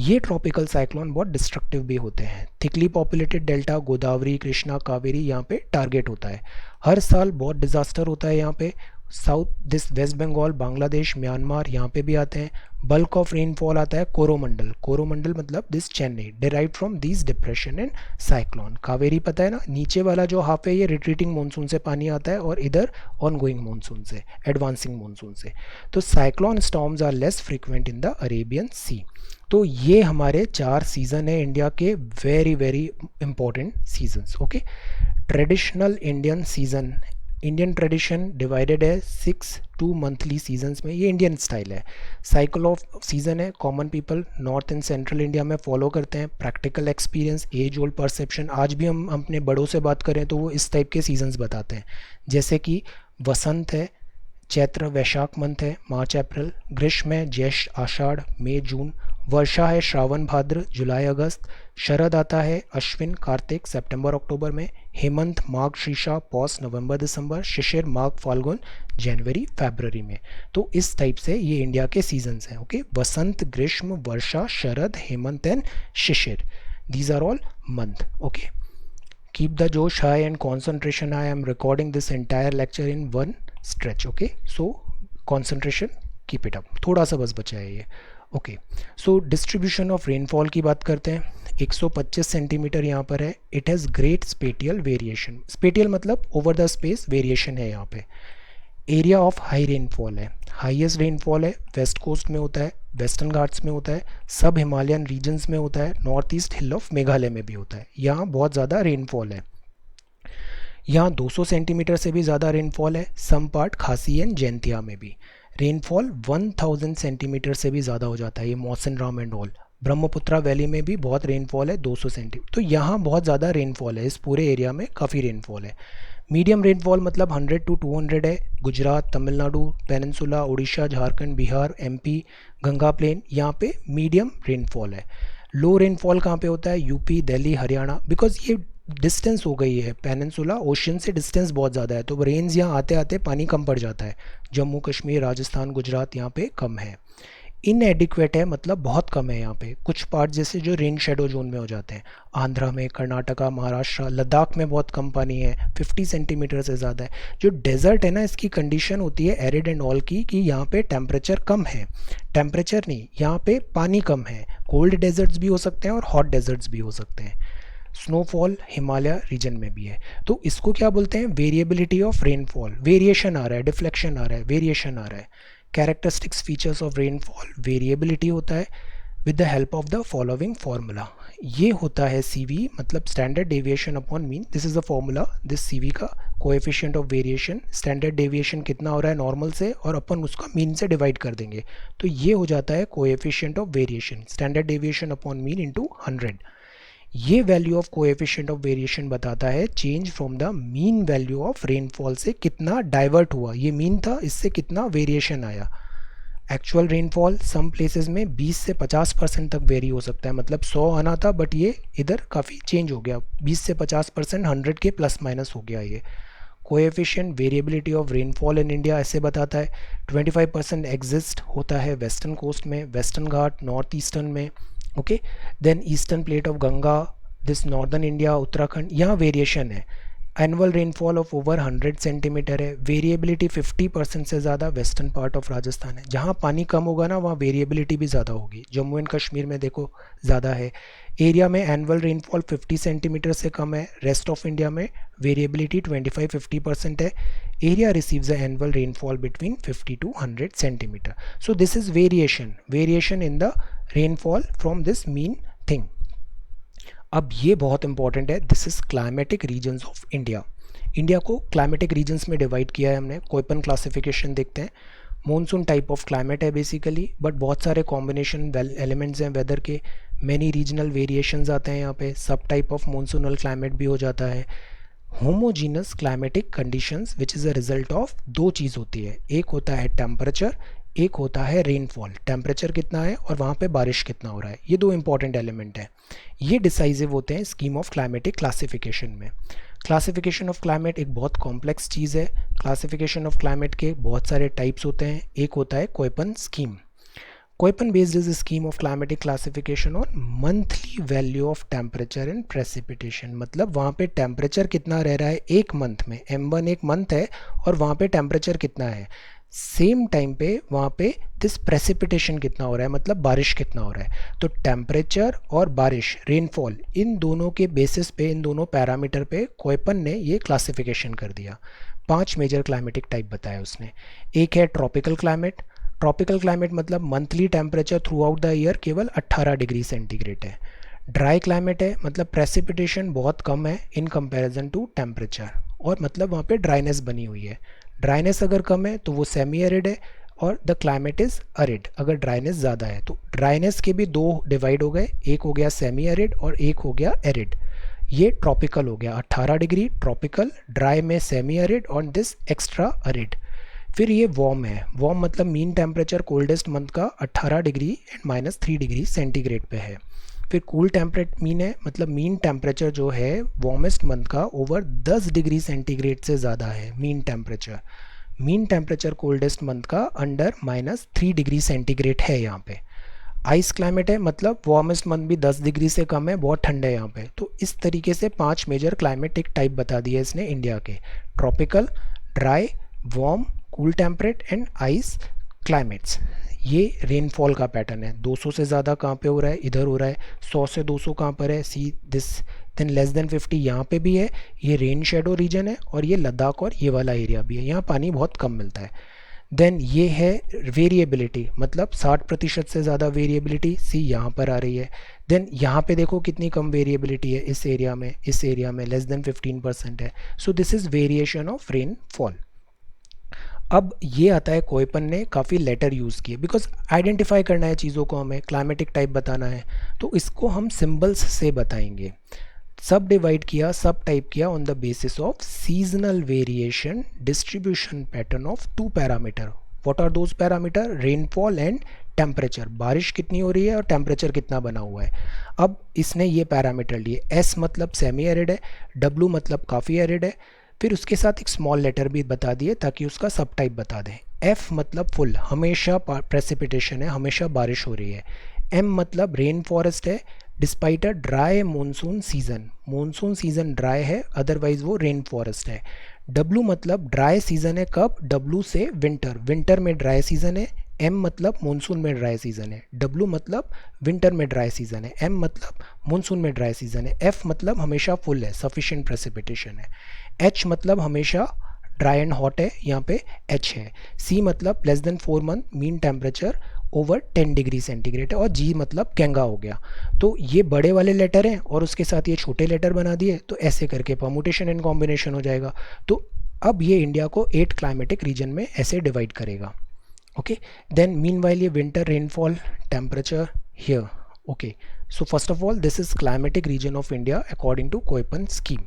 ये ट्रॉपिकल साइक्लोन बहुत डिस्ट्रक्टिव भी होते हैं। Thickly populated delta Godavari, Krishna, Kaveri यहाँ पे टारगेट होता है। हर साल बहुत डिजास्टर होता है यहाँ पे, south this west Bengal, Bangladesh, Myanmar, यहाँ पे भी आते हैं। बल्क ऑफ रेनफॉल आता है कोरोमंडल, कोरोमंडल मतलब this Chennai, derive from this depression and cyclone. Kaveri पता है ना, नीचे वाला जो हाफ है ये रिट्रीटिंग मानसून से पानी आता है और इधर ऑन गोइंग मानसून से, एडवांसिंग मानसून से। तो cyclone storms are less frequent in the Arabian Sea. तो ये हमारे 4 सीज़न है इंडिया के, very very important seasons. Okay, traditional Indian season, Indian tradition divided है 6 2 मंथली सीजन्स में, ये इंडियन स्टाइल है। साइकिल ऑफ सीज़न है, common people north and central India में फॉलो करते हैं। Practical experience, as old perception, आज भी हम अपने बड़ों से बात करें तो वो इस टाइप के सीजन्स बताते हैं, जैसे कि वसंत है, चैत्र वैशाख मंथ है, मार्च अप्रैल। ग्रीष्म है, ज्येष्ठ आषाढ़ मई जून। वर्षा है, श्रावण भाद्र जुलाई अगस्त। शरद आता है, अश्विन कार्तिक सितंबर अक्टूबर में। हेमंत माघ शीर्षा पौष नवंबर दिसंबर। शिशिर माघ फाल्गुन जनवरी फरवरी में। तो इस टाइप से ये इंडिया के सीजन्स हैं। Okay, Vasant, Grishma, Varsha, Sharad, Hemant and Shishir, these are all month. Okay, keep the josh high and concentration high. I am recording this entire lecture in one stretch. Okay, so concentration, keep it up. थोड़ा सा बस बचा है ये। Okay, so distribution of rainfall की बात करते हैं। 125 सेंटीमीटर यहाँ पर है। It has great spatial variation, spatial मतलब ओवर द स्पेस वेरिएशन है यहाँ पे। एरिया ऑफ हाई रेनफॉल है, हाईएस्ट रेनफॉल है वेस्ट कोस्ट में होता है, वेस्टर्न घाट्स में होता है, सब हिमालयन रीजन्स में होता है, north east hill of Meghalaya में भी होता है। यहाँ बहुत ज़्यादा रेनफॉल है। यहाँ 200 सेंटीमीटर से भी ज़्यादा रेनफॉल है, सम पार्ट खासी एंड जैंतिया में भी। रेनफॉल 1000 सेंटीमीटर से भी ज़्यादा हो जाता है, ये मौसम Ram and all. Brahmaputra valley में भी बहुत रेनफॉल है, 200 सेंटीमीटर। तो यहाँ बहुत ज़्यादा रेनफॉल है, इस पूरे एरिया में काफ़ी रेनफॉल है। मीडियम रेनफॉल मतलब 100 to 200 है। Gujarat, Tamil Nadu, peninsula, Orissa, Jharkhand, Bihar, MP, Ganga plain, यहाँ पे मीडियम रेनफॉल है। लो रेनफॉल कहाँ पे होता है? यूपी, दिल्ली, हरियाणा, बिकॉज ये डिस्टेंस हो गई है, पेनिनसुला ओशन से डिस्टेंस बहुत ज़्यादा है, तो रेंज यहाँ आते आते पानी कम पड़ जाता है। जम्मू कश्मीर, राजस्थान, गुजरात यहाँ पे कम है। इनएडिक्वेट है मतलब बहुत कम है यहाँ पे। कुछ पार्ट जैसे जो रेन शेडो जोन में हो जाते हैं, आंध्रा में, कर्नाटका, महाराष्ट्र, लद्दाख में बहुत कम पानी है, 50 सेंटीमीटर से ज़्यादा है। जो डेजर्ट है ना, इसकी कंडीशन होती है एरिड एंड ऑल की, कि यहाँ पे टेम्परेचर कम है, टेम्परेचर नहीं, यहाँ पे पानी कम है। कोल्ड डेजर्ट्स भी हो सकते हैं और हॉट डेजर्ट्स भी हो सकते हैं। स्नोफॉल हिमालय रीजन में भी है। तो इसको क्या बोलते हैं? वेरिएबिलिटी ऑफ रेनफॉल, वेरिएशन आ रहा है, डिफ्लेक्शन आ रहा है, वेरिएशन आ रहा है। Characteristics features of rainfall, variability होता है with the help of the following formula. ये होता है CV मतलब standard deviation upon mean, this is the formula, this CV का coefficient of variation, standard deviation कितना हो रहा है नॉर्मल से, और अपन उसका मीन से डिवाइड कर देंगे, तो ये हो जाता है coefficient of variation, standard deviation upon mean into 100। ये value of coefficient of variation बताता है change from the mean value of rainfall से कितना डाइवर्ट हुआ, ये मीन था, इससे कितना वेरिएशन आया। एक्चुअल रेनफॉल सम प्लेसेस में 20 से 50% तक वेरी हो सकता है, मतलब 100 आना था बट ये इधर काफ़ी चेंज हो गया, 20 से 50%, 100 के प्लस माइनस हो गया ये। Coefficient variability of rainfall in India ऐसे बताता है 25% एग्जिस्ट होता है वेस्टर्न कोस्ट में, वेस्टर्न घाट, नॉर्थ ईस्टर्न में। Okay, then eastern plate of Ganga, this northern India, Uttarakhand, यहाँ वेरिएशन है। Annual rainfall of over 100 centimetre है। वेरिएबिलिटी 50% से ज़्यादा वेस्टर्न पार्ट ऑफ राजस्थान है, जहाँ पानी कम होगा ना वहाँ वेरिएबिलिटी भी ज़्यादा होगी। जम्मू एंड कश्मीर में देखो ज़्यादा है। एरिया में एनुअल रेनफॉल 50 सेंटीमीटर से कम है। रेस्ट ऑफ इंडिया में वेरिएबिलिटी 25-50% है। Area receives the annual rainfall between 50 to 100 centimetre. So this is variation in the rainfall from this mean thing. अब ये बहुत इंपॉर्टेंट है, this is climatic regions of India. India को climatic regions में divide किया है हमने। कोईपन क्लासिफिकेशन देखते हैं। मॉनसून टाइप ऑफ क्लाइमेट है बेसिकली, बट बहुत सारे कॉम्बिनेशन एलिमेंट्स हैं वेदर के, मैनी रीजनल वेरिएशंस आते हैं यहाँ पे। सब टाइप ऑफ मॉनसूनल क्लाइमेट भी हो जाता है। Homogeneous climatic conditions which is a result of दो चीज़ होती है, एक होता है टेम्परेचर, एक होता है रेनफॉल। टेम्परेचर कितना है और वहाँ पे बारिश कितना हो रहा है, ये दो इंपॉर्टेंट एलिमेंट हैं। ये डिसाइसिव होते हैं स्कीम ऑफ क्लाइमेटिक क्लासिफिकेशन में। क्लासिफिकेशन ऑफ क्लाइमेट एक बहुत कॉम्प्लेक्स चीज़ है। क्लासिफिकेशन ऑफ क्लाइमेट के बहुत सारे टाइप्स होते हैं। एक होता है Koppen scheme. Koppen based is scheme of climatic classification on monthly value of temperature and precipitation, मतलब वहाँ पे टेम्परेचर कितना रह रहा है एक मंथ में, M1 एक मंथ है और वहाँ पे टेम्परेचर कितना है, सेम टाइम पे वहाँ पे दिस प्रेसिपिटेशन कितना हो रहा है, मतलब बारिश कितना हो रहा है। तो टेम्परेचर और बारिश, रेनफॉल, इन दोनों के बेसिस पे, इन दोनों पैरामीटर पे कोयपन ने ये क्लासिफिकेशन कर दिया। 5 मेजर क्लाइमेटिक टाइप बताया उसने। एक है ट्रॉपिकल क्लाइमेट। ट्रॉपिकल क्लाइमेट मतलब monthly temperature throughout the year केवल 18 डिग्री सेंटीग्रेड है। ड्राई क्लाइमेट है, मतलब प्रेसिपिटेशन बहुत कम है इन कंपैरिजन टू टेम्परेचर, और मतलब वहाँ पे ड्राइनेस बनी हुई है। ड्राइनेस अगर कम है तो वो सेमी एरिड है, और द क्लाइमेट इज़ अरिड अगर ड्राइनेस ज़्यादा है। तो ड्राइनेस के भी दो डिवाइड हो गए, एक हो गया सेमी एरिड और एक हो गया एरिड। ये ट्रॉपिकल हो गया, 18 डिग्री ट्रॉपिकल, ड्राई में सेमी एरिड और दिस एक्स्ट्रा अरिड। फिर ये वार्म है। वार्म मतलब मीन टेम्परेचर कोल्डेस्ट मंथ का 18 डिग्री एंड -3 डिग्री सेंटीग्रेड पे है। फिर कूल टेम्परेट मीन है, मतलब मीन टेम्परेचर जो है वार्मेस्ट मंथ का ओवर 10 डिग्री सेंटीग्रेड से ज़्यादा है mean temperature. Mean temperature coldest month का अंडर -3 डिग्री सेंटीग्रेड है यहाँ पे। आइस क्लाइमेट है, मतलब वार्मेस्ट मंथ भी 10 डिग्री से कम है, बहुत ठंड है यहाँ पे। तो इस तरीके से 5 मेजर क्लाइमेटिक टाइप बता दिए इसने इंडिया के, tropical, dry, warm, cool temperate and ice climates. ये रेनफॉल का पैटर्न है, 200 से ज़्यादा कहाँ पे हो रहा है, इधर हो रहा है। 100 से 200 कहाँ पर है, see this. Than less than 50 यहाँ पे भी है, ये रेन शेडो रीजन है, और ये लद्दाख और ये वाला एरिया भी है, यहाँ पानी बहुत कम मिलता है। देन ये है वेरिएबिलिटी, मतलब 60% से ज़्यादा वेरिएबिलिटी, सी यहाँ पर आ रही है। देन यहाँ पे देखो कितनी कम वेरिएबिलिटी है इस एरिया में, इस एरिया में लेस देन 15% है। सो this is variation of rainfall. अब ये आता है, कोयपन ने काफ़ी लेटर यूज़ किए, बिकॉज आइडेंटिफाई करना है चीज़ों को, हमें क्लाइमेटिक टाइप बताना है, तो इसको हम सिंबल्स से बताएंगे। सब डिवाइड किया, सब टाइप किया on the basis of seasonal variation distribution pattern of 2 parameter. What are those parameter, rainfall and temperature, बारिश कितनी हो रही है और टेम्परेचर कितना बना हुआ है। अब इसने ये पैरामीटर लिए, एस मतलब सेमी एरिड है, डब्लू मतलब काफ़ी एरिड है, फिर उसके साथ एक स्मॉल लेटर भी बता दिए ताकि उसका सब टाइप बता दें। एफ मतलब फुल, हमेशा प्रेसिपिटेशन है, हमेशा बारिश हो रही है। एम मतलब रेन फॉरेस्ट है despite a dry monsoon season, monsoon season dry है अदरवाइज वो रेन फॉरेस्ट है। डब्लू मतलब ड्राई सीजन है, कब, डब्लू से विंटर, विंटर में ड्राई सीजन है। एम मतलब मानसून में ड्राई सीजन है, डब्लू मतलब विंटर में ड्राई सीजन है, एम मतलब मानसून में ड्राई सीजन है, एफ मतलब हमेशा फुल है, सफिशिएंट प्रेसिपिटेशन है, एच मतलब हमेशा ड्राई एंड हॉट है, यहाँ पे एच है, सी मतलब less than 4 month mean temperature over 10 degree centigrade है, और जी मतलब गंगा हो गया। तो ये बड़े वाले लेटर हैं और उसके साथ ये छोटे लेटर बना दिए, तो ऐसे करके परमुटेशन एंड कॉम्बिनेशन हो जाएगा। तो अब ये इंडिया को 8 क्लाइमेटिक रीजन में ऐसे डिवाइड करेगा। ओके, देन मीनवाइल ये winter rainfall temperature here. Okay, so first of all this is climatic region of India according to Koppen scheme.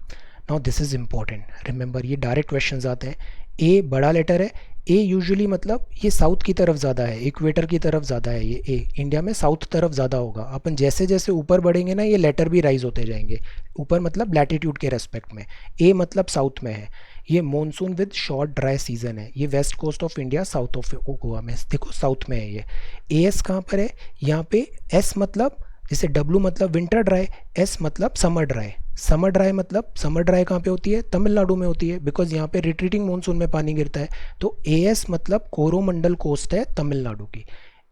Now this is important, remember ये direct questions आते हैं। ए बड़ा letter है, ए usually मतलब ये south की तरफ ज़्यादा है, इक्वेटर की तरफ ज़्यादा है, ये ए इंडिया में साउथ तरफ ज़्यादा होगा। अपन जैसे जैसे ऊपर बढ़ेंगे ना, ये लेटर भी राइज होते जाएंगे ऊपर, मतलब लैटिट्यूड के रेस्पेक्ट में। ए मतलब साउथ में है, ये monsoon with short dry season है, ये west coast of India south of Goa में, देखो साउथ में है ये। ए एस कहाँ पर है, यहाँ पे एस मतलब जैसे डब्लू मतलब विंटर ड्राई, एस मतलब समर ड्राई। समर ड्राई मतलब समर ड्राई कहाँ पे होती है, तमिलनाडु में होती है, बिकॉज यहाँ पे रिट्रीटिंग मानसून में पानी गिरता है। तो ए एस मतलब कोरोमंडल कोस्ट है तमिलनाडु की,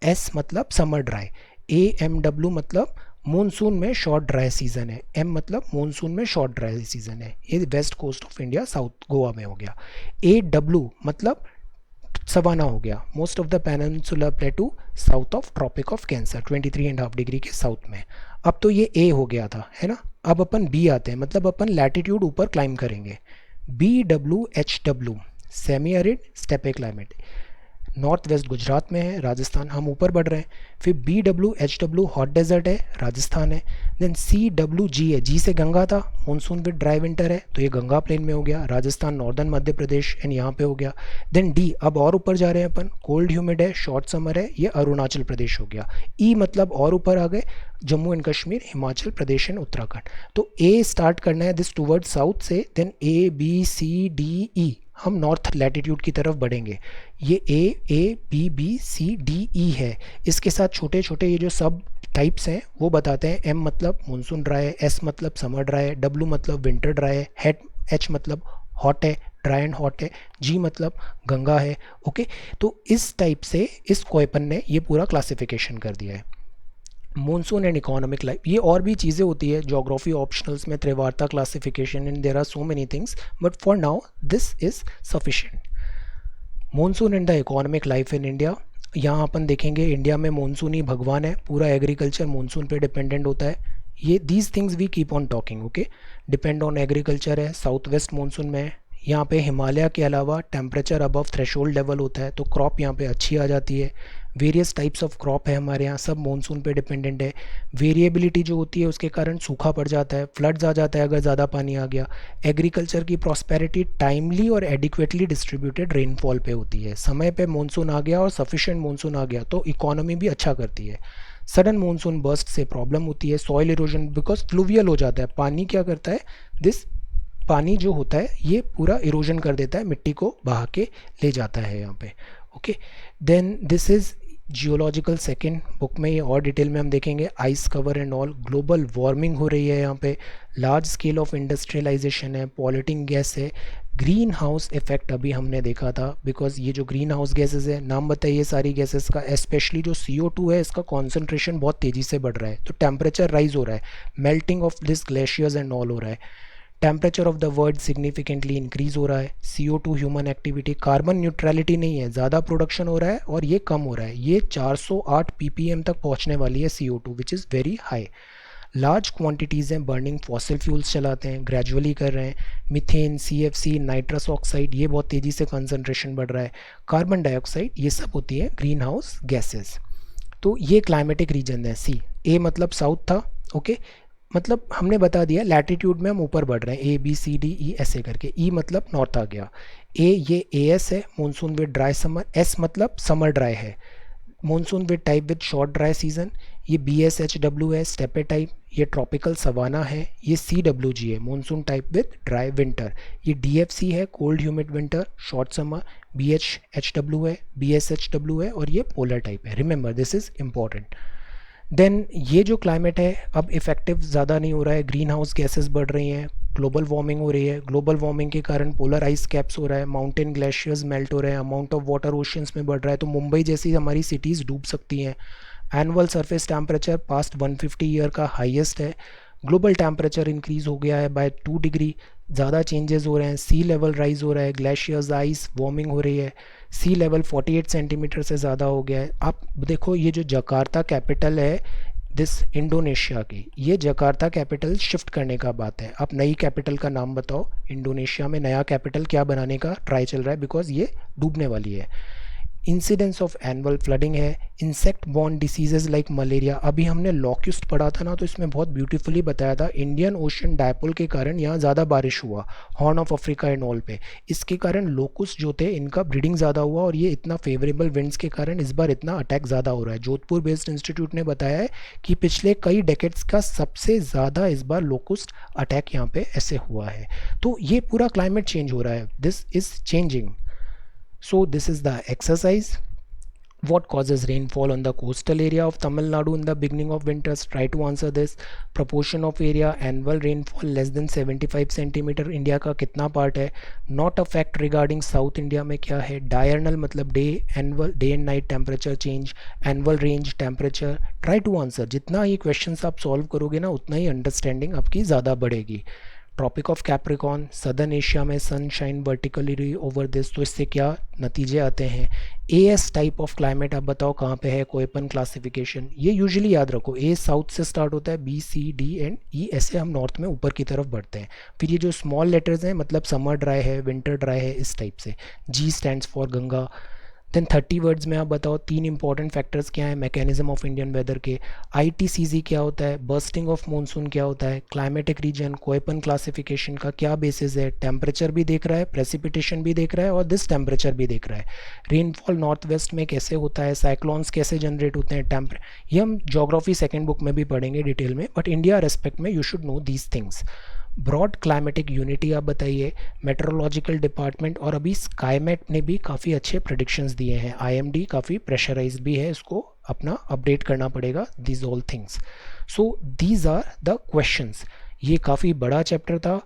एस मतलब summer dry, A M W मतलब मानसून में शॉर्ट ड्राई सीजन है, एम मतलब मानसून में शॉर्ट ड्राई सीजन है, ये west coast of India south Goa में हो गया। ए डब्ल्यू मतलब सवाना हो गया, most of the peninsular plateau south of tropic of cancer 23.5 degree के साउथ में। अब तो ये ए हो गया था, है ना। अब अपन बी आते हैं, मतलब अपन लैटिट्यूड ऊपर क्लाइम करेंगे। B W H W semi arid steppe climate, north west Gujarat में है, राजस्थान, हम ऊपर बढ़ रहे हैं। फिर B W H W hot desert है, राजस्थान है। देन सी डब्ल्यू जी है, जी से गंगा था, मानसून विद ड्राई विंटर है, तो ये गंगा प्लेन में हो गया, राजस्थान, नॉर्दर्न मध्य प्रदेश एंड यहाँ पे हो गया। देन डी, अब और ऊपर जा रहे हैं अपन, कोल्ड ह्यूमिड है, शॉर्ट समर है, ये अरुणाचल प्रदेश हो गया। ई मतलब और ऊपर आ गए, जम्मू एंड कश्मीर, हिमाचल प्रदेश एंड उत्तराखंड। तो ए स्टार्ट करना है दिस टूवर्ड साउथ से, then A B C D E हम नॉर्थ लैटिट्यूड की तरफ बढ़ेंगे। ये A, A, B, B, C, D, E है। इसके साथ छोटे छोटे ये जो सब टाइप्स हैं वो बताते हैं। M मतलब मानसून ड्राई है, S मतलब समर ड्राई है, W मतलब विंटर ड्राई है, H मतलब हॉट है, ड्राई एंड हॉट है, G मतलब गंगा है। ओके, तो इस टाइप से इस कोयपन ने ये पूरा क्लासिफिकेशन कर दिया है। मॉनसून एंड इकोनॉमिक लाइफ, ये और भी चीज़ें होती है जोग्राफी ऑप्शनल्स में, Trewartha classification, and there are so many things, but for now this is sufficient. Monsoon and the economic life in India, यहाँ अपन देखेंगे इंडिया में मॉनसून ही भगवान है, पूरा एग्रीकल्चर मॉनसून पे डिपेंडेंट होता है। ये these things we keep on talking. Okay, depend on agriculture है, साउथ वेस्ट मॉनसून में है। यहाँ पे हिमालय के अलावा टेम्परेचर अबव थ्रेशोल्ड लेवल होता है, तो क्रॉप यहाँ पे अच्छी आ जाती है। वेरियस टाइप्स ऑफ क्रॉप है हमारे यहाँ, सब मॉनसून पे डिपेंडेंट है। वेरिएबिलिटी जो होती है उसके कारण सूखा पड़ जाता है, फ्लड्स आ जाता है अगर ज़्यादा पानी आ गया। एग्रीकल्चर की प्रॉस्पेरिटी टाइमली और एडिक्वेटली डिस्ट्रीब्यूटेड रेनफॉल पे होती है। समय पे मॉनसून आ गया और सफिशिएंट मॉनसून आ गया तो इकोनॉमी भी अच्छा करती है। सडन मॉनसून बर्स्ट से प्रॉब्लम होती है, सॉइल इरोजन, बिकॉज फ्लूवियल हो जाता है। पानी क्या करता है, दिस पानी जो होता है ये पूरा इरोजन कर देता है, मिट्टी को बहा के ले जाता है यहाँ पे। Okay, then this is geological second book में, ये और डिटेल में हम देखेंगे। Ice cover and all, global warming हो रही है यहाँ पे, लार्ज स्केल ऑफ इंडस्ट्रियलाइजेशन है, पॉल्यूटिंग गैस है, ग्रीन हाउस इफेक्ट अभी हमने देखा था। बिकॉज ये जो ग्रीन हाउस गैसेज है, नाम बताइए सारी गैसेस का, स्पेशली जो CO2 है इसका कॉन्सेंट्रेशन बहुत तेज़ी से बढ़ रहा है, तो टेम्परेचर राइज हो रहा है, melting of this glaciers and all हो रहा है। Temperature of the world significantly increase हो रहा है। CO2 human activity, carbon neutrality नहीं है, ज़्यादा प्रोडक्शन हो रहा है और ये कम हो रहा है। ये 408 ppm तक पहुंचने वाली है CO2, which is very high. Large quantities हैं, बर्निंग फॉसिल फ्यूल्स चलाते हैं, ग्रेजुअली कर रहे हैं। मीथेन, CFC, नाइट्रस ऑक्साइड, ये बहुत तेज़ी से कंसनट्रेशन बढ़ रहा है। कार्बन डाइऑक्साइड, ये सब होती है ग्रीन हाउस गैसेज। तो ये क्लाइमेटिक रीजन है। सी, ए मतलब साउथ था। ओके, मतलब हमने बता दिया लैटिट्यूड में हम ऊपर बढ़ रहे हैं, ABCDE ऐसे करके। ई मतलब नॉर्थ आ गया। ये AS है, monsoon with dry summer. S मतलब समर ड्राई है, monsoon with type with short dry season. ये BSHW है, स्टेपे टाइप। ये ट्रॉपिकल सवाना है। ये CWG है, monsoon type with dry winter. ये DFC है, cold humid winter, short summer. BHHW है, BSHW है, और ये पोलर टाइप है। Remember this is important. Then ये जो क्लाइमेट है अब इफेक्टिव ज़्यादा नहीं हो रहा है, ग्रीन हाउस गैसेस बढ़ रही हैं, ग्लोबल वार्मिंग हो रही है। ग्लोबल वार्मिंग के कारण पोलर आइस कैप्स हो रहा है, माउंटेन ग्लेशियर्स मेल्ट हो रहे हैं, अमाउंट ऑफ वाटर ओशियंस में बढ़ रहा है, तो मुंबई जैसी हमारी सिटीज़ डूब सकती हैं। Annual surface temperature past 150 year का हाईएस्ट है। ग्लोबल टेम्परेचर इंक्रीज हो गया है बाय 2 डिग्री, ज़्यादा चेंजेस हो रहे हैं। सी लेवल राइज हो रहा है, ग्लेशियर्स, आइस, वार्मिंग हो रही है। सी लेवल 48 सेंटीमीटर से ज़्यादा हो गया है। आप देखो ये जो जकार्ता कैपिटल है दिस इंडोनेशिया की, ये जकार्ता कैपिटल शिफ्ट करने का बात है। आप नई कैपिटल का नाम बताओ, इंडोनेशिया में नया कैपिटल क्या बनाने का ट्राई चल रहा है, बिकॉज ये डूबने वाली है। इंसिडेंस ऑफ एनुअल फ्लडिंग है। Insect born diseases like malaria, अभी हमने लॉक्यूस्ट पढ़ा था ना, तो इसमें बहुत ब्यूटीफुली बताया था इंडियन ओशन डायपोल के कारण यहाँ ज़्यादा बारिश हुआ, horn of Africa and all पे। इसके कारण लोकुस्ट जो थे इनका ब्रीडिंग ज़्यादा हुआ, और ये इतना फेवरेबल विंड्स के कारण इस बार इतना अटैक ज़्यादा हो रहा है। जोधपुर बेस्ड इंस्टीट्यूट ने बताया है कि पिछले कई डेकेड्स का सबसे ज़्यादा इस बार लोकुस्ट अटैक यहाँ पे ऐसे हुआ है। तो ये पूरा क्लाइमेट चेंज हो रहा है, this is changing. So this is the exercise. What causes rainfall on the coastal area of Tamil Nadu in the beginning of winters? Try to answer this. Proportion of area, annual rainfall less than 75 centimeter, India का कितना part है? Not a fact regarding South India में क्या है? Diurnal मतलब day, annual day and night temperature change, annual range temperature. Try to answer. जितना ये questions आप solve करोगे ना उतना ही understanding आपकी ज़्यादा बढ़ेगी। Tropic of Capricorn, southern Asia में सनशाइन वर्टिकली ओवर दिस, तो इससे क्या नतीजे आते हैं? AS टाइप ऑफ क्लाइमेट आप बताओ कहाँ पे है? कोयपन क्लासिफिकेशन, ये यूजुअली याद रखो, A साउथ से स्टार्ट होता है, B, C, D and E ऐसे हम नॉर्थ में ऊपर की तरफ बढ़ते हैं। फिर ये जो स्मॉल लेटर्स हैं मतलब समर ड्राई है, विंटर ड्राई है, इस टाइप से। G stands for Ganga. Then 30 words में आप बताओ 3 इंपॉर्टेंट फैक्टर्स क्या है मैकेनिज्म ऑफ इंडियन वेदर के। ITCZ क्या होता है, बर्स्टिंग ऑफ मानसून क्या होता है, क्लाइमेटिक रीजन, कोयपन क्लासिफिकेशन का क्या बेसिस है, टेम्परेचर भी देख रहा है, प्रेसिपिटेशन भी देख रहा है, और दिस टेम्परेचर भी देख रहा है। रेनफॉल नॉर्थ वेस्ट में कैसे होता है, साइक्लोन्स कैसे जनरेट होते हैं, ये हम जोग्राफी सेकेंड बुक में भी पढ़ेंगे डिटेल में, बट इंडिया रेस्पेक्ट में you should know these things. Broad climatic unity आप बताइए, मेट्रोलॉजिकल डिपार्टमेंट, और अभी स्काईमेट ने भी काफ़ी अच्छे प्रेडिक्शंस दिए हैं, आईएमडी काफ़ी प्रेशराइज भी है, इसको अपना अपडेट करना पड़ेगा these all things. So these are the questions. ये काफ़ी बड़ा चैप्टर था,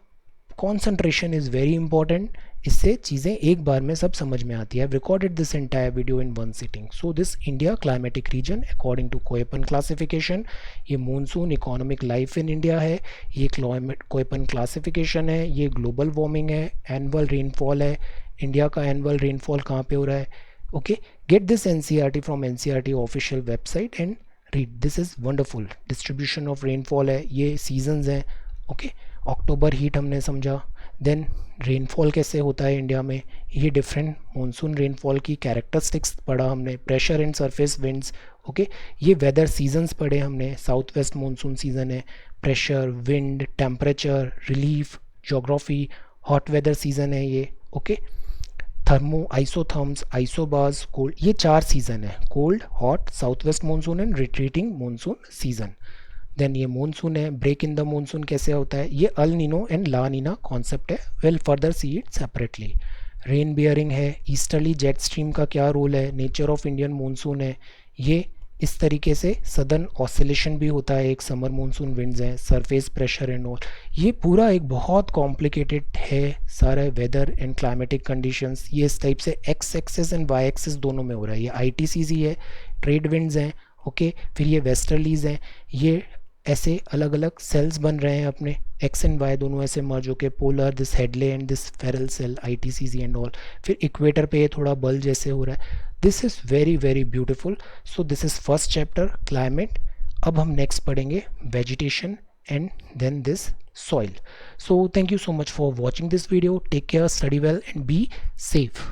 कॉन्सेंट्रेशन इज़ वेरी इंपॉर्टेंट, इससे चीज़ें एक बार में सब समझ में आती है। Recorded this entire video in one sitting. So this India climatic region according to Koppen classification, ये monsoon economic life in India है, ये क्लाइमेट कोएपन क्लासिफिकेशन है, ये ग्लोबल वार्मिंग है, एनुअल रेनफॉल है, इंडिया का एनुअल रेनफॉल कहाँ पे हो रहा है। Okay, get this NCERT from NCERT official website and read, this is wonderful. Distribution of rainfall है, ये सीजन्स हैं। ओके, अक्टूबर हीट हमने समझा, देन रेनफॉल कैसे होता है इंडिया में, ये डिफरेंट मॉनसून रेनफॉल की कैरेक्टरिस्टिक्स पढ़ा हमने, pressure and surface winds. Okay, ये वेदर सीजन्स पढ़े हमने, साउथ वेस्ट मॉनसून सीजन है, pressure, wind, temperature, relief, geography, hot weather season है ये। Okay, thermo, isotherms, isobars, cold, ये 4 सीजन है, cold, hot, south west monsoon and retreating monsoon season. Then ये monsoon है, break in the monsoon कैसे होता है, ये El Nino and La Neena concept है, will further see it separately. Rain bearing है, ईस्टर्ली जेट स्ट्रीम का क्या रोल है, नेचर ऑफ इंडियन मॉनसून है, ये इस तरीके से सदर्न ऑसिलेशन भी होता है, एक समर मॉनसून विंड्स हैं, सरफेस प्रेशर एंड ऑल। ये पूरा एक बहुत कॉम्प्लिकेटेड है सारा वेदर एंड क्लाइमेटिक कंडीशंस। ये इस टाइप से x axis and y axis दोनों में हो रहा है, ये आईटीसीजी है, ट्रेड विंड्स हैं। ओके, फिर ये वेस्टर्लीज हैं, ये ऐसे अलग अलग सेल्स बन रहे हैं अपने, एक्स एंड वाई दोनों ऐसे मर्ज होके, polar, this Hadley and this Ferrel cell, ITCG and all. फिर इक्वेटर पे ये थोड़ा बल जैसे हो रहा है। This is very very beautiful. So this is first chapter climate. अब हम नेक्स्ट पढ़ेंगे vegetation and then this soil. So thank you so much for watching this video, take care, study well and be safe.